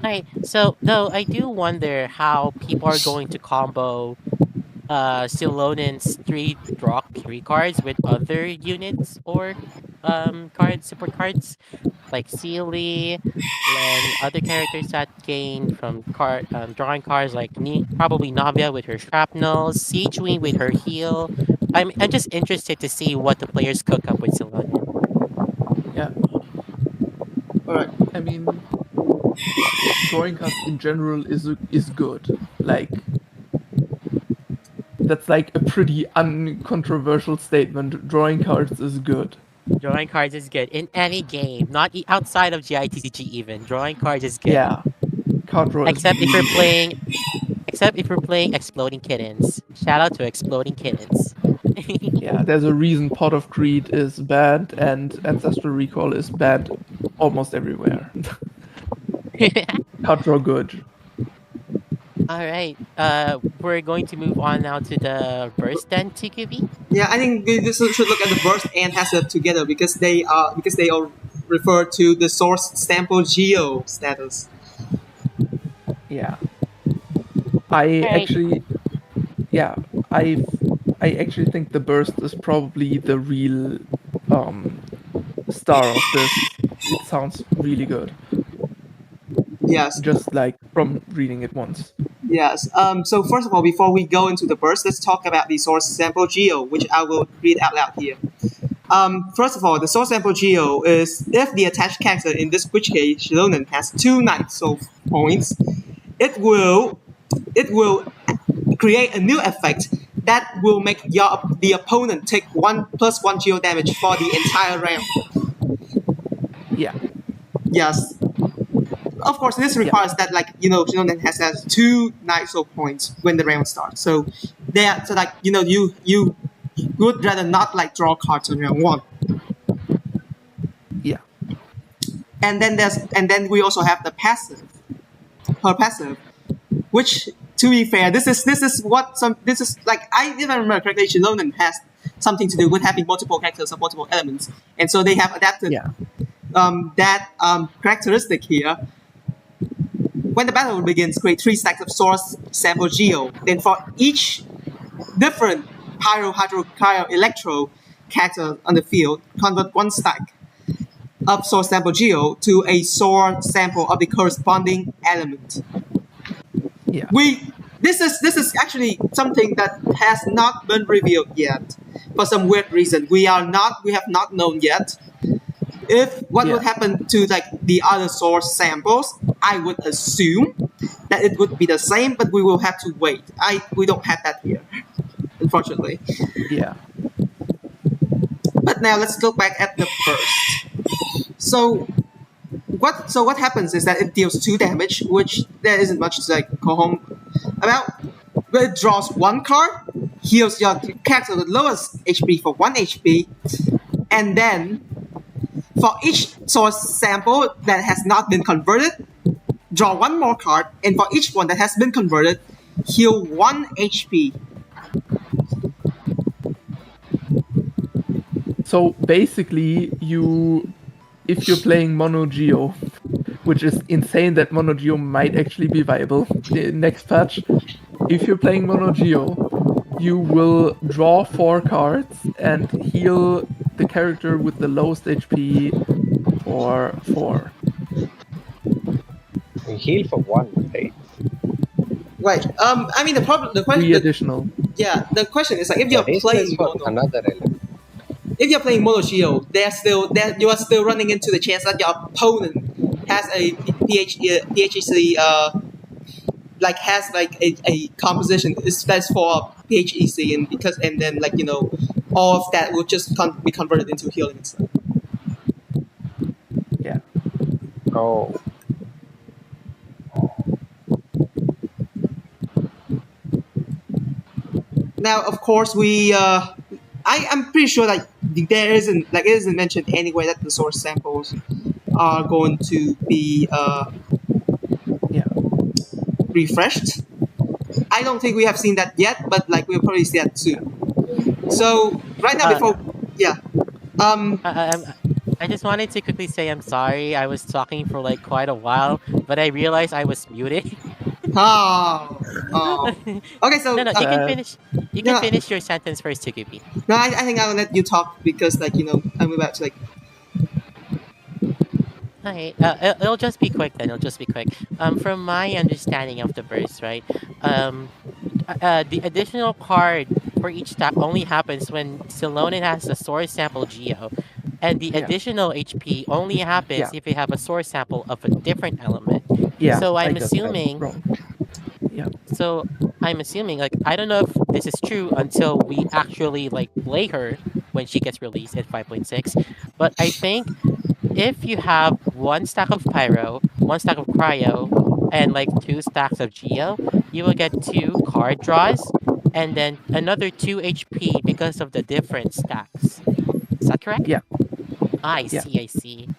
Alright, so though I do wonder how people are going to combo Silonen's 3 draw 3 cards with other units or support cards like Sealy and other characters that gain from drawing cards like probably Navia with her shrapnels, Siegewind with her heal. I'm just interested to see what the players cook up with Silonen. Yeah, All right. I mean, drawing cards in general is good. Like, that's like a pretty uncontroversial statement. Drawing cards is good. Drawing cards is good in any game, not outside of GITCG even. Drawing cards is good. Yeah, card draw is Except if really you're good. playing except if you're playing Exploding Kittens. Shout out to Exploding Kittens. Yeah, there's a reason Pot of Greed is bad and Ancestral Recall is bad almost everywhere. Card draw good. All right. We're going to move on now to the burst then, TQB. Yeah, I think we just should look at the burst and hazard together because they all refer to the source sample geo status. Yeah. I Alright. actually, yeah, I actually think the burst is probably the real star of this. It sounds really good, Yes. just like from reading it once. Yes. So first of all, before we go into the burst, let's talk about the source sample geo, which I will read out loud here. First of all, the source sample geo is if the attached character, in this which case Shilonen, has 2 night soul points, it will create a new effect that will make the opponent take 1+1 geo damage for the entire round. Yeah. Yes. Of course, this requires that Shilonen has 2 night soul points when the round starts. So you would rather not draw cards on round 1. Yeah. And then we also have the passive. Her passive, which, to be fair, this is like, I if I remember correctly, Shilonen has something to do with having multiple characters or multiple elements, and so they have adapted that characteristic here. When the battle begins, create 3 stacks of source sample geo. Then for each different pyro, hydro, cryo, electro character on the field, convert 1 stack of source sample geo to a source sample of the corresponding element. Yeah. This is actually something that has not been revealed yet. For some weird reason, we have not known yet if what would happen to the other source samples. I would assume that it would be the same, but we will have to wait. We don't have that here, unfortunately. Yeah. But now let's look back at the burst. So what happens is that it deals 2 damage, which there isn't much to go home about. But it draws 1 card, heals your character with lowest HP for 1 HP, and then for each source sample that has not been converted, draw 1 more card, and for each one that has been converted, heal 1 HP. So basically, you if you're playing Mono Geo, which is insane that Mono Geo might actually be viable next patch. If you're playing Mono Geo, you will draw 4 cards and heal the character with the lowest HP for 4. You heal for 1, right? Right. I mean, the 3 question, additional. the question is like if The you're haste is playing for mono, another element. if you're playing mono Geo, you are still running into the chance that your opponent has a PHEC like has like a composition that's for PHEC, and then like all of that will just be converted into healing and stuff. Yeah. Oh, Now, of course, I'm pretty sure that there isn't like it isn't mentioned anywhere that the source samples are going to be Yeah. refreshed. I don't think we have seen that yet, but like we'll probably see that soon. So right now, before I just wanted to quickly say I'm sorry. I was talking for like quite a while, but I realized I was muted. oh. Okay, so No, no, you can Sad. finish. You can yeah, finish your sentence first, Tukubi. no, I think I'll let you talk because like I'm about to like Okay, it'll just be quick then. It'll just be quick. From my understanding of the verse, right? The additional card for each stack only happens when Celonin has a source sample Geo, and the Yeah. additional HP only happens Yeah. if you have a source sample of a different element. Yeah. So I I'm got that assuming. wrong. Yeah. So I'm assuming, like, I don't know if this is true until we actually like play her when she gets released at 5.6, but I think if you have one stack of Pyro, one stack of Cryo, and like 2 stacks of Geo, you will get 2 card draws and then another 2 HP because of the different stacks. Is that correct? Yeah. I Yeah. see, I see.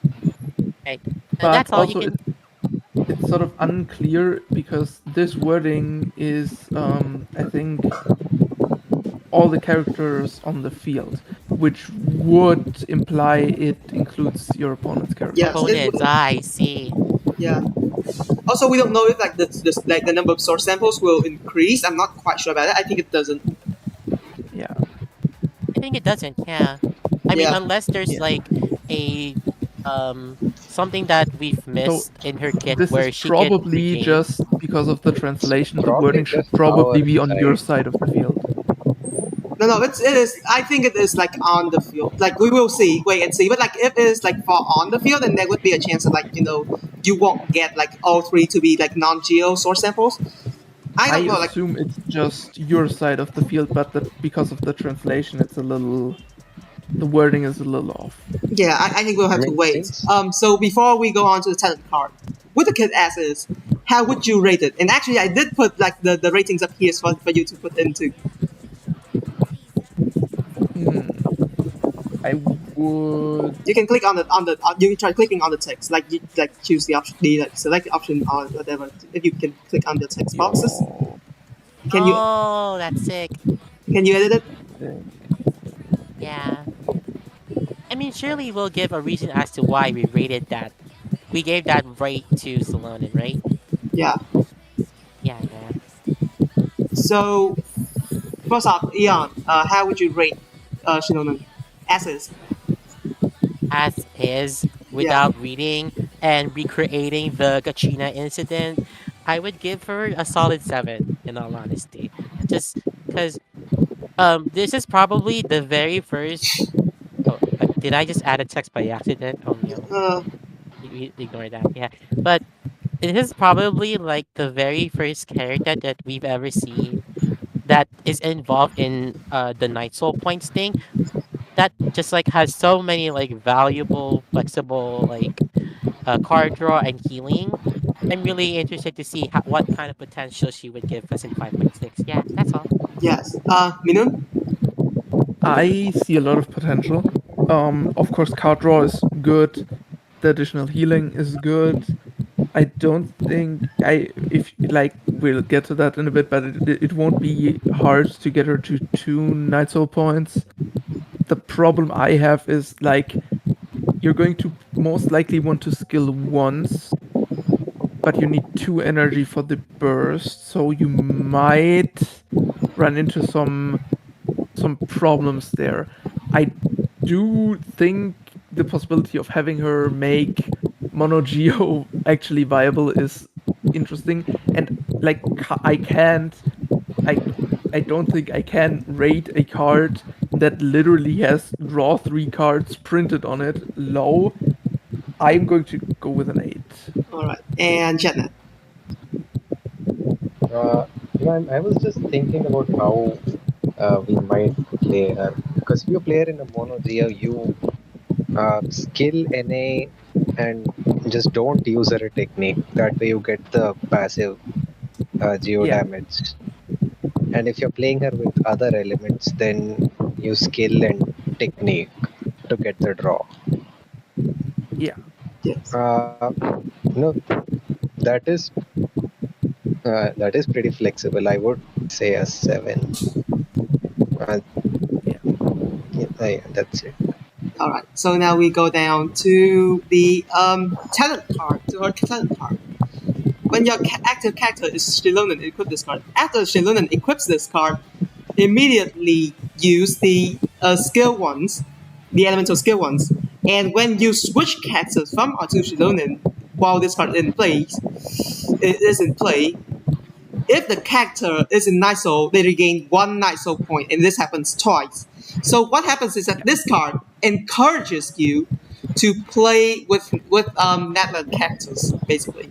Okay. And But that's all you also can. it's sort of unclear because this wording is I think all the characters on the field, which would imply it includes your opponent's character. yes, Opponents, I see. yeah. Also, we don't know if like the number of source samples will increase. I'm not quite sure about that. I think it doesn't. Yeah. I think it doesn't, yeah. I mean, Yeah. unless there's Yeah. like a something that we've So missed in her kit this is where she can probably regain. just because of the translation. The probably wording should just probably our be on your side. side of the field. No, it is. I think it is like on the field. Like we will see, wait and see. But like if it is like for on the field, then there would be a chance that like you won't get like all 3 to be like non-geo source samples. I I don't know. Like assume it's just your side of the field, but because of the translation, it's a little. The wording is a little off. yeah, I think we'll have I to mean, wait. since So before we go on to the talent card, with the kit as is, how would you rate it? And actually, I did put like the ratings up here for you to put into. I would. You can click you can try clicking on the text, like you like choose the option, select the option or whatever. If you can click on the text boxes, Yo, can you Oh, that's sick. edit it? Yeah. I mean, surely we'll give a reason as to why we rated that. We gave that rate to Salonin, right? Yeah. Yeah, yeah. So first off, Eon, how would you rate Shinonen as is? As is, without reading and recreating the Kachina incident, I would give her a solid 7, in all honesty. Just because this is probably the very first. Oh, did I just add a text by accident? Oh no, Uh, ignore that. Yeah, but it is probably like the very first character that we've ever seen that is involved in the Night Soul points thing. That just like has so many like valuable, flexible like card draw and healing. I'm really interested to see what kind of potential she would give us in 5.6. Yeah, that's all. yes. Minun? I see a lot of potential. Of course, card draw is good. The additional healing is good. I don't think if like we'll get to that in a bit, but it won't be hard to get her to 2 Night Soul points. The problem I have is like you're going to most likely want to skill once, but you need 2 energy for the burst, so you might run into some problems there. I do think the possibility of having her make Mono Geo actually viable is interesting, and like I can't, I I don't think I can rate a card that literally has draw 3 cards printed on it low. I'm going to go with an 8. All right, and JatNad. I was just thinking about how we might play her because if you play her in a mono Geo, you skill NA and just don't use her technique. That way you get the passive Geo Yeah, damage. And if you're playing her with other elements, then you skill and technique to get the draw. yeah, Yes. No, that is pretty flexible. I would say a 7. Uh, yeah, yeah, that's it. All right. So now we go down to the talent card, to our talent card. When your active character is Shilonen, equip this card. After Shilonen equips this card, immediately use the skill ones, the elemental skill ones. And when you switch characters from R to Shilonen while this card is in play, if the character is in Night Soul, they regain 1 Night Soul point, and this happens twice. So what happens is that this card encourages you to play with Natlan characters, basically.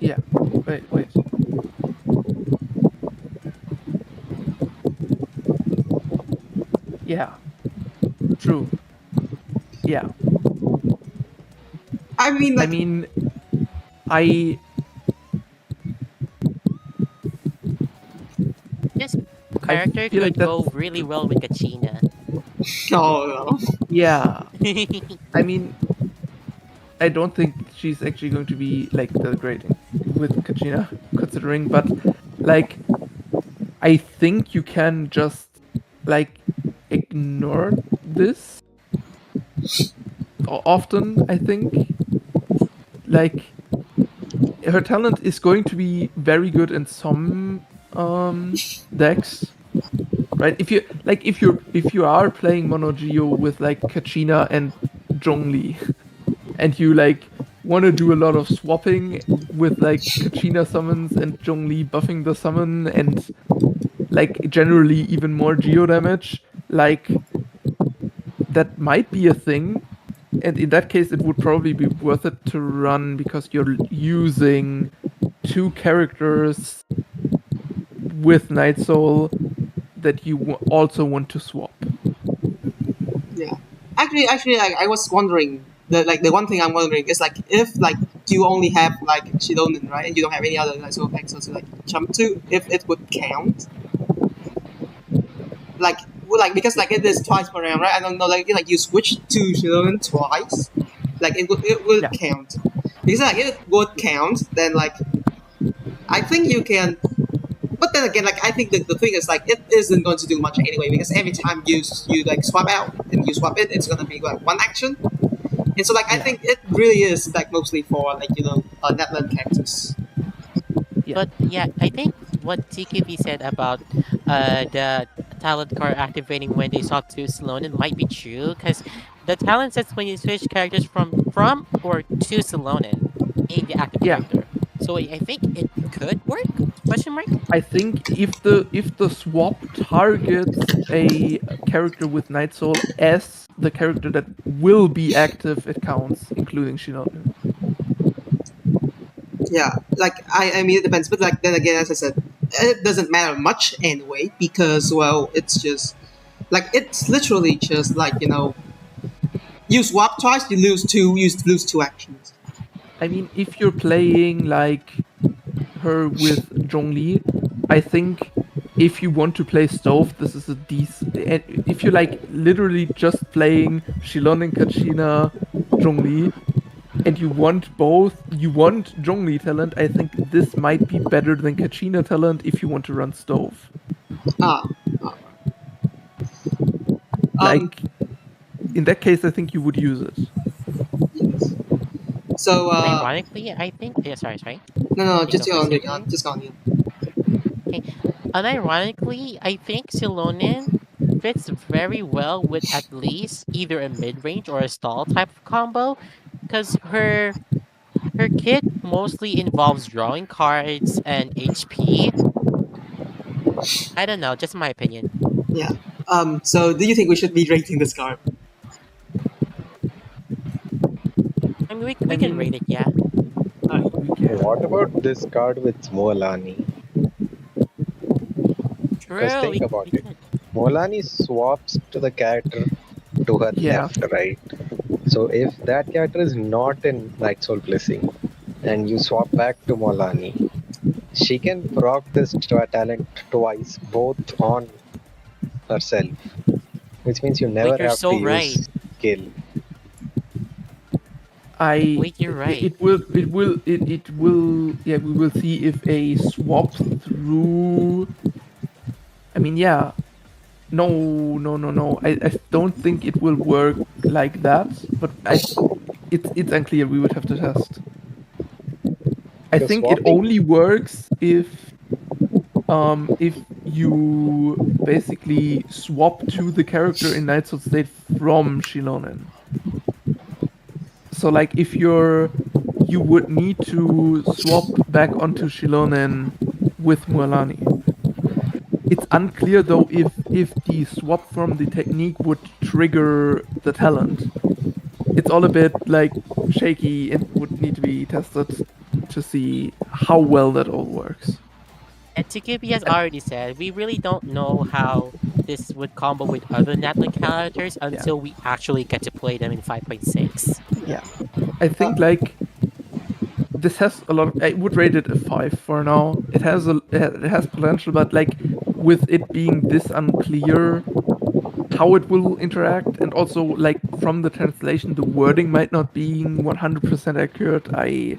yeah. Wait. Yeah, true. Yeah. I mean, I like, mean, I This I character feel like could go that's really well with Kachina. oh no. yeah. I mean, I don't think she's actually going to be like the great with Kachina considering, but like I think you can just like ignore this often. I think like her talent is going to be very good in some decks, right? If you are playing Mono Geo with like Kachina and Zhongli, and you like want to do a lot of swapping with like Kachina summons and Zhongli buffing the summon and like generally even more geo damage, like that might be a thing. And in that case, it would probably be worth it to run because you're using 2 characters with Night Soul that you also want to swap. Yeah. Actually, like, I was wondering, the one thing I'm wondering is like if like you only have like Shidonen, right, and you don't have any other like sort of access to like jump to, if it would count. Like because like it is twice per round, right? I don't know, like you switch to Shidonen twice, like it would Yeah. count. Because like if it would count, then like I think you can. But then again, like I think the thing is like it isn't going to do much anyway because every time you like swap out and you swap in, it's gonna be like 1 action. And so like I Yeah. think it really is like mostly for like Netland characters. Yeah. But yeah, I think what TQB said about the talent card activating when they swap to Salonen might be true because the talent sets when you switch characters from or to Salonen in the active Yeah. character. So I think it could work? Question mark? I think if the swap targets a character with Night Soul as the character that will be active, it counts, including Shinobu. Yeah, like I mean it depends, but like then again, as I said, it doesn't matter much anyway because well, it's just like it's literally just like you swap twice, you lose 2 actions. I mean, if you're playing like her with Zhongli, I think if you want to play Stove, this is a decent. If you're like literally just playing Shilon and Kachina Zhongli, and you want Zhongli talent, I think this might be better than Kachina talent if you want to run Stove. Ah, ah. Like in that case, I think you would use it. Yes. So Unironically, I think. Yeah, sorry. no, You go just go first, on, CJ. just go on. Okay. Unironically, I think Silonin fits very well with at least either a mid-range or a stall type of combo, because her kit mostly involves drawing cards and HP. I don't know, just my opinion. Yeah. So do you think we should be rating this card? I mean, we I can mean, rate it, yeah. we can. What about this card with Molani? Because True, think about we it. could. Molani swaps to the character to her Yeah, left, right? So if that character is not in Night Soul Blessing and you swap back to Molani, she can proc this talent twice, both on herself, which means you never Wait, you're have to so right. use skill. I Wait, you're right. it will yeah, we will see if a swap through. I mean, yeah, no. I don't think it will work like that, but it's unclear. We would have to test. I Because think it swapping, only works if you basically swap to the character in Night Sword State from Shilonen. So like if you would need to swap back onto Shilonen with Mualani. It's unclear though if the swap from the technique would trigger the talent. It's all a bit like shaky and would need to be tested to see how well that all works. And Tsukubi has And already said, we really don't know how this would combo with other Natlan characters yeah, until we actually get to play them in 5.6. yeah. I Uh, think like this has a lot of, I would rate it a 5 for now. It has potential, but like with it being this unclear how it will interact, and also like from the translation the wording might not being 100% accurate, I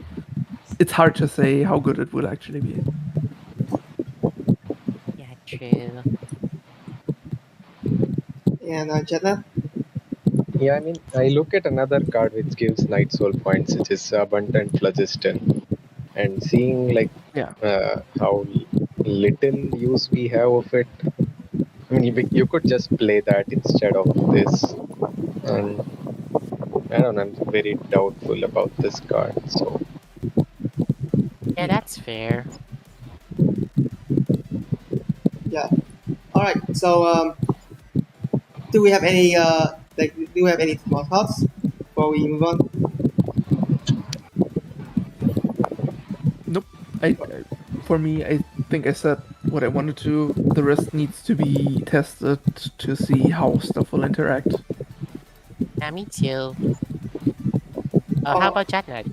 it's hard to say how good it will actually be. Yeah, true. and JatNad? yeah, I mean, I look at another card which gives Night Soul points, which is Abundant Phlogiston, and seeing like Yeah, how little use we have of it. I mean, you could just play that instead of this, and I don't know, I'm very doubtful about this card. So Yeah, that's fair. Yeah. All right. So do we have any do we have any more thoughts before we move on? nope. For me, I think I said what I wanted to. The rest needs to be tested to see how stuff will interact. Yeah, me too. How Oh, about JatNad?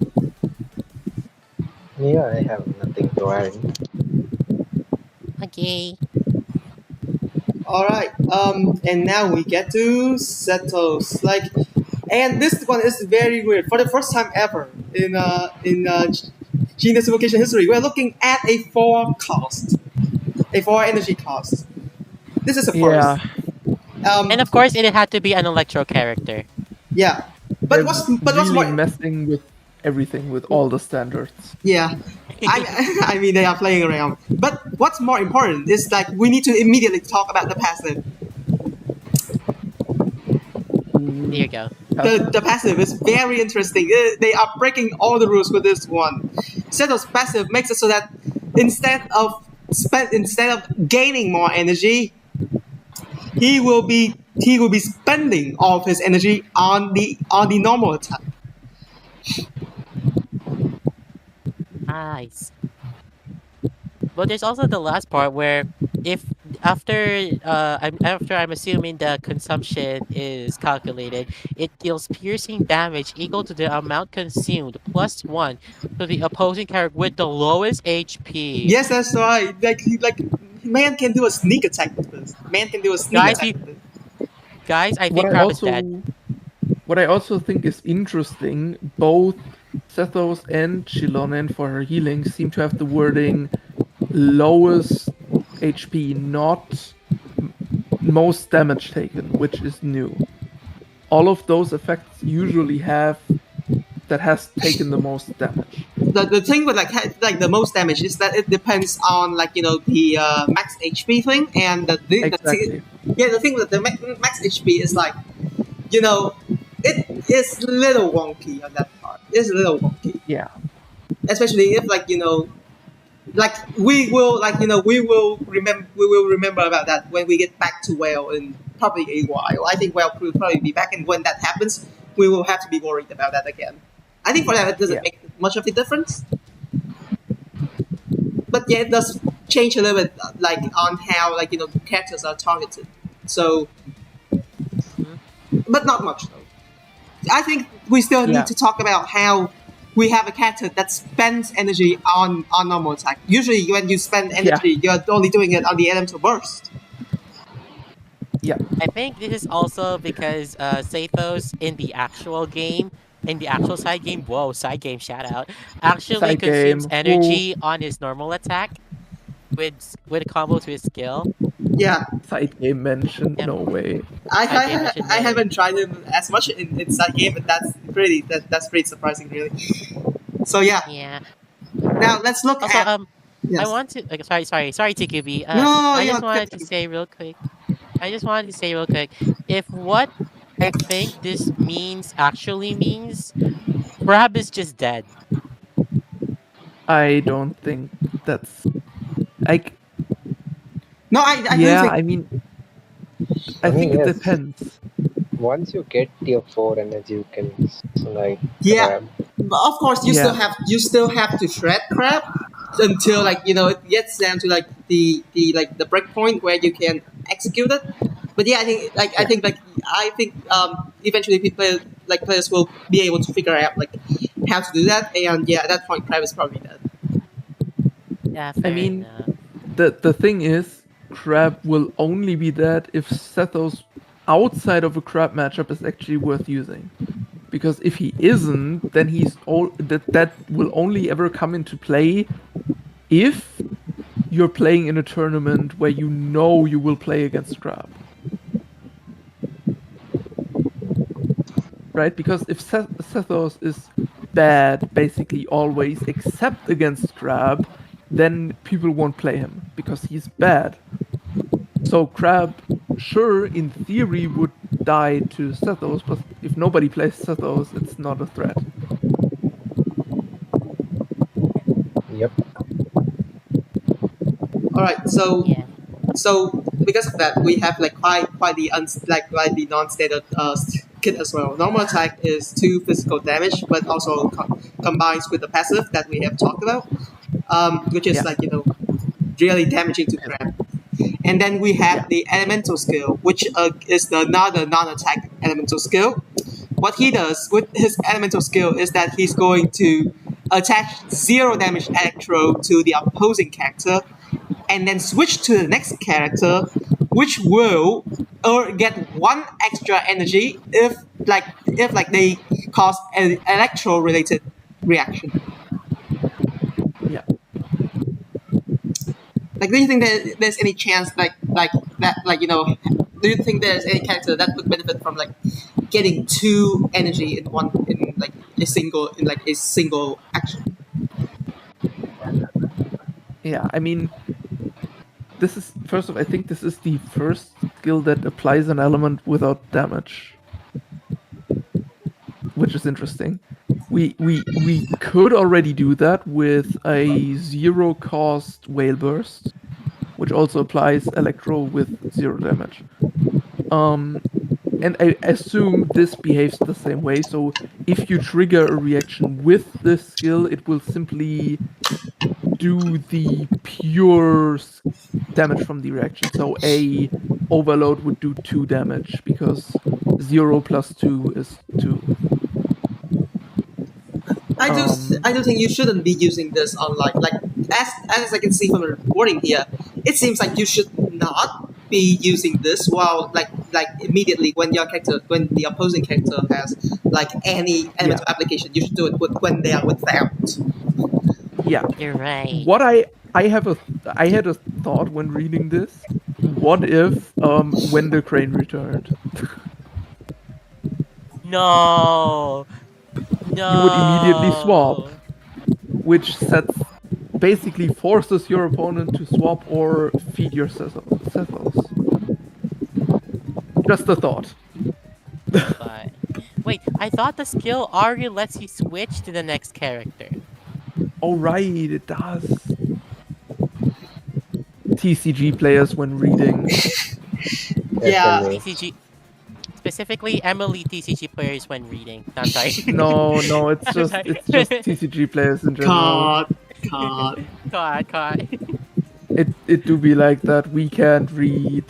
yeah, I have nothing to add. Okay. all right. And now we get to Setos. Like, and this one is very weird. For the first time ever in Genius Invocation history, we're looking at a 4 cost, a 4 energy cost. This is a Yeah, first. Um, And of course, it had to be an Electro character. yeah. they're What's really more? messing with everything with all the standards. Yeah, I mean they are playing around. But what's more important is like we need to immediately talk about the passive. There you go. The passive is very interesting. They are breaking all the rules with this one. Seto's passive makes it so that instead of gaining more energy, he will be spending all of his energy on the normal attack. Nice. But there's also the last part where if after I'm assuming the consumption is calculated, it deals piercing damage equal to the amount consumed plus one to the opposing character with the lowest HP. Yes, that's right. Like man can do a sneak attack with this. Man can do a sneak Guys, attack with this. I What think I Crab is dead. also what I also think is interesting, both Sethos and Chilonen for her healing seem to have the wording lowest HP, not most damage taken, which is new. all of those effects usually have that has taken the most damage. The thing with like the most damage is that it depends on like the max HP thing, and Exactly. the thing with the max HP is like it is a little wonky on that part. It's a little wonky, Yeah. especially if like we will remember about that when we get back to Whale in probably a while. I think Whale will probably be back, and when that happens, we will have to be worried about that again. I think for that it doesn't Yeah. make much of a difference, but yeah, it does change a little bit like on how characters are targeted. So, but not much though. I think we still Yeah. need to talk about how we have a character that spends energy on normal attack. Usually, when you spend energy, you're only doing it on the elemental burst. Yeah. I think this is also because Sathos in the actual game, in the actual side game, whoa, side game shout out, actually Side consumes game. Whoa. energy on his normal attack with a combo to his skill. Yeah, Side game mentioned. Yep. No way. Side game mission I name. haven't tried it as much in side game, but that's pretty surprising, really. So yeah, Yeah. now let's look Also, at I yes. want to. Sorry, TQB. No, I yeah, just wanted to say real quick. I just wanted to say real quick. If what I think this actually means, Crab is just dead. I don't think that's like. no, I do Yeah. think I mean, I think it yes. depends. Once you get tier 4 energy, you can like yeah. grab. But of course, you still have to shred crab until it gets down to the break point where you can execute it. But yeah, I think eventually players will be able to figure out how to do that, and yeah, at that point, crab is probably dead. Yeah, I fair mean, enough. the thing is, Crab will only be dead if Sethos outside of a Crab matchup is actually worth using. Because if he isn't, then that will only ever come into play if you're playing in a tournament where you know you will play against Crab. Right? Because if Sethos is bad basically always except against Crab, then people won't play him because he's bad. So Crab, sure, in theory, would die to Sethos, but if nobody plays Sethos, it's not a threat. Yep. All right, so Yeah. because of that, we have quite the non-standard kit as well. Normal attack is 2 physical damage, but also combines with the passive that we have talked about, which is really damaging to crab. And then we have the elemental skill, which is another non-attack elemental skill. What he does with his elemental skill is that he's going to attach 0 damage electro to the opposing character, and then switch to the next character, which will get 1 extra energy if they cause an electro related reaction. Yeah. Do you think that there's any chance do you think there's any character that would benefit from getting 2 energy in a single action? Yeah, I mean, this is first of all, I think this is the first skill that applies an element without damage, which is interesting. We could already do that with a 0 cost whale burst, which also applies electro with 0 damage. And I assume this behaves the same way. So if you trigger a reaction with this skill, it will simply do the pure damage from the reaction. So a overload would do 2 damage because 0 plus 2 is 2. I do think you shouldn't be using this on as I can see from the recording here. It seems like you should not be using this while immediately when the opposing character has any elemental application. You should do it when they are without. Yeah. You're right. What I had a thought when reading this. What if when the crane returned? No. you would immediately swap, No. which basically forces your opponent to swap or feed your Sethos. Just a thought. But wait, I thought the skill already lets you switch to the next character. Oh right, it does. TCG players when reading. Yeah. SMA. TCG, specifically Emilie TCG players when reading. No, I'm sorry. No, it's I'm just sorry. TCG players in general. Card. Card. Caught. It do be like that. We can't read.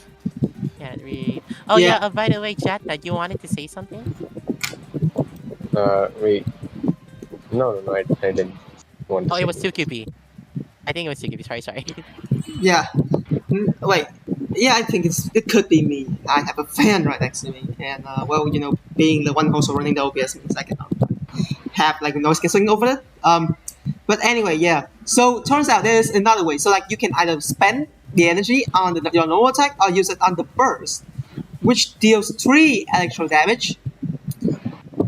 Can't read. Oh yeah. Yeah. By the way, JatNad, you wanted to say something? Wait. No, I didn't want to Oh, it say was anything. 2QB. I think it was 2QB. Sorry. Yeah. Wait. Yeah, I think it could be me. I have a fan right next to me, and well, being the one also running the OBS means I can have like noise cancelling over it. But anyway, yeah. So turns out there's another way. So like you can either spend the energy on your normal attack or use it on the burst, which deals 3 electro damage,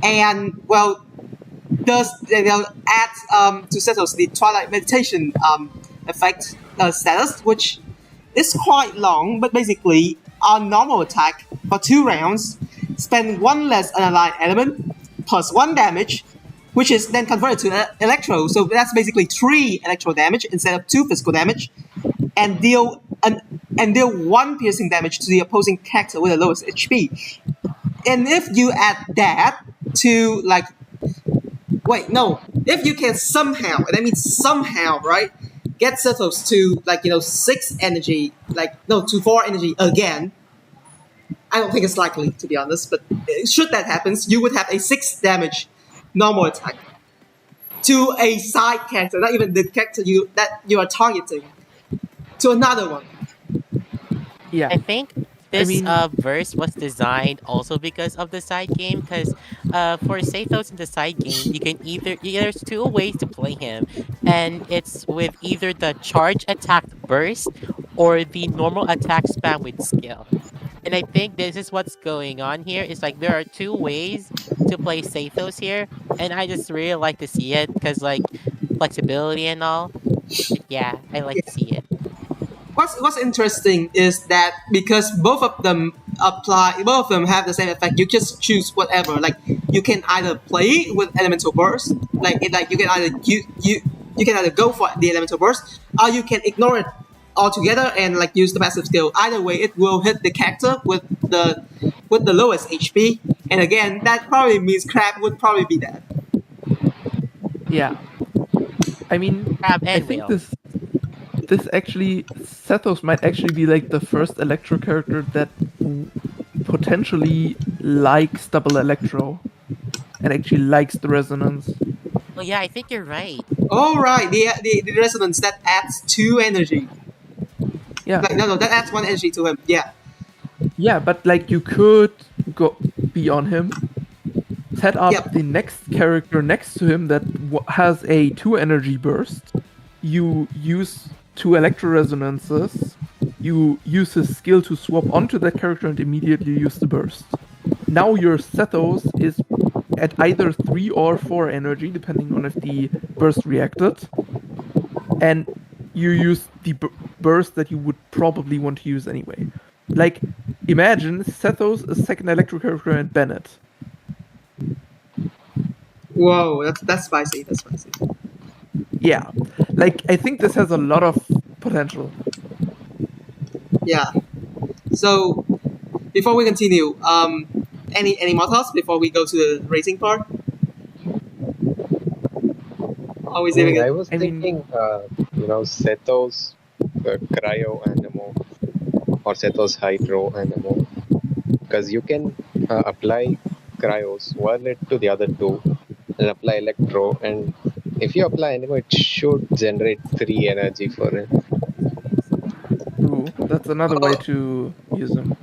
and well, does add to Setos the Twilight Meditation effect status, which is quite long, but basically on normal attack for 2 rounds, spend 1 less unaligned element plus 1 damage, which is then converted to electro. So that's basically 3 electro damage instead of 2 physical damage, and deal 1 piercing damage to the opposing character with the lowest HP. And if you add that to like, wait, no, if you can somehow, and I mean somehow, right, get Setos to like 6 energy, to 4 energy again. I don't think it's likely, to be honest, but should that happens, you would have a 6 damage normal attack to a side character, not even the character that you are targeting, to another one. Yeah. I think this mean- verse was designed also because of the side game. Because for Sathos in the side game, you can there's 2 ways to play him, and it's with either the charge attack burst or the normal attack spam with skill. And I think this is what's going on here. It's like there are 2 ways to play Sathos here, and I just really like to see it because like flexibility and all. But yeah, I like to see it. What's interesting is that because both of them have the same effect, you just choose whatever. Like you can either play with elemental burst, you can either you can either go for the elemental burst, or you can ignore it altogether and like use the passive skill. Either way, it will hit the character with the lowest HP. And again, that probably means Crab would probably be dead. Yeah. I mean, Crab I and think whale. this actually Sethos might actually be like the first electro character that potentially likes double electro and actually likes the resonance. Well, yeah, I think you're right. Oh right, the resonance that adds 2 energy. Yeah. No, that adds 1 energy to him. Yeah. Yeah, but like you could go be on him, set up Yep. the next character next to him that has a 2 energy burst. You use 2 electro resonances. You use his skill to swap onto that character and immediately use the burst. Now your Sethos is at either 3 or 4 energy, depending on if the burst reacted. And you use the burst that you would probably want to use anyway. Like, imagine Sethos, a second electro character, and Bennett. Whoa, that's spicy. That's spicy. Yeah. Like, I think this has a lot of potential. Yeah. So, before we continue, any more thoughts before we go to the racing part? Always leaving I it. was I mean- thinking, Sethos Cryo Anemo or Sethos Hydro Anemo, because you can apply Cryos, one it to the other 2, and apply Electro, and if you apply Anemo, it should generate 3 energy for it. True. That's another way to use him.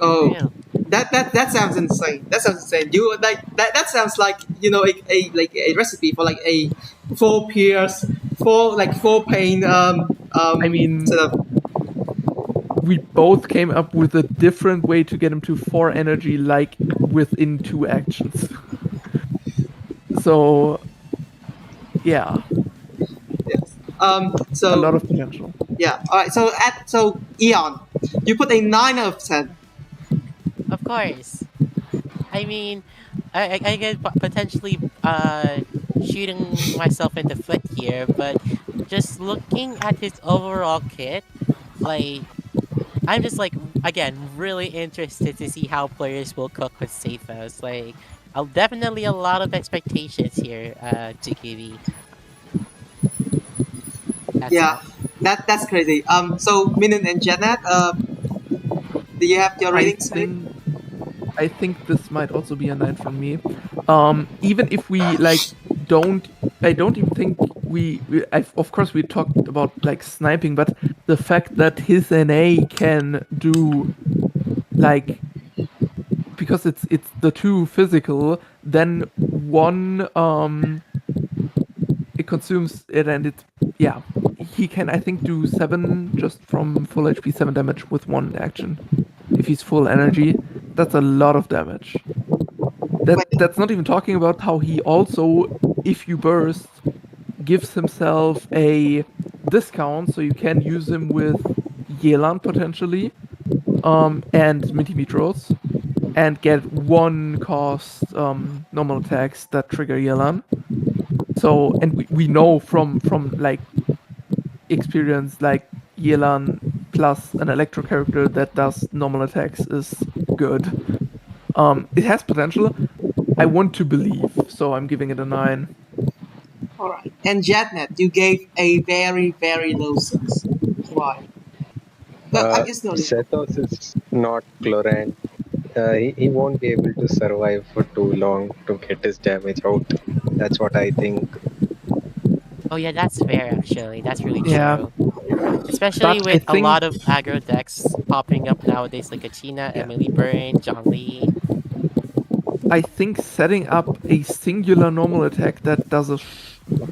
Oh, Yeah. that sounds insane. That sounds insane. You like that? That sounds like a recipe for like a 4 pierce, 4 pain. I mean- sort of. we both came up with a different way to get him to 4 energy, like within 2 actions. So, yeah, Yes. a So lot of potential. yeah. All right. So Eon, you put a 9 out of 10. Of course. I mean, I could potentially shooting myself in the foot here, but just looking at his overall kit, like I'm just like again really interested to see how players will cook with Sathos. Like, I'll definitely a lot of expectations here, GKB. That's Yeah. all. That's crazy. So Minun and JatNad, do you have your I ratings ready? think I think this might also be a 9 from me. Even if we like don't, I don't even think of course we talked about like sniping, but the fact that his NA can do like, because it's the 2 physical, then 1 it consumes it, and it's, yeah, he can, I think, do 7 just from full HP, 7 damage with 1 action. If he's full energy, that's a lot of damage. Wait, That's not even talking about how he also, if you burst, gives himself a discount, so you can use him with Yelan potentially, and Mintimitros, and get 1 cost normal attacks that trigger Yelan. So, and we know from like experience, like Yelan plus an electro character that does normal attacks is good. It has potential. I want to believe, so I'm giving it a 9. all right. And JatNad, you gave a very very low 6. Why? But I'm just noting. Sethos is not Chlorant. He won't be able to survive for too long to get his damage out. That's what I think. Oh yeah, that's fair actually. That's really Yeah, true. Especially but I with a think lot of aggro decks popping up nowadays, like Kachina, yeah, Emilie Burn, John Lee. I think setting up a singular normal attack that does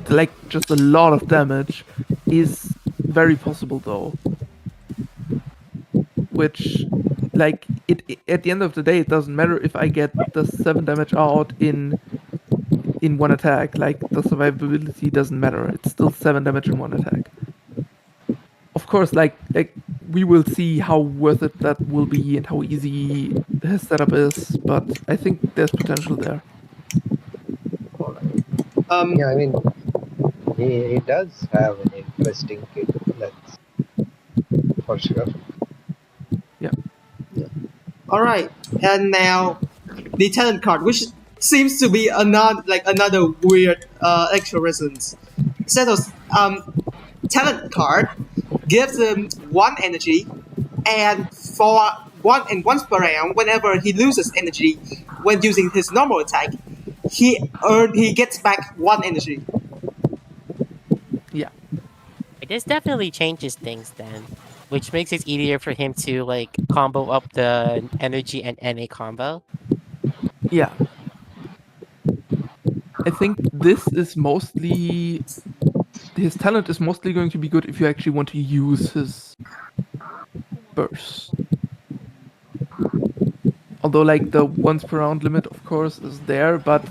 like just a lot of damage is very possible though. Which, like, at the end of the day, it doesn't matter if I get the 7 damage out in 1 attack. Like, the survivability doesn't matter. It's still 7 damage in 1 attack. Of course, like we will see how worth it that will be and how easy his setup is, but I think there's potential there. Um, Yeah, I mean, he does have an interesting kit. That's for sure. Yeah. all right. And now the talent card, which seems to be another weird extra resonance. Seto's talent card gives him 1 energy, and for once per round, whenever he loses energy when using his normal attack, he gets back 1 energy. Yeah. This definitely changes things then, which makes it easier for him to like combo up the energy and NA combo. Yeah. I think this is mostly, his talent is mostly going to be good if you actually want to use his burst. Although, like, the once per round limit, of course, is there, but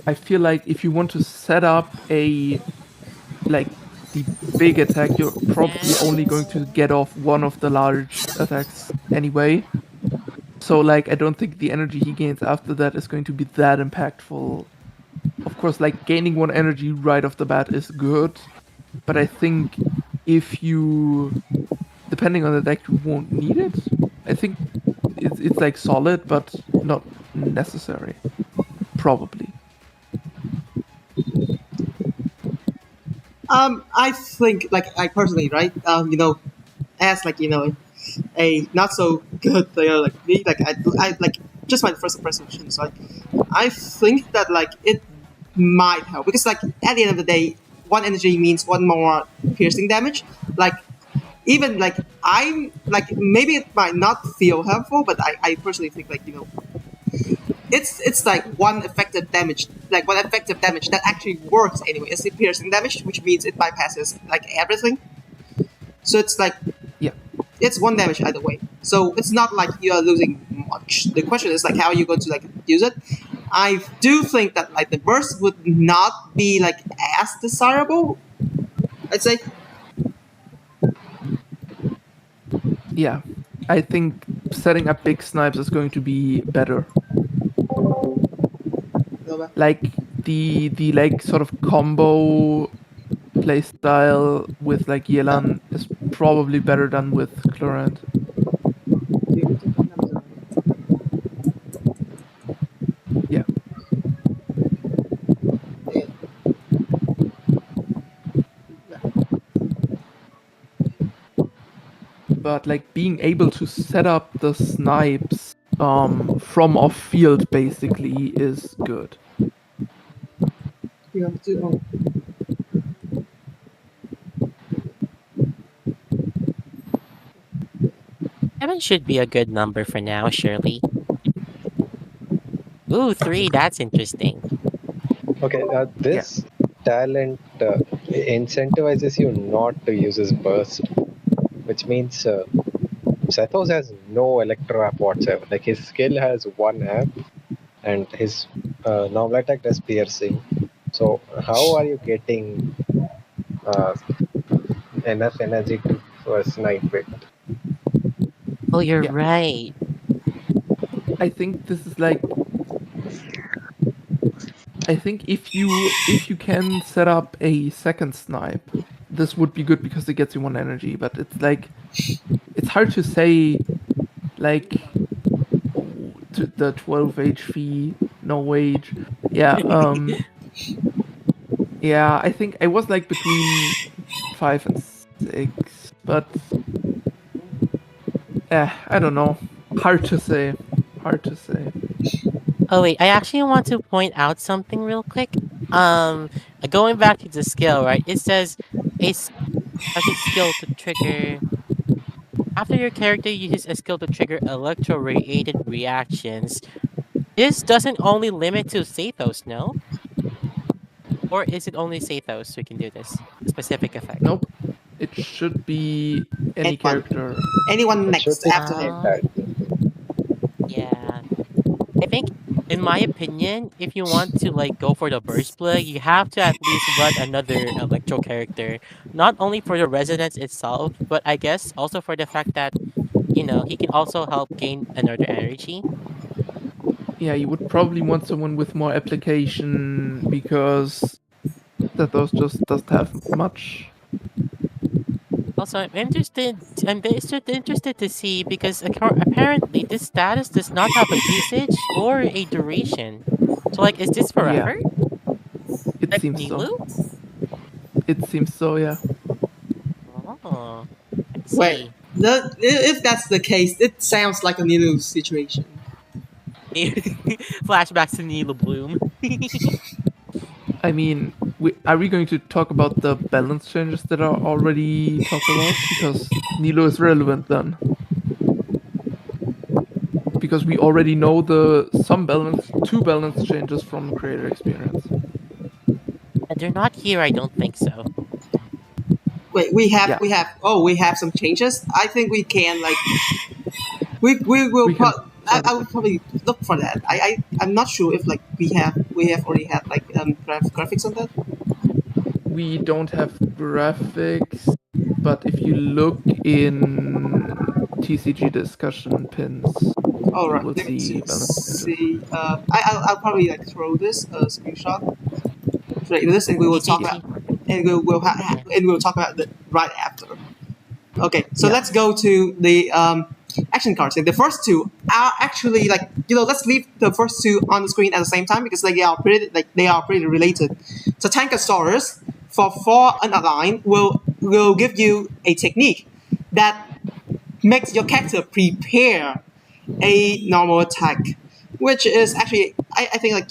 I feel like if you want to set up a, like, the big attack, you're probably only going to get off 1 of the large attacks anyway. So, like, I don't think the energy he gains after that is going to be that impactful. Of course, like, gaining 1 energy right off the bat is good, but I think if you, depending on the deck, you won't need it. I think it's like solid, but not necessary. Probably. I think, like, I personally, right? As like a not so good player like me, like I like just my first impressions. Like, I think that like it might help because like at the end of the day, 1 energy means 1 more piercing damage. Like, even like I'm like maybe it might not feel helpful, but I personally think like it's like 1 effective damage, like 1 effective damage that actually works anyway. It's the piercing damage, which means it bypasses like everything. So it's like Yeah. it's 1 damage either way. So it's not like you are losing much. The question is like how are you going to like use it. I do think that like the burst would not be like as desirable, I'd say. Yeah, I think setting up big snipes is going to be better. Like the like sort of combo playstyle with like Yelan is probably better done with Chlorant. Yeah. But like being able to set up the snipes from off field basically is good. Seven should be a good number for now, surely. Ooh, 3, that's interesting. Okay, this talent incentivizes you not to use his burst, which means Sethos has no electro app whatsoever. Like his skill has 1 app, and his normal attack does piercing. So how are you getting uh, enough energy to snipe it? Oh, you're Yeah. right. I think this is like I think if you can set up a second snipe, this would be good because it gets you 1 energy, but it's like it's hard to say like to the 12 HP no wage. Yeah, yeah, I think I was like between 5 and 6, but I don't know. Hard to say. Hard to say. Oh wait, I actually want to point out something real quick. Um, Going back to the skill, right? It says a skill to trigger after your character uses a skill to trigger electro-related reactions. This doesn't only limit to Sathos, no? Or is it only Sathos who can do this specific effect? Nope. It should be any character. Anyone It should next be after him. Yeah. I think, in my opinion, if you want to like go for the burst play, you have to at least run another electro character. Not only for the resonance itself, but I guess also for the fact that, he can also help gain another energy. Yeah, you would probably want someone with more application because Zathos just doesn't have much. Also, I'm interested to see because apparently this status does not have a usage or a duration. So like, is this Yeah, forever? it Like seems so. Nilu? It seems so, yeah. Oh, I Wait, see. if that's the case, it sounds like a Nilu situation. Flashbacks to Nilu Bloom. I mean, are we going to talk about the balance changes that are already talked about? Because Nilo is relevant then. Because we already know two balance changes from creator experience. They're not here, I don't think so. Wait, we have some changes. I think we can like we will. We can I will probably look for that. I'm not sure if like we have already had like graphics on that. We don't have graphics, but if you look in TCG discussion pins, All you right, will let me see balance changes. see. I'll probably like throw this screenshot. Right, this and we will talk about, and we'll talk about it right after. Okay, so let's go to the action cards. And the first two are actually like let's leave the first two on the screen at the same time because they are pretty related. So Tanker Storers for 4 unaligned will give you a technique that makes your character prepare a normal attack, which is actually I think like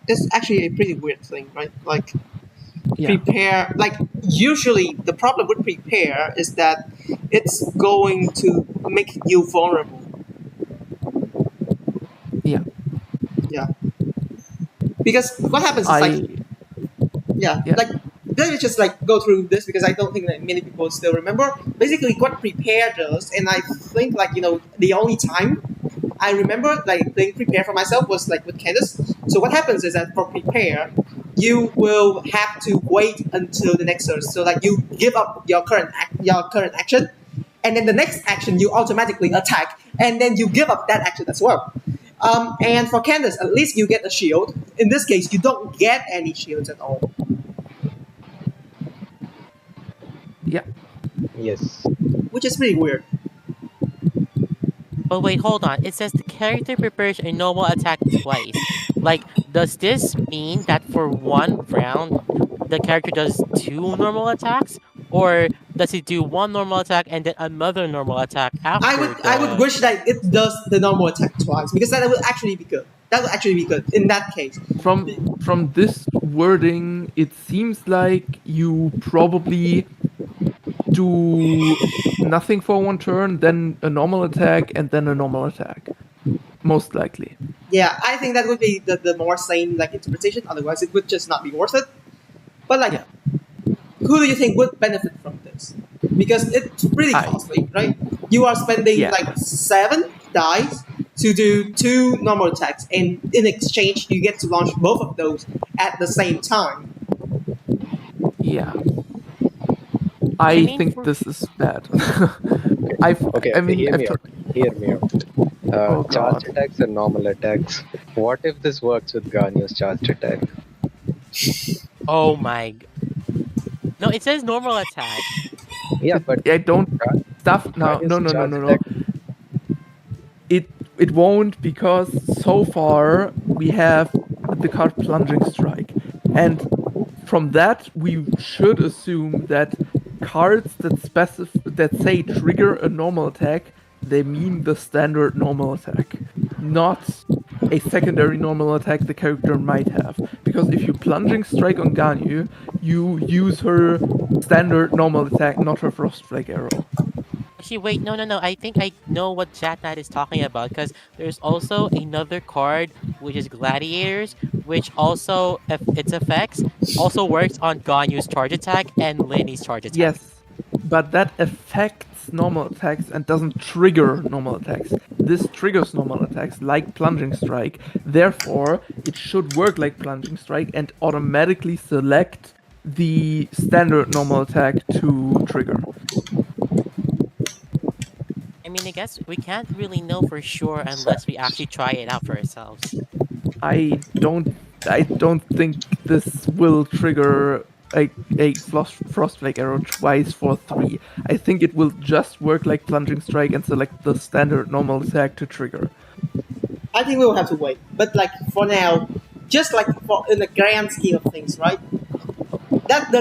it's actually a pretty weird thing, right? Like prepare, like usually the problem with prepare is that it's going to make you vulnerable. Yeah. Yeah. Because what happens is like Yeah. like let me just like go through this because I don't think that many people still remember. Basically, what prepare does, and I think like the only time I remember like playing prepare for myself was like with Candace. So what happens is that for prepare, you will have to wait until the next turn. So like you give up your current action, and then the next action you automatically attack, and then you give up that action as well. And for Candace, at least you get a shield. In this case, you don't get any shields at all. Yeah. Yes. Which is pretty weird. Oh wait, hold on. It says the character prepares a normal attack twice. Like, does this mean that for one round, the character does two normal attacks? Or does he do one normal attack and then another normal attack after I would the... wish that it does the normal attack twice because that would actually be good. That would actually be good in that case. From this wording, it seems like you probably do nothing for one turn, then a normal attack, and then a normal attack. Most likely. Yeah, I think that would be the more sane like interpretation. Otherwise, it would just not be worth it. But like, Yeah. who do you think would benefit from this? Because it's really costly, right? You are spending Yeah. like 7 dice to do 2 normal attacks, and in exchange, you get to launch both of those at the same time. Yeah. I mean, think for- this is bad. Okay, I mean, hear I've me tried- out. Hear me out. Oh, Charged God. attacks and normal attacks. What if this works with Garnia's charged attack? Oh my... No, it says normal attack. Yeah, but I don't stuff now. Garnia's No. charged attack. It won't, because so far we have the card Plunging Strike, and from that we should assume that cards that say trigger a normal attack, they mean the standard normal attack, not a secondary normal attack the character might have. Because if you Plunging Strike on Ganyu, you use her standard normal attack, not her Frostflake Arrow. Actually, wait, no. I think I know what JatNad is talking about because there's also another card which is Gladiators, which also, if its effects, also works on Ganyu's charge attack and Linny's charge attack. Yes, but that affects normal attacks and doesn't trigger normal attacks. This triggers normal attacks like Plunging Strike. Therefore, it should work like Plunging Strike and automatically select the standard normal attack to trigger. I mean, I guess we can't really know for sure unless we actually try it out for ourselves. I don't think this will trigger a Frostflake Arrow twice for 3. I think it will just work like Plunging Strike and select the standard normal attack to trigger. I think we will have to wait. But like for now, just like for in the grand scheme of things, right? That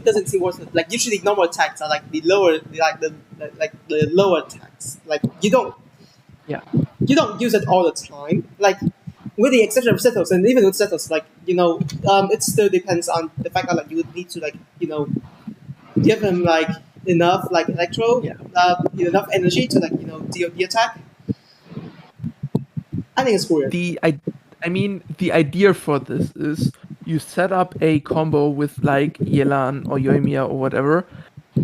doesn't seem worth it. Like usually normal attacks are like the lower the lower attacks. Like you don't use it all the time. Like with the exception of Setos, and even with Setos, like it still depends on the fact that like you would need to give him like enough like electro, enough energy to deal the attack. I think it's weird. I mean, the idea for this is you set up a combo with like Yelan or Yoimiya or whatever,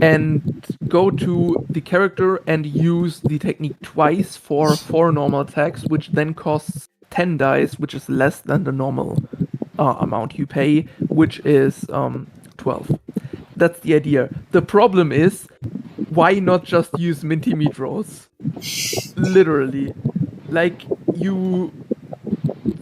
and go to the character and use the technique twice for 4 normal attacks, which then costs 10 dice, which is less than the normal amount you pay, which is 12. That's the idea. The problem is, why not just use Minty Meat Rolls? Literally. Like,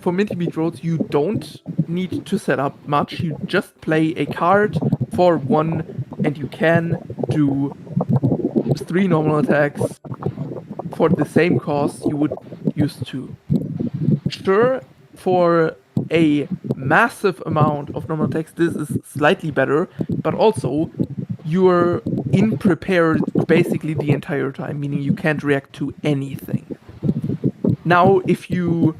for Minty Meat Rolls, you don't need to set up much. You just play a card for 1, and you can do 3 normal attacks for the same cost you would use 2. Sure, for a massive amount of normal attacks, this is slightly better, but also you're in prepared basically the entire time, meaning you can't react to anything. Now, if you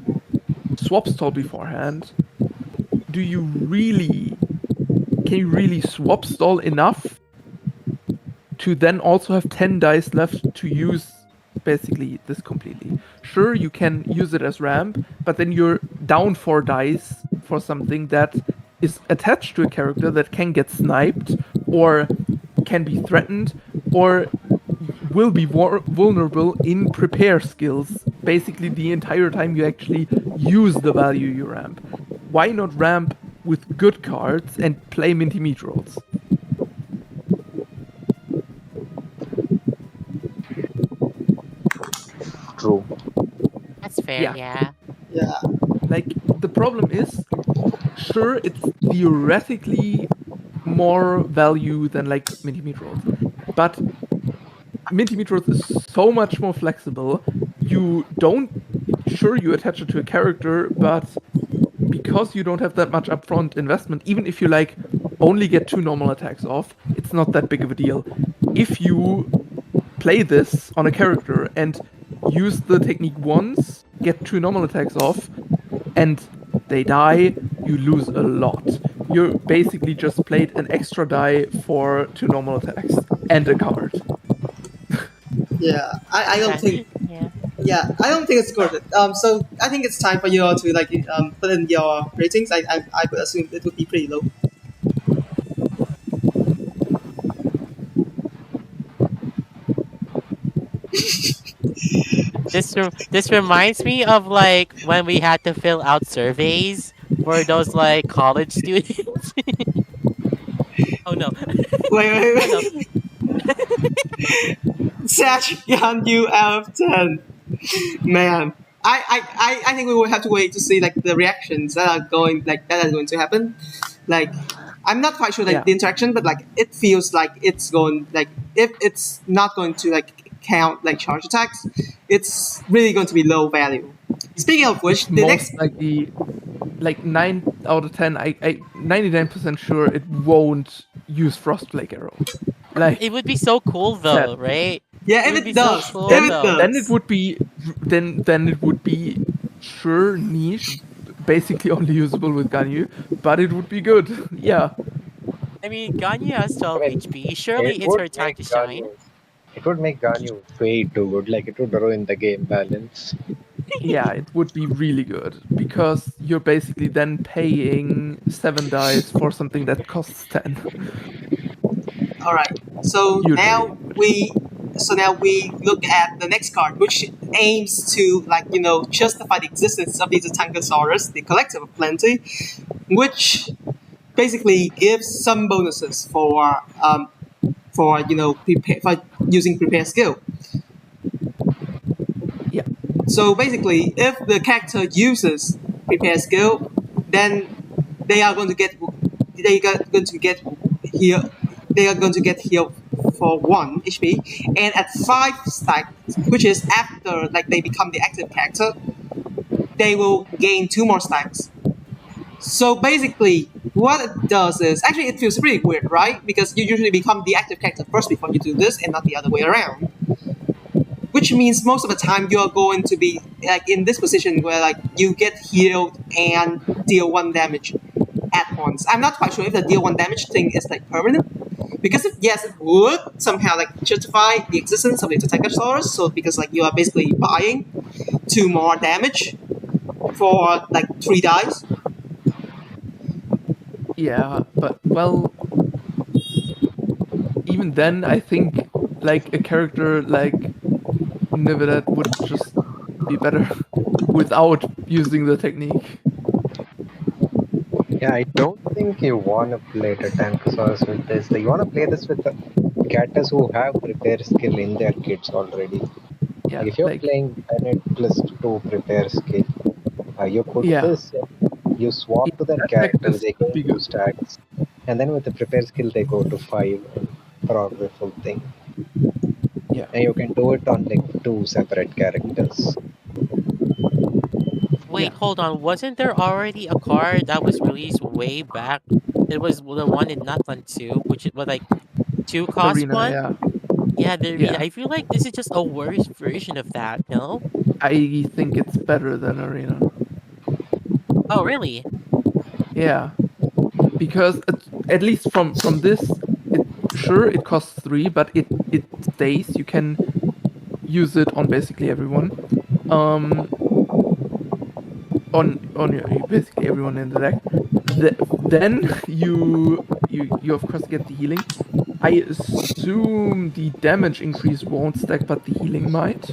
swap stall beforehand, can you really swap stall enough to then also have 10 dice left to use basically this completely? Sure, you can use it as ramp, but then you're down 4 dice for something that is attached to a character that can get sniped or can be threatened or will be vulnerable in prepare skills basically the entire time you actually use the value you ramp. Why not ramp with good cards and play minty meat rolls? True. That's fair, Yeah. yeah. Yeah. Like, the problem is, sure, it's theoretically more value than like minty meat rolls, but minty meat rolls is so much more flexible. You don't, sure, you attach it to a character, but because you don't have that much upfront investment, even if you like only get 2 normal attacks off, it's not that big of a deal. If you play this on a character and use the technique once, get 2 normal attacks off, and they die, you lose a lot. You basically just played an extra die for 2 normal attacks and a card. Yeah. I don't think. Yeah. Yeah, I don't think it's good. So I think it's time for you all to like put in your ratings. I would assume it would be pretty low. This reminds me of like when we had to fill out surveys for those like college students. Oh no. Wait, Oh no. Satch, can you out of 10? Man, I think we will have to wait to see like the reactions that are going to happen. Like, I'm not quite sure like Yeah. the interaction, but like it feels like it's going like if it's not going to like count like charge attacks, it's really going to be low value. Speaking of which, the Most next likely, like 9 out of 10, I 99% sure it won't use Frostflake Arrow. Like, It would be so cool though, Sad. right? yeah, It if would it be so does, cool, if it though. then does, it would be then it would be sure niche, basically only usable with Ganyu, but it would be good. Yeah. I mean, Ganyu has 12 I mean, HP. Surely it it's would her time make to shine. Ganyu. It would make Ganyu way too good. Like it would ruin the game balance. Yeah, it would be really good because you're basically then paying 7 dice for something that costs 10. all right. So Usually. now we look at the next card, which aims to like justify the existence of these Tangosaurus, the collective of plenty, which basically gives some bonuses for prepare for using prepare skill. Yeah. So basically, if the character uses prepare skill, then they are going to get heal. They are going to get healed for 1 HP, and at 5 stack, which is after like they become the active character, they will gain 2 more stacks. So basically, what it does is actually it feels pretty weird, right? Because you usually become the active character first before you do this, and not the other way around. Which means most of the time you are going to be like in this position where like you get healed and deal 1 damage at once. I'm not quite sure if the deal 1 damage thing is like permanent. Because if yes, it would somehow like justify the existence of the Tentacosaurus. So because like you are basically buying 2 more damage for like 3 dice. Yeah, but well, even then, I think like a character like Nivedet would just be better without using the technique. Yeah, I don't think you want to play the Tankosaurus with this. You want to play this with the characters who have prepare skill in their kits already. Yeah, Like if you're like playing Bennett plus 2 prepare skill, you put yeah, this, you swap to that that deck character, this they would gain be 2 good. stacks, and then with the prepare skill they go to 5 and prog the full thing. Yeah. And you can do it on like 2 separate characters. Wait, Yeah. hold on. Wasn't there already a card that was released way back? It was the one in Natlan 2, which was like 2 cost Arena, 1? yeah. Yeah, the arena. Yeah. I feel like this is just a worse version of that, no? I think it's better than Arena. Oh, really? Yeah. Because at least from this, sure it costs 3, but it stays. You can use it on basically everyone. on basically everyone in the deck. Then you of course get the healing. I assume the damage increase won't stack, but the healing might.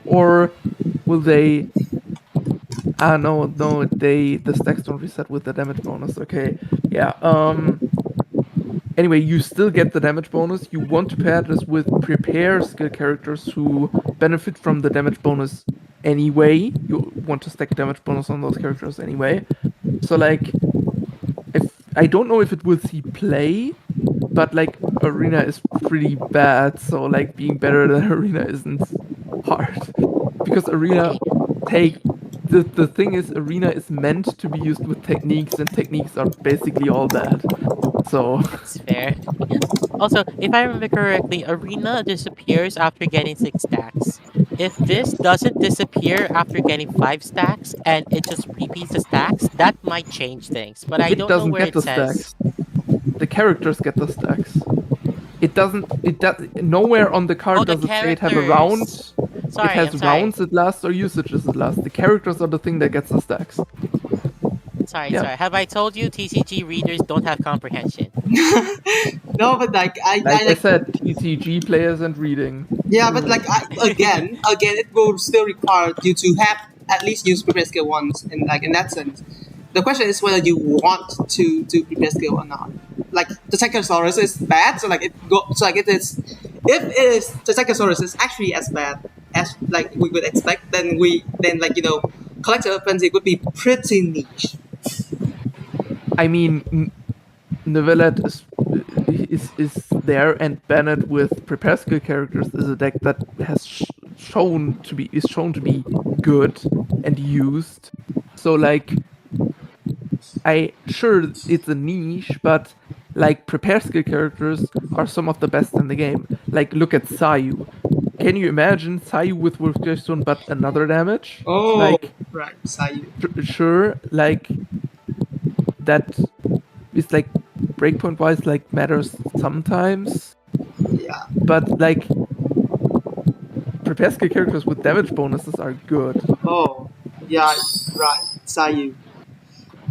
Or will they? Ah, no, the stacks don't reset with the damage bonus. Okay, yeah. Anyway, you still get the damage bonus. You want to pair this with prepare skill characters who benefit from the damage bonus anyway. You want to stack damage bonus on those characters anyway. So like, if I don't know if it will see play, but like Arena is pretty bad. So like being better than Arena isn't hard because Arena Okay, take the thing is Arena is meant to be used with techniques, and techniques are basically all bad. So that's fair. Also, if I remember correctly, Arena disappears after getting 6 stacks. If this doesn't disappear after getting 5 stacks and it just repeats the stacks, that might change things. But I it don't know doesn't where get it the says. stacks. The characters get the stacks. It doesn't. It does. Nowhere on the Oh, card the does it say it have a characters. round. It Sorry, I'm has sorry. rounds it lasts or usages it lasts. The characters are the thing that gets the stacks. Sorry, Yeah. sorry. Have I told you TCG readers don't have comprehension? No, but like Like I I like said, TCG players and reading. yeah, but like again, it will still require you to have at least use prepare skill once, in like in that sense. The question is whether you want to do prepare skill or not. Like the Techosaurus is bad, so like it is. If it is the Techosaurus is actually as bad as like we would expect, then like collector frenzy would be pretty niche. I mean, Nevelet is there, and Bennett with prepare skill characters is a deck that has shown to be good and used. So like, I sure it's a niche, but like prepare skill characters are some of the best in the game. Like look at Sayu. Can you imagine Sayu with Wolf Stone but another damage? Oh, Like right, Sayu. sure, like that is like breakpoint wise like matters sometimes, Yeah. but like prepare skill characters with damage bonuses are good. Oh, yeah, right, Sayu.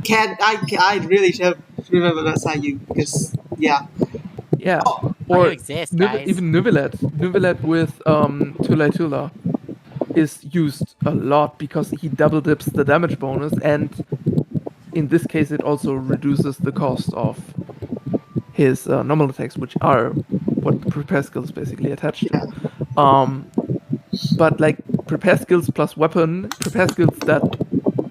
I really should remember that Sayu because yeah. Yeah. Oh, Sayu Or exists, guys. Even Nuvilet with Tula Tula is used a lot because he double dips the damage bonus, and in this case it also reduces the cost of his normal attacks, which are what the prepare skill is basically attached yeah. to. But like prepare skills plus weapon, prepare skills that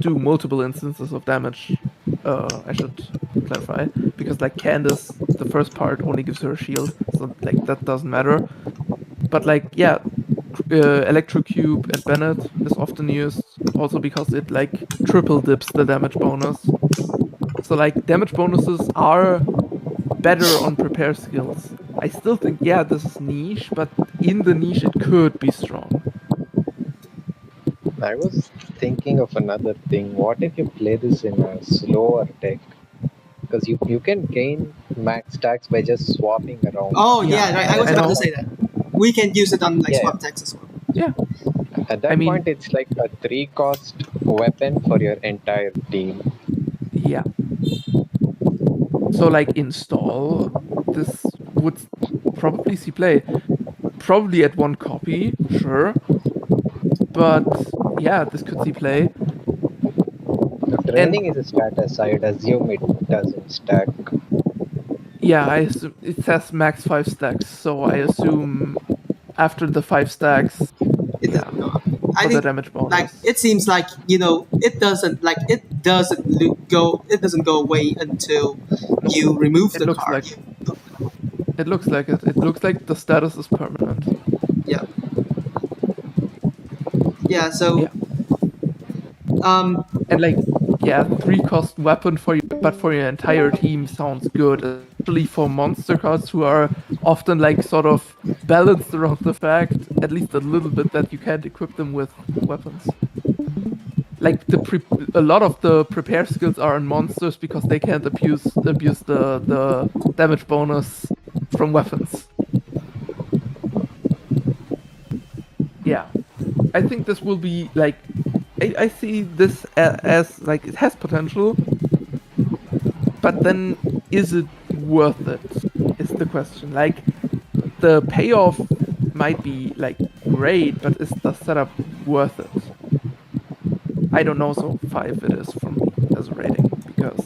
do multiple instances of damage. I should clarify because like Candace, the first part only gives her a shield, so like that doesn't matter. But like yeah, Electrocube and Bennett is often used also because it like triple dips the damage bonus. So like damage bonuses are better on prepare skills. I still think yeah this is niche, but in the niche it could be strong. I was thinking of another thing. What if you play this in a slower deck? Because you can gain max stacks by just swapping around. Oh Yeah, yeah, right. I was I about to know. say that. We can use it on like Yeah. swap decks as well. Yeah, At that I mean point, it's like a 3 cost weapon for your entire team. yeah. So like install this would probably see play. Probably at one copy, sure. But yeah, this could see play. If And training is a status, I'd assume it doesn't stack. yeah, I assume it says max 5 stacks, so I assume after the 5 stacks, It yeah, doesn't go up. I for the think damage like bonus. it seems like it doesn't go away until you remove It the looks card. like it looks like it. It looks like the status is permanent. Yeah. Yeah. So Yeah. And like yeah, 3 cost weapon for you, but for your entire team sounds good, especially for monster cards who are often like sort of balanced around the fact, at least a little bit, that you can't equip them with weapons. Like a lot of the prepare skills are on monsters because they can't abuse the damage bonus from weapons. Yeah, I think this will be like I see this as like it has potential, but then is it worth it? Is the question. Like the payoff might be like great, but is the setup worth it? I don't know so far if it is from me as a rating because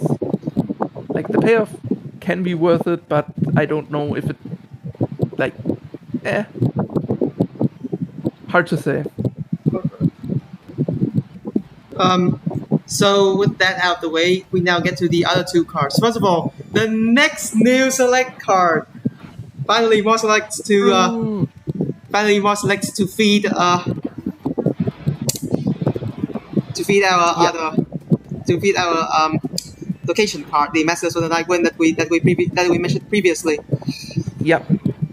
like the payoff can be worth it, but I don't know if it like hard to say. So with that out of the way, we now get to the other two cards. First of all, the next new select card. Finally, more selects to feed our Yeah. other to feed our location card, the Masters of the Night Wind that we mentioned previously. Yep.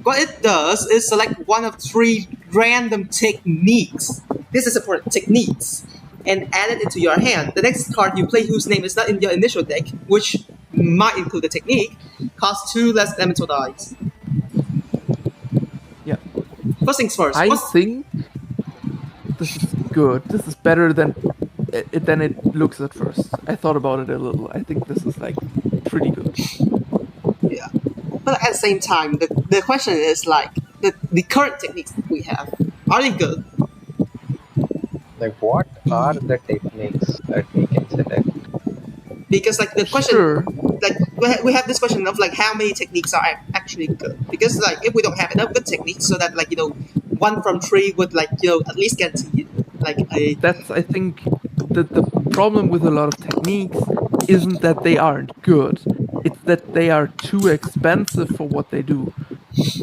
What it does is select one of 3 random techniques. This is important, techniques, and add it into your hand. The next card you play whose name is not in your initial deck, which might include the technique, costs 2 less elemental dice. Yeah. First things first. I think this is good. This is better than it looks at first. I thought about it a little. I think this is like pretty good. Yeah. But at the same time, the question is like the current techniques that we have, are they good? Like, what are the techniques that we can select? Because like the question, Sure. like we have this question of like how many techniques are actually good. Because like if we don't have enough good techniques, so that like 1 from 3 would like at least guarantee like a. That's I think the problem with a lot of techniques isn't that they aren't good. It's that they are too expensive for what they do.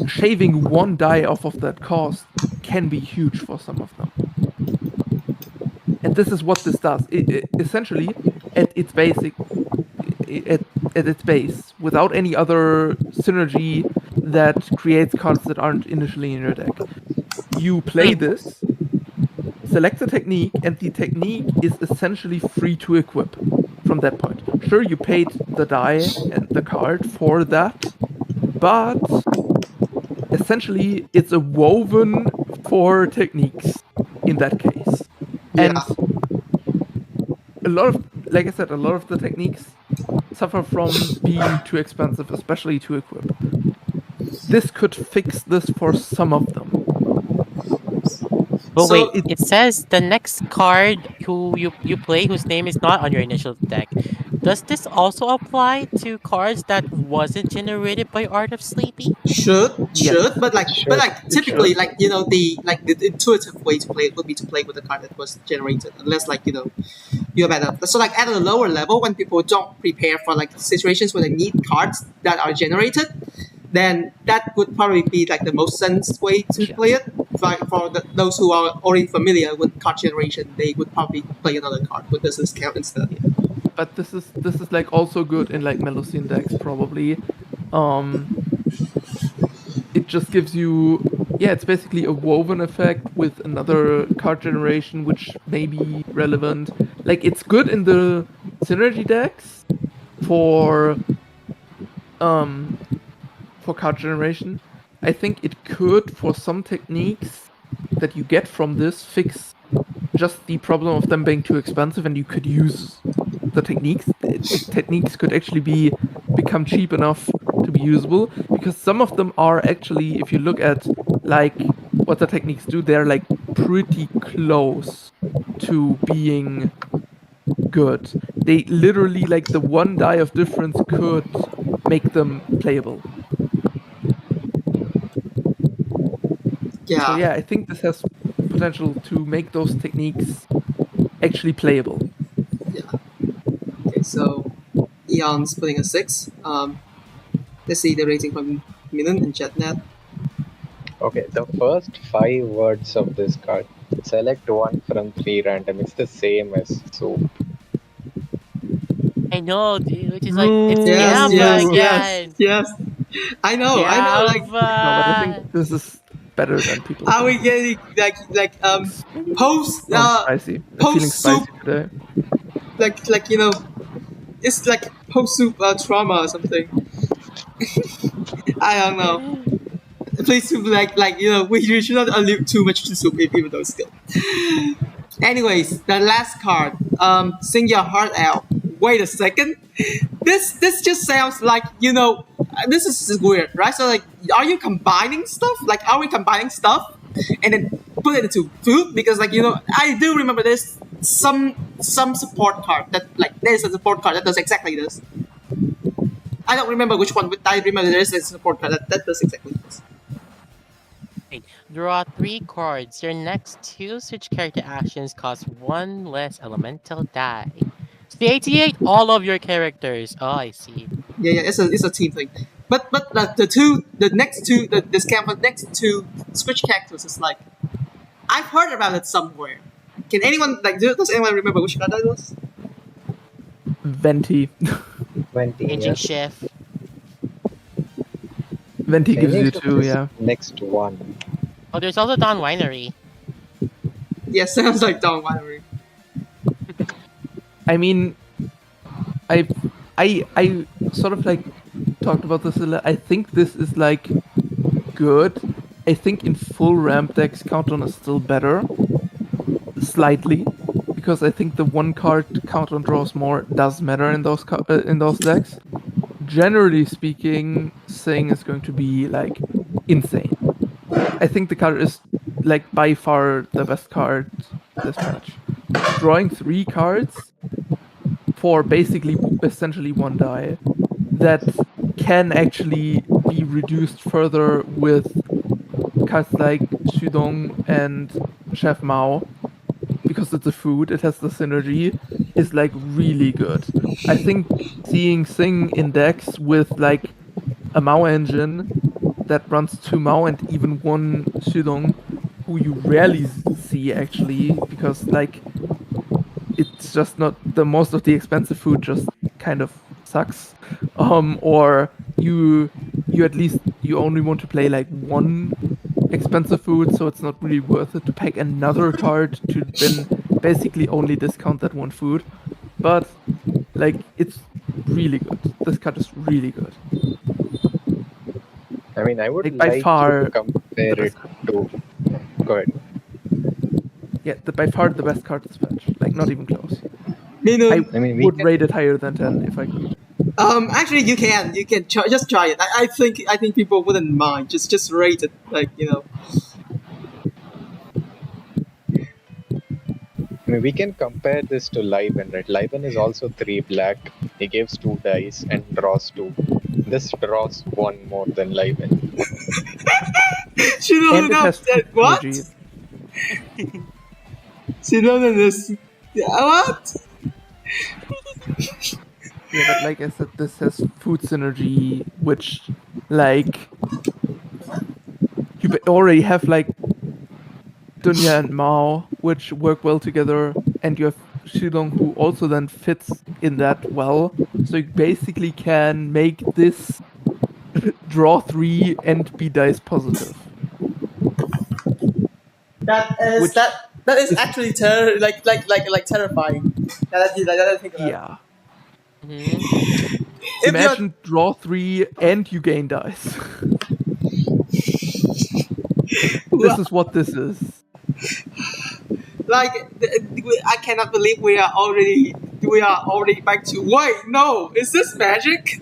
Shaving 1 die off of that cost can be huge for some of them. And this is what this does. Essentially, at its basic, at its base, without any other synergy that creates cards that aren't initially in your deck, you play this, select a technique, and the technique is essentially free to equip from that point. Sure, you paid the die and the card for that, but essentially it's a woven for techniques in that case. Yeah. And a lot of, like I said, a lot of the techniques suffer from being too expensive, especially to equip. This could fix this for some of them. But So wait, it says the next card who you play whose name is not on your initial deck. Does this also apply to cards that wasn't generated by Art of Sleepy? should, Yes. but like It should. typically should. like the intuitive way to play it would be to play with the card that was generated, unless like you have so like at a lower level when people don't prepare for like situations where they need cards that are generated, then that would probably be like the most sense way to Yeah. play it. Like for those who are already familiar with card generation, they would probably play another card with this discount instead. But this is like also good in like Melusine decks probably. It just gives you it's basically a woven effect with another card generation which may be relevant. Like it's good in the synergy decks for card generation. I think it could for some techniques that you get from this fix just the problem of them being too expensive and you could use the techniques. Techniques could actually become cheap enough to be usable because some of them are actually, if you look at like what the techniques do, they're like pretty close to being good. They literally like the 1 die of difference could make them playable. Yeah. So yeah, I think this has potential to make those techniques actually playable. Yeah. Okay, so Eon's putting a 6. Let's see the rating from Minun and JatNad. Okay, the first 5 words of this card. Select 1 from 3 random. It's the same as soup. I know, dude, which is like it's Yes, Gamba yes, again. yes. I know. Like, No, but I Gamba. think this is better than people are we think. getting like post Spicy. I'm feeling post soup spicy today. like it's like post soup trauma or something. I don't know. Please soup we should not allude too much to soup even though it's good. Anyways, the last card. Sing your heart out. Wait a second. This just sounds like this is weird, right? So like, are you combining stuff? Like, are we combining stuff and then put it into food? Because like I do remember there's some support card that like there's a support card that does exactly this. I don't remember which one, but I remember there's a support card that does exactly this. Okay, draw 3 cards. Your next 2 switch character actions cost 1 less elemental die. C88 all of your characters. Oh, I see. Yeah, it's a team thing. But the next two switch characters is like I've heard about it somewhere. Can anyone does anyone remember which card that was? Venti. 20. Changing Yeah. shift. Venti gives you Changing 2, is yeah. Next one. Oh, there's also Dawn Winery. Yeah, sounds like Dawn Winery. I mean, I sort of like talked about this a little. I think this is like good. I think in full ramp decks, Countdown is still better, slightly, because I think the 1 card Countdown draws more does matter in those decks. Generally speaking, Sing is going to be like insane. I think the card is like by far the best card this patch. Drawing 3 cards for basically essentially 1 die that can actually be reduced further with cards like Shudong and Chef Mao, because it's a food, it has the synergy, is like really good. I think seeing Sing in decks with like a Mao engine that runs 2 Mao and even 1 Shudong, who you rarely see actually, because like it's just not the most of the expensive food just kind of sucks. Or you at least you only want to play like 1 expensive food, so it's not really worth it to pack another card to then basically only discount that 1 food. But like it's really good. This card is really good. I mean, I would Like, by like far, you to compare the it to. Go ahead. Yeah, by far the best card this patch. Like not even close. Minun. I mean, we would can- rate it higher than 10 if I could. Actually, you can just try it. I think people wouldn't mind. Just rate it, I mean, we can compare this to Liven, right? Liven is also 3 black. He gives 2 dice and draws 2. This draws 1 more than Liven. She don't And it know has that. What? synergy. She don't know this. What? Yeah, but like I said, this has food synergy, which like you already have like Dunya and Mao, which work well together, and you have Shilong, who also then fits in that well. So you basically can make this draw 3 and be dice positive. That is Which that is actually terrifying. That I think about. Yeah. Mhm. If you're- Imagine draw 3 and you gain dice. This is what this is. I cannot believe we are already back to. Wait, no, is this magic?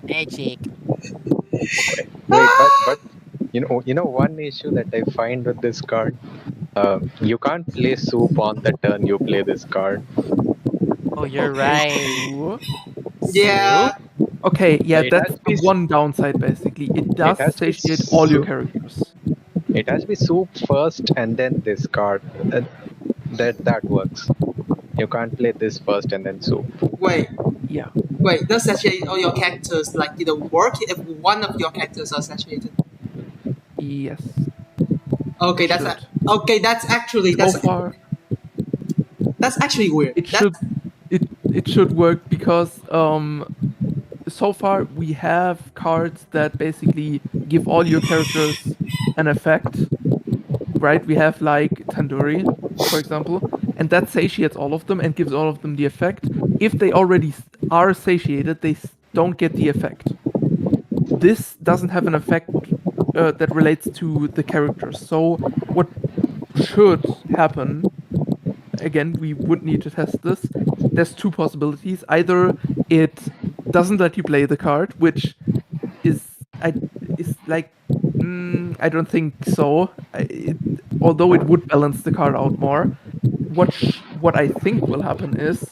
Magic. Wait, but you know one issue that I find with this card, you can't play soup on the turn you play this card. Oh, you're right. Ooh. Yeah. Okay, yeah, It that's has to the be- one downside basically. It does has to be satiate all your soup. characters. It has to be soup first and then this card. That works. You can't play this first and then soup. Wait, Yeah. does satiate all your characters work if one of your characters are saturated? Yes. Okay, that's actually So far, that's actually weird. it should it should work because so far we have cards that basically give all your characters an effect. Right? We have like Tandoori, for example, and that satiates all of them and gives all of them the effect. If they already are satiated, they don't get the effect. This doesn't have an effect that relates to the characters. So what should happen, again, we would need to test this. There's two possibilities. Either it doesn't let you play the card, which is like I don't think so. Although it would balance the card out more, what I think will happen is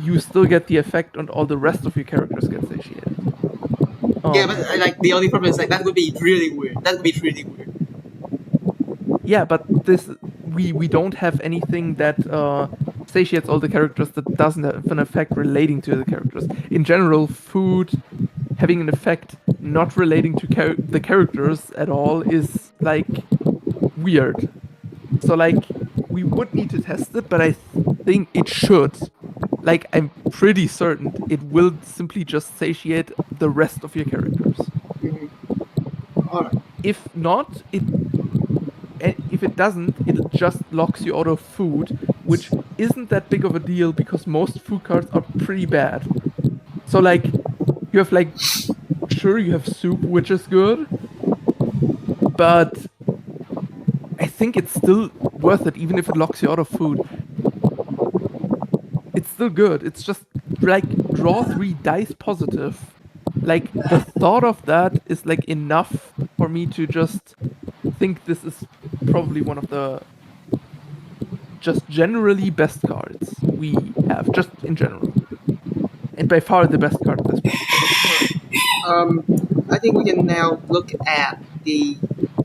you still get the effect and all the rest of your characters get satiated. Yeah, but like the only problem is like that would be really weird. That would be really weird. Yeah, but this we don't have anything that satiates all the characters that doesn't have an effect relating to the characters. In general, food having an effect not relating to the characters at all is like weird. So like we would need to test it, but I think it should. Like I'm pretty certain it will simply just satiate the rest of your characters. Alright. If not, if it doesn't, it just locks you out of food, which isn't that big of a deal because most food cards are pretty bad. So like you have like sure you have soup, which is good, but I think it's still worth it even if it locks you out of food. It's still good. It's just like draw 3 dice positive. Like the thought of that is like enough for me to just think this is probably one of the just generally best cards we have, just in general. And by far the best card at this point. I think we can now look at the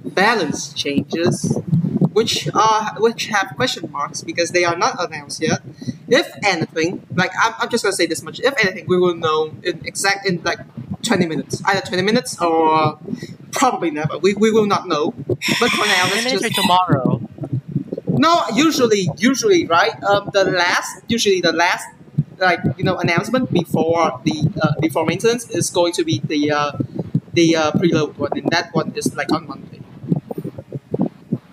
balance changes, which have question marks because they are not announced yet. If anything, like I'm just gonna say this much. If anything, we will know in like 20 minutes, either 20 minutes or probably never. We will not know. But for now, let's just tomorrow. No, usually, right? The last, like announcement before before maintenance is going to be the preload one, and that one is like on Monday.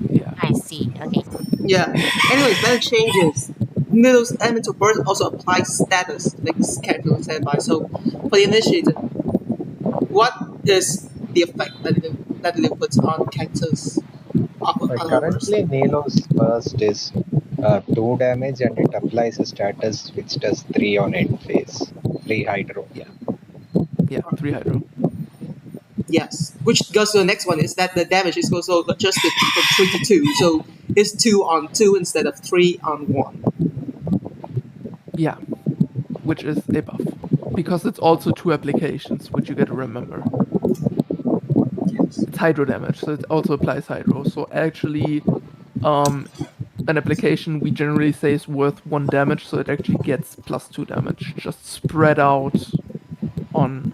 Yeah. I see. Okay. Yeah. Anyways, that changes. Nido's elemental burst also applies status, like character on standby. So for the initiator, what is the effect that it puts on characters? Currently, Nilo's burst is 2 damage and it applies a status which does 3 on end phase. 3 hydro. Yeah, 3 hydro. Yes, which goes to the next one is that the damage is also adjusted from 3 to 2, so it's 2 on 2 instead of 3 on 1. Yeah, which is a buff. Because it's also 2 applications, which you gotta remember. Yes. It's hydro damage, so it also applies hydro. So actually, an application we generally say is worth 1 damage, so it actually gets +2 damage, just spread out on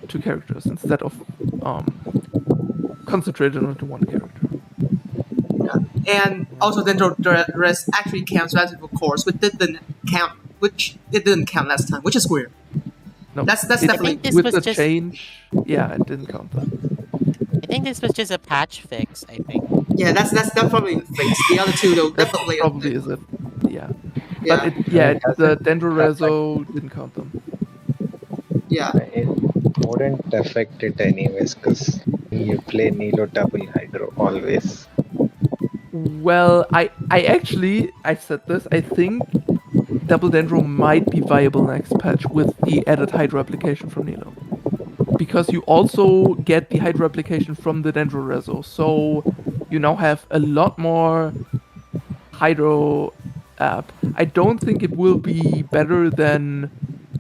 2 characters instead of concentrated onto 1 character. Yeah. And also Dendro rest actually counts relative course, which it didn't count last time, which is weird. No, That's definitely with the change. Yeah, it didn't count that. I think this was just a patch fix. I think. Yeah, that's definitely the fix. The other two though definitely Probably is it. Yeah. Yeah. But the Dendro Rezo didn't count them. Yeah. It wouldn't affect it anyways because you play Nilo double hydro always. Well, I've said this, I think Double Dendro might be viable next patch with the added hydro application from Nilo. Because you also get the hydro application from the Dendro Rezo, so you now have a lot more hydro app. I don't think it will be better than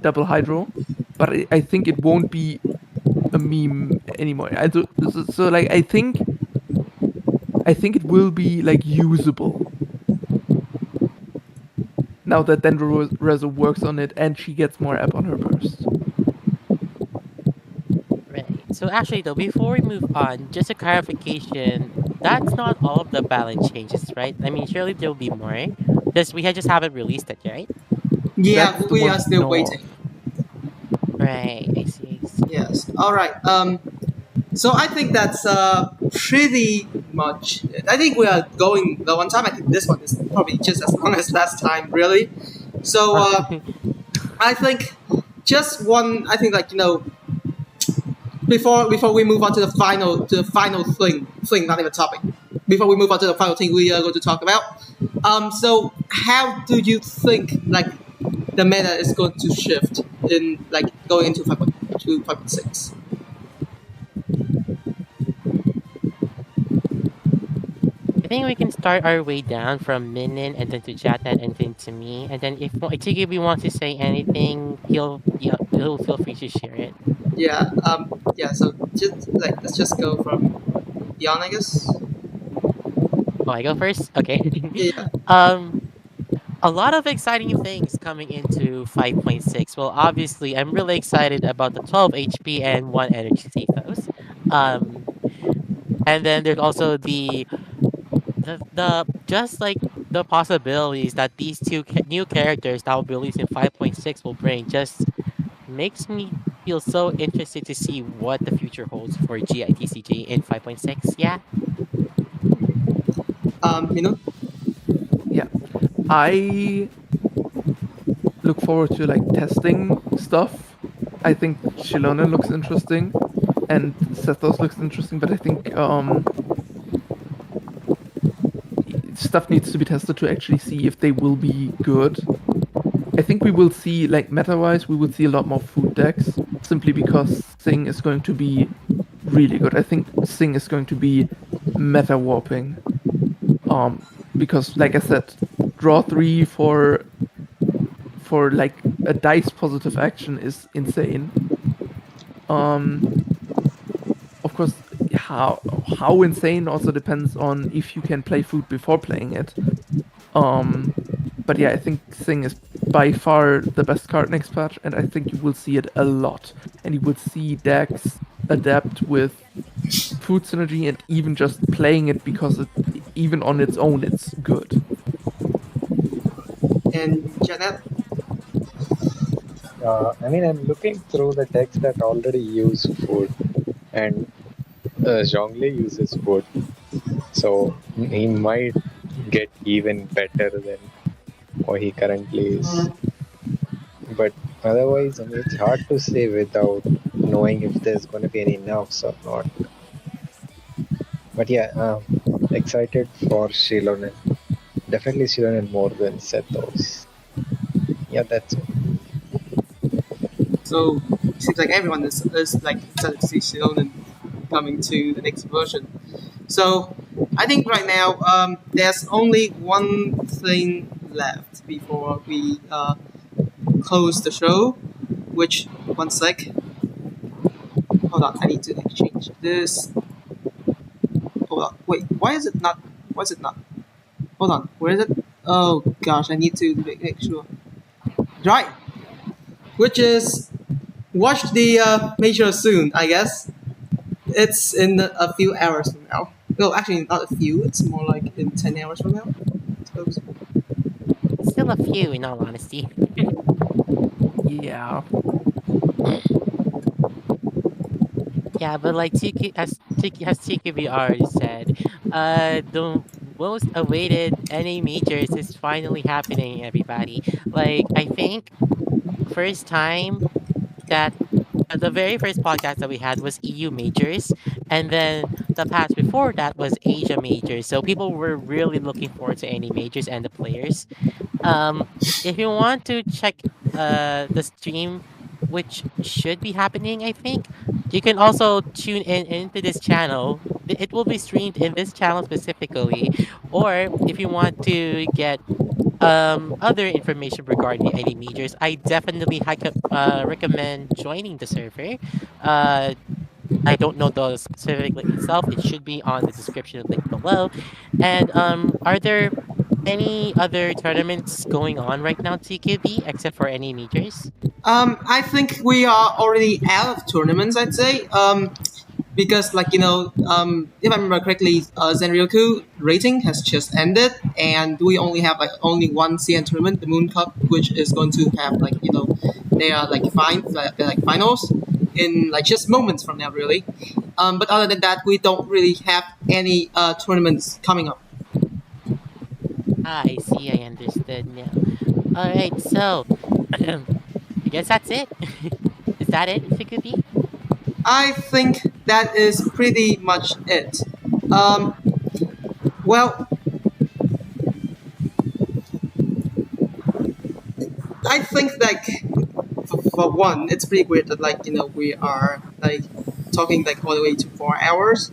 double hydro, but I think it won't be a meme anymore. So like I think it will be like usable now that Dendro Rezo works on it and she gets more app on her burst. Right. So actually, though, before we move on, just a clarification. That's not all of the balance changes, right? I mean, surely there will be more. We just haven't released it, right? Yeah, That's the we one are still no. waiting. Right. I see. Yes. All right. So I think that's pretty much it. I think we are going the one time. I think this one is probably just as long as last time, really. So I think just one. I think before we move on to the final thing, not even topic. before we move on to the final thing we are going to talk about. So how do you think like the meta is going to shift in like going into 5.2, 5.6? I think we can start our way down from minun and then to JatNad and then to me. And then if TKB wants to say anything, he'll feel free to share it. Yeah. So just like let's just go from Jan, I guess. Oh, I go first? Okay. Yeah. um, a lot of exciting things coming into 5.6. Well, obviously, I'm really excited about the 12 HP and 1 energy Cephos. Um, and then there's also the just like the possibilities that these new characters that will be released in 5.6 will bring just makes me feel so interested to see what the future holds for GITCG in 5.6. Yeah. Minun. Yeah. I look forward to like testing stuff. I think Shilonen looks interesting and Sethos looks interesting, but I think stuff needs to be tested to actually see if they will be good. I think we will see, like meta-wise, we will see a lot more food decks simply because Sing is going to be really good. I think Sing is going to be meta warping. Because like I said, draw 3 for like a dice positive action is insane. Of course, how insane also depends on if you can play food before playing it. But yeah, I think Sing is by far the best card next patch, and I think you will see it a lot. And you will see decks adapt with food synergy and even just playing it because it even on its own it's good. And JatNad. I mean, I'm looking through the decks that already use food, and Zhongli uses food, so he might get even better than what he currently is. But otherwise, I mean, it's hard to say without knowing if there's going to be any nerfs or not. But yeah, excited for Shilonen. Definitely Shilonen more than Sethos. Yeah, that's it. So it seems like everyone is like excited to see Shilonen coming to the next version. So I think right now there's only one thing left before we close the show. Which one sec? Hold on, I need to exchange this. Hold on, wait. Why is it not? Why is it not? Hold on, where is it? Oh gosh, I need to make sure. Right, which is watch the major soon, I guess. It's in a few hours from now. No, actually, not a few. It's more like in 10 hours from now. I suppose. Still a few, in all honesty. Yeah. Yeah, but like TKB already said, the most awaited NA majors is finally happening, everybody. Like, I think first time that the very first podcast that we had was EU majors, and then the patch before that was Asia majors. So people were really looking forward to NA majors and the players. Um, if you want to check the stream, which should be happening, I think you can also tune in into this channel. It will be streamed in this channel specifically, or if you want to get other information regarding any majors, I definitely recommend joining the server. Uh, I don't know the specific link itself. It should be on the description link below. And are there any other tournaments going on right now, TQB, except for any majors? I think we are already out of tournaments. I'd say. Because like if I remember correctly, Zenryoku rating has just ended, and we only have like only one CN tournament, the Moon Cup, which is going to have like they are like they're like finals in like just moments from now, really. But other than that, we don't really have any tournaments coming up. Ah, I see. I understood now. All right. So, I guess that's it. Is that it, TQB? I think that is pretty much it. Um, Well, I think like for one, it's pretty weird that like we are like talking like all the way to 4 hours,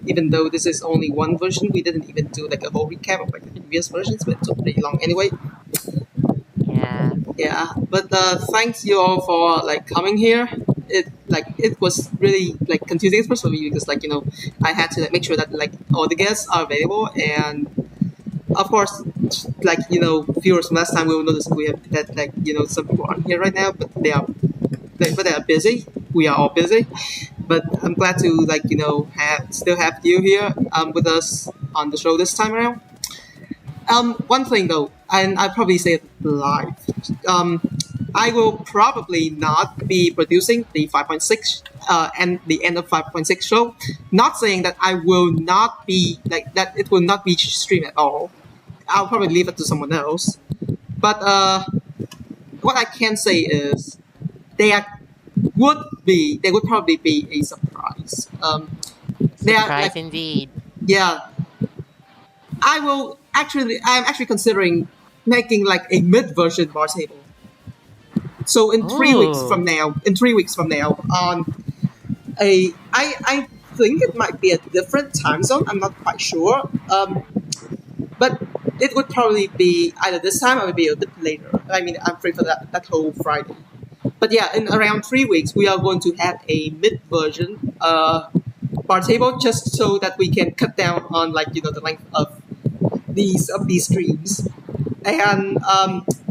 even though this is only one version. We didn't even do like a whole recap of like the previous versions, but it took pretty long anyway. Yeah. Yeah, but thanks you all for like coming here. It was really like confusing, especially for me because like I had to like make sure that like all the guests are available, and of course like viewers from last time will notice we have that like some people aren't here right now, but they are busy. We are all busy, but I'm glad to like have still have you here with us on the show this time around. One thing though, and I probably say it live. I will probably not be producing the 5.6 and the end of 5.6 show. Not saying that I will not be like that. It will not be streamed at all. I'll probably leave it to someone else. But what I can say is there there would probably be a surprise. They are Surprise like indeed. yeah, I'm actually considering making like a mid version bar table. So in 3 weeks Ooh. from now, on I think it might be a different time zone. I'm not quite sure. But it would probably be either this time or maybe a bit later. I mean, I'm free for that whole Friday. But yeah, in around 3 weeks, we are going to have a mid version bar table just so that we can cut down on like the length of these streams. And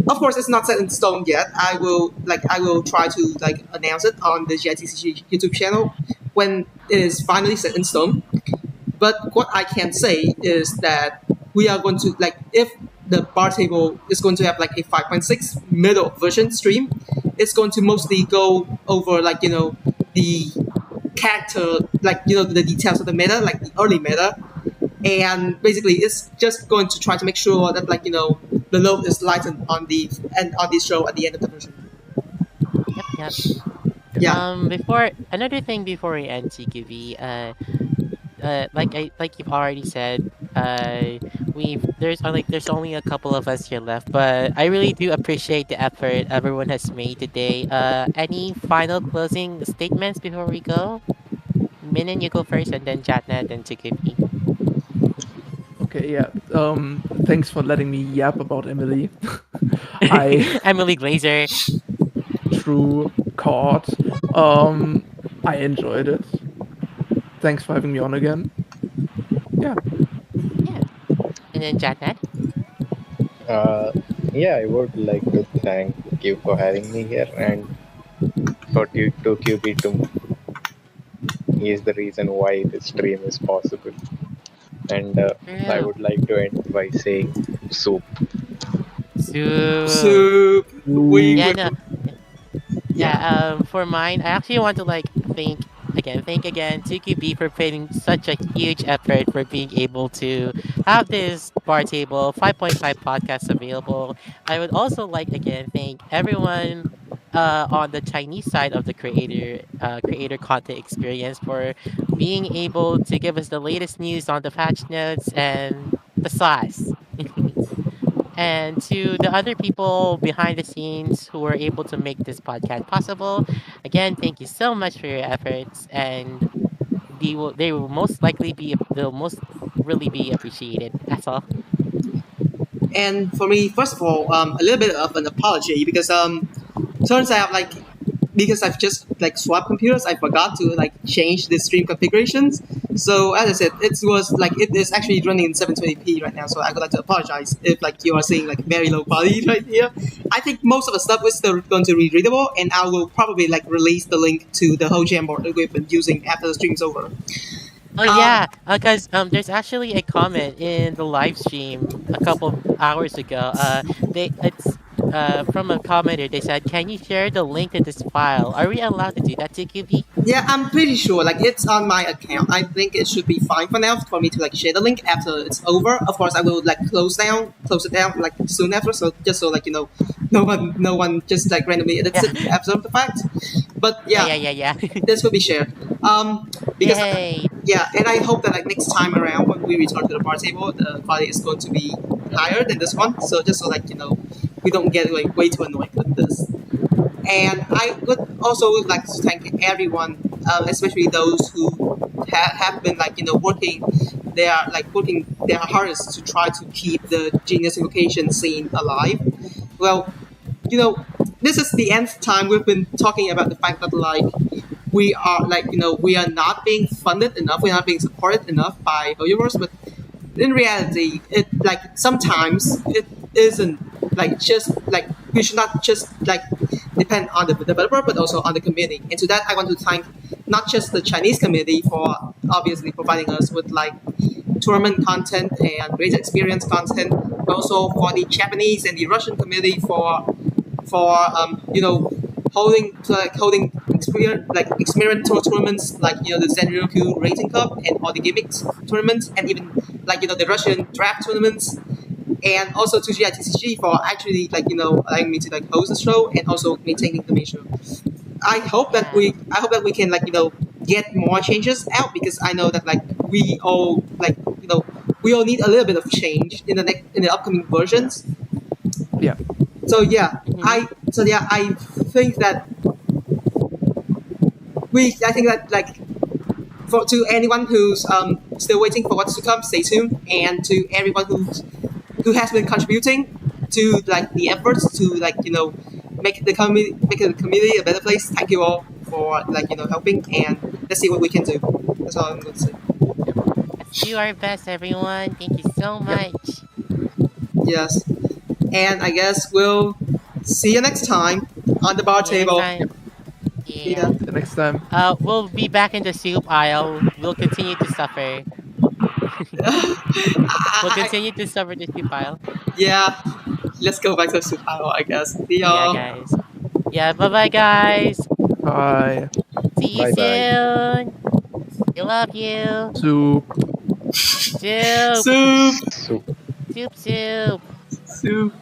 of course, it's not set in stone yet. I will try to like announce it on the GITCG YouTube channel when it is finally set in stone. But what I can say is that we are going to like if the bar table is going to have like a 5.6 middle version stream, it's going to mostly go over like the character, like the details of the meta, like the early meta, and basically it's just going to try to make sure that like the load is lightened on the and on this show at the end of the version. Yep, yep. Yeah. Before another thing before we end TQV, like you've already said, there's only a couple of us here left, but I really do appreciate the effort everyone has made today. Any final closing statements before we go? Minun, you go first, and then JatNad, then TQV. Okay, yeah. Thanks for letting me yap about Emilie. I Emilie Glazer. true caught. I enjoyed it. Thanks for having me on again. Yeah. Yeah. And then JatNad. Uh, yeah, I would like to thank you for having me here and for QB to he is the reason why this stream is possible. And I True. would like to end by saying soup. So So we yeah, will. no, yeah. For mine, I actually want to like thank again TQB for putting such a huge effort for being able to have this bar table 5.5 podcast available. I would also like again thank everyone on the Chinese side of the creator content experience for being able to give us the latest news on the patch notes and the sauce. And to the other people behind the scenes who were able to make this podcast possible, again, thank you so much for your efforts, and they will most likely be they'll most really be appreciated. That's all. And for me, first of all, a little bit of an apology because turns out like because I've just like swapped computers, I forgot to like change the stream configurations. So as I said, it was like it is actually running in 720p right now. So I would like to apologize if like you are seeing like very low quality right here. I think most of the stuff is still going to be readable, and I will probably like release the link to the whole Jamboard that we've been using after the stream's over. Oh Um, yeah, because there's actually a comment in the live stream a couple of hours ago. It's from a commenter. They said, "Can you share the link to this file?" Are we allowed to do that, TQB? Yeah, I'm pretty sure. Like it's on my account. I think it should be fine for now for me to like share the link after it's over. Of course, I will like close it down like soon after. So just so like no one just like randomly edits Yeah, it after the fact. But yeah, yeah, yeah. this will be shared. Because Yay! yeah, and I hope that like next time around when we return to the bar table, the quality is going to be higher than this one. So just so we don't get like way too annoyed with this. And I would also like to thank everyone, especially those who have been working. They are working their hardest to try to keep the Genius Invocation scene alive. Well, this is the nth time we've been talking about the fact that we are we are not being funded enough, we're not being supported enough by Hoyoverse, but in reality, it sometimes it isn't just we should not just depend on the developer, but also on the community. And to that, I want to thank not just the Chinese community for obviously providing us with tournament content and great experience content, but also for the Japanese and the Russian community for holding experimental tournaments the Zenryoku Rating Cup and all the gimmicks tournaments, and even the Russian draft tournaments, and also to GITCG for actually allowing me to host the show and also maintaining the main show. I hope that we can get more changes out, because I know that we all we all need a little bit of change in the upcoming versions. Yeah. So yeah, I think that for to anyone who's still waiting for what's to come, stay tuned, and to everyone who has been contributing to the efforts to make the community a better place. Thank you all for helping, and let's see what we can do. That's all I'm going to say. Let's do our best, everyone. Thank you so much. Yes, and I guess we'll see you next time on the bar See you next table. time. Yeah. The next time. We'll be back in the soup aisle. We'll continue to suffer. We'll continue to suffer the soup aisle. Yeah, let's go back to the pile, I guess. See Yeah, y'all. guys. Yeah, bye-bye, guys. Bye. See you Bye-bye. soon. We love you. Soup. Soup. Soup. So Soup, soup. Soup.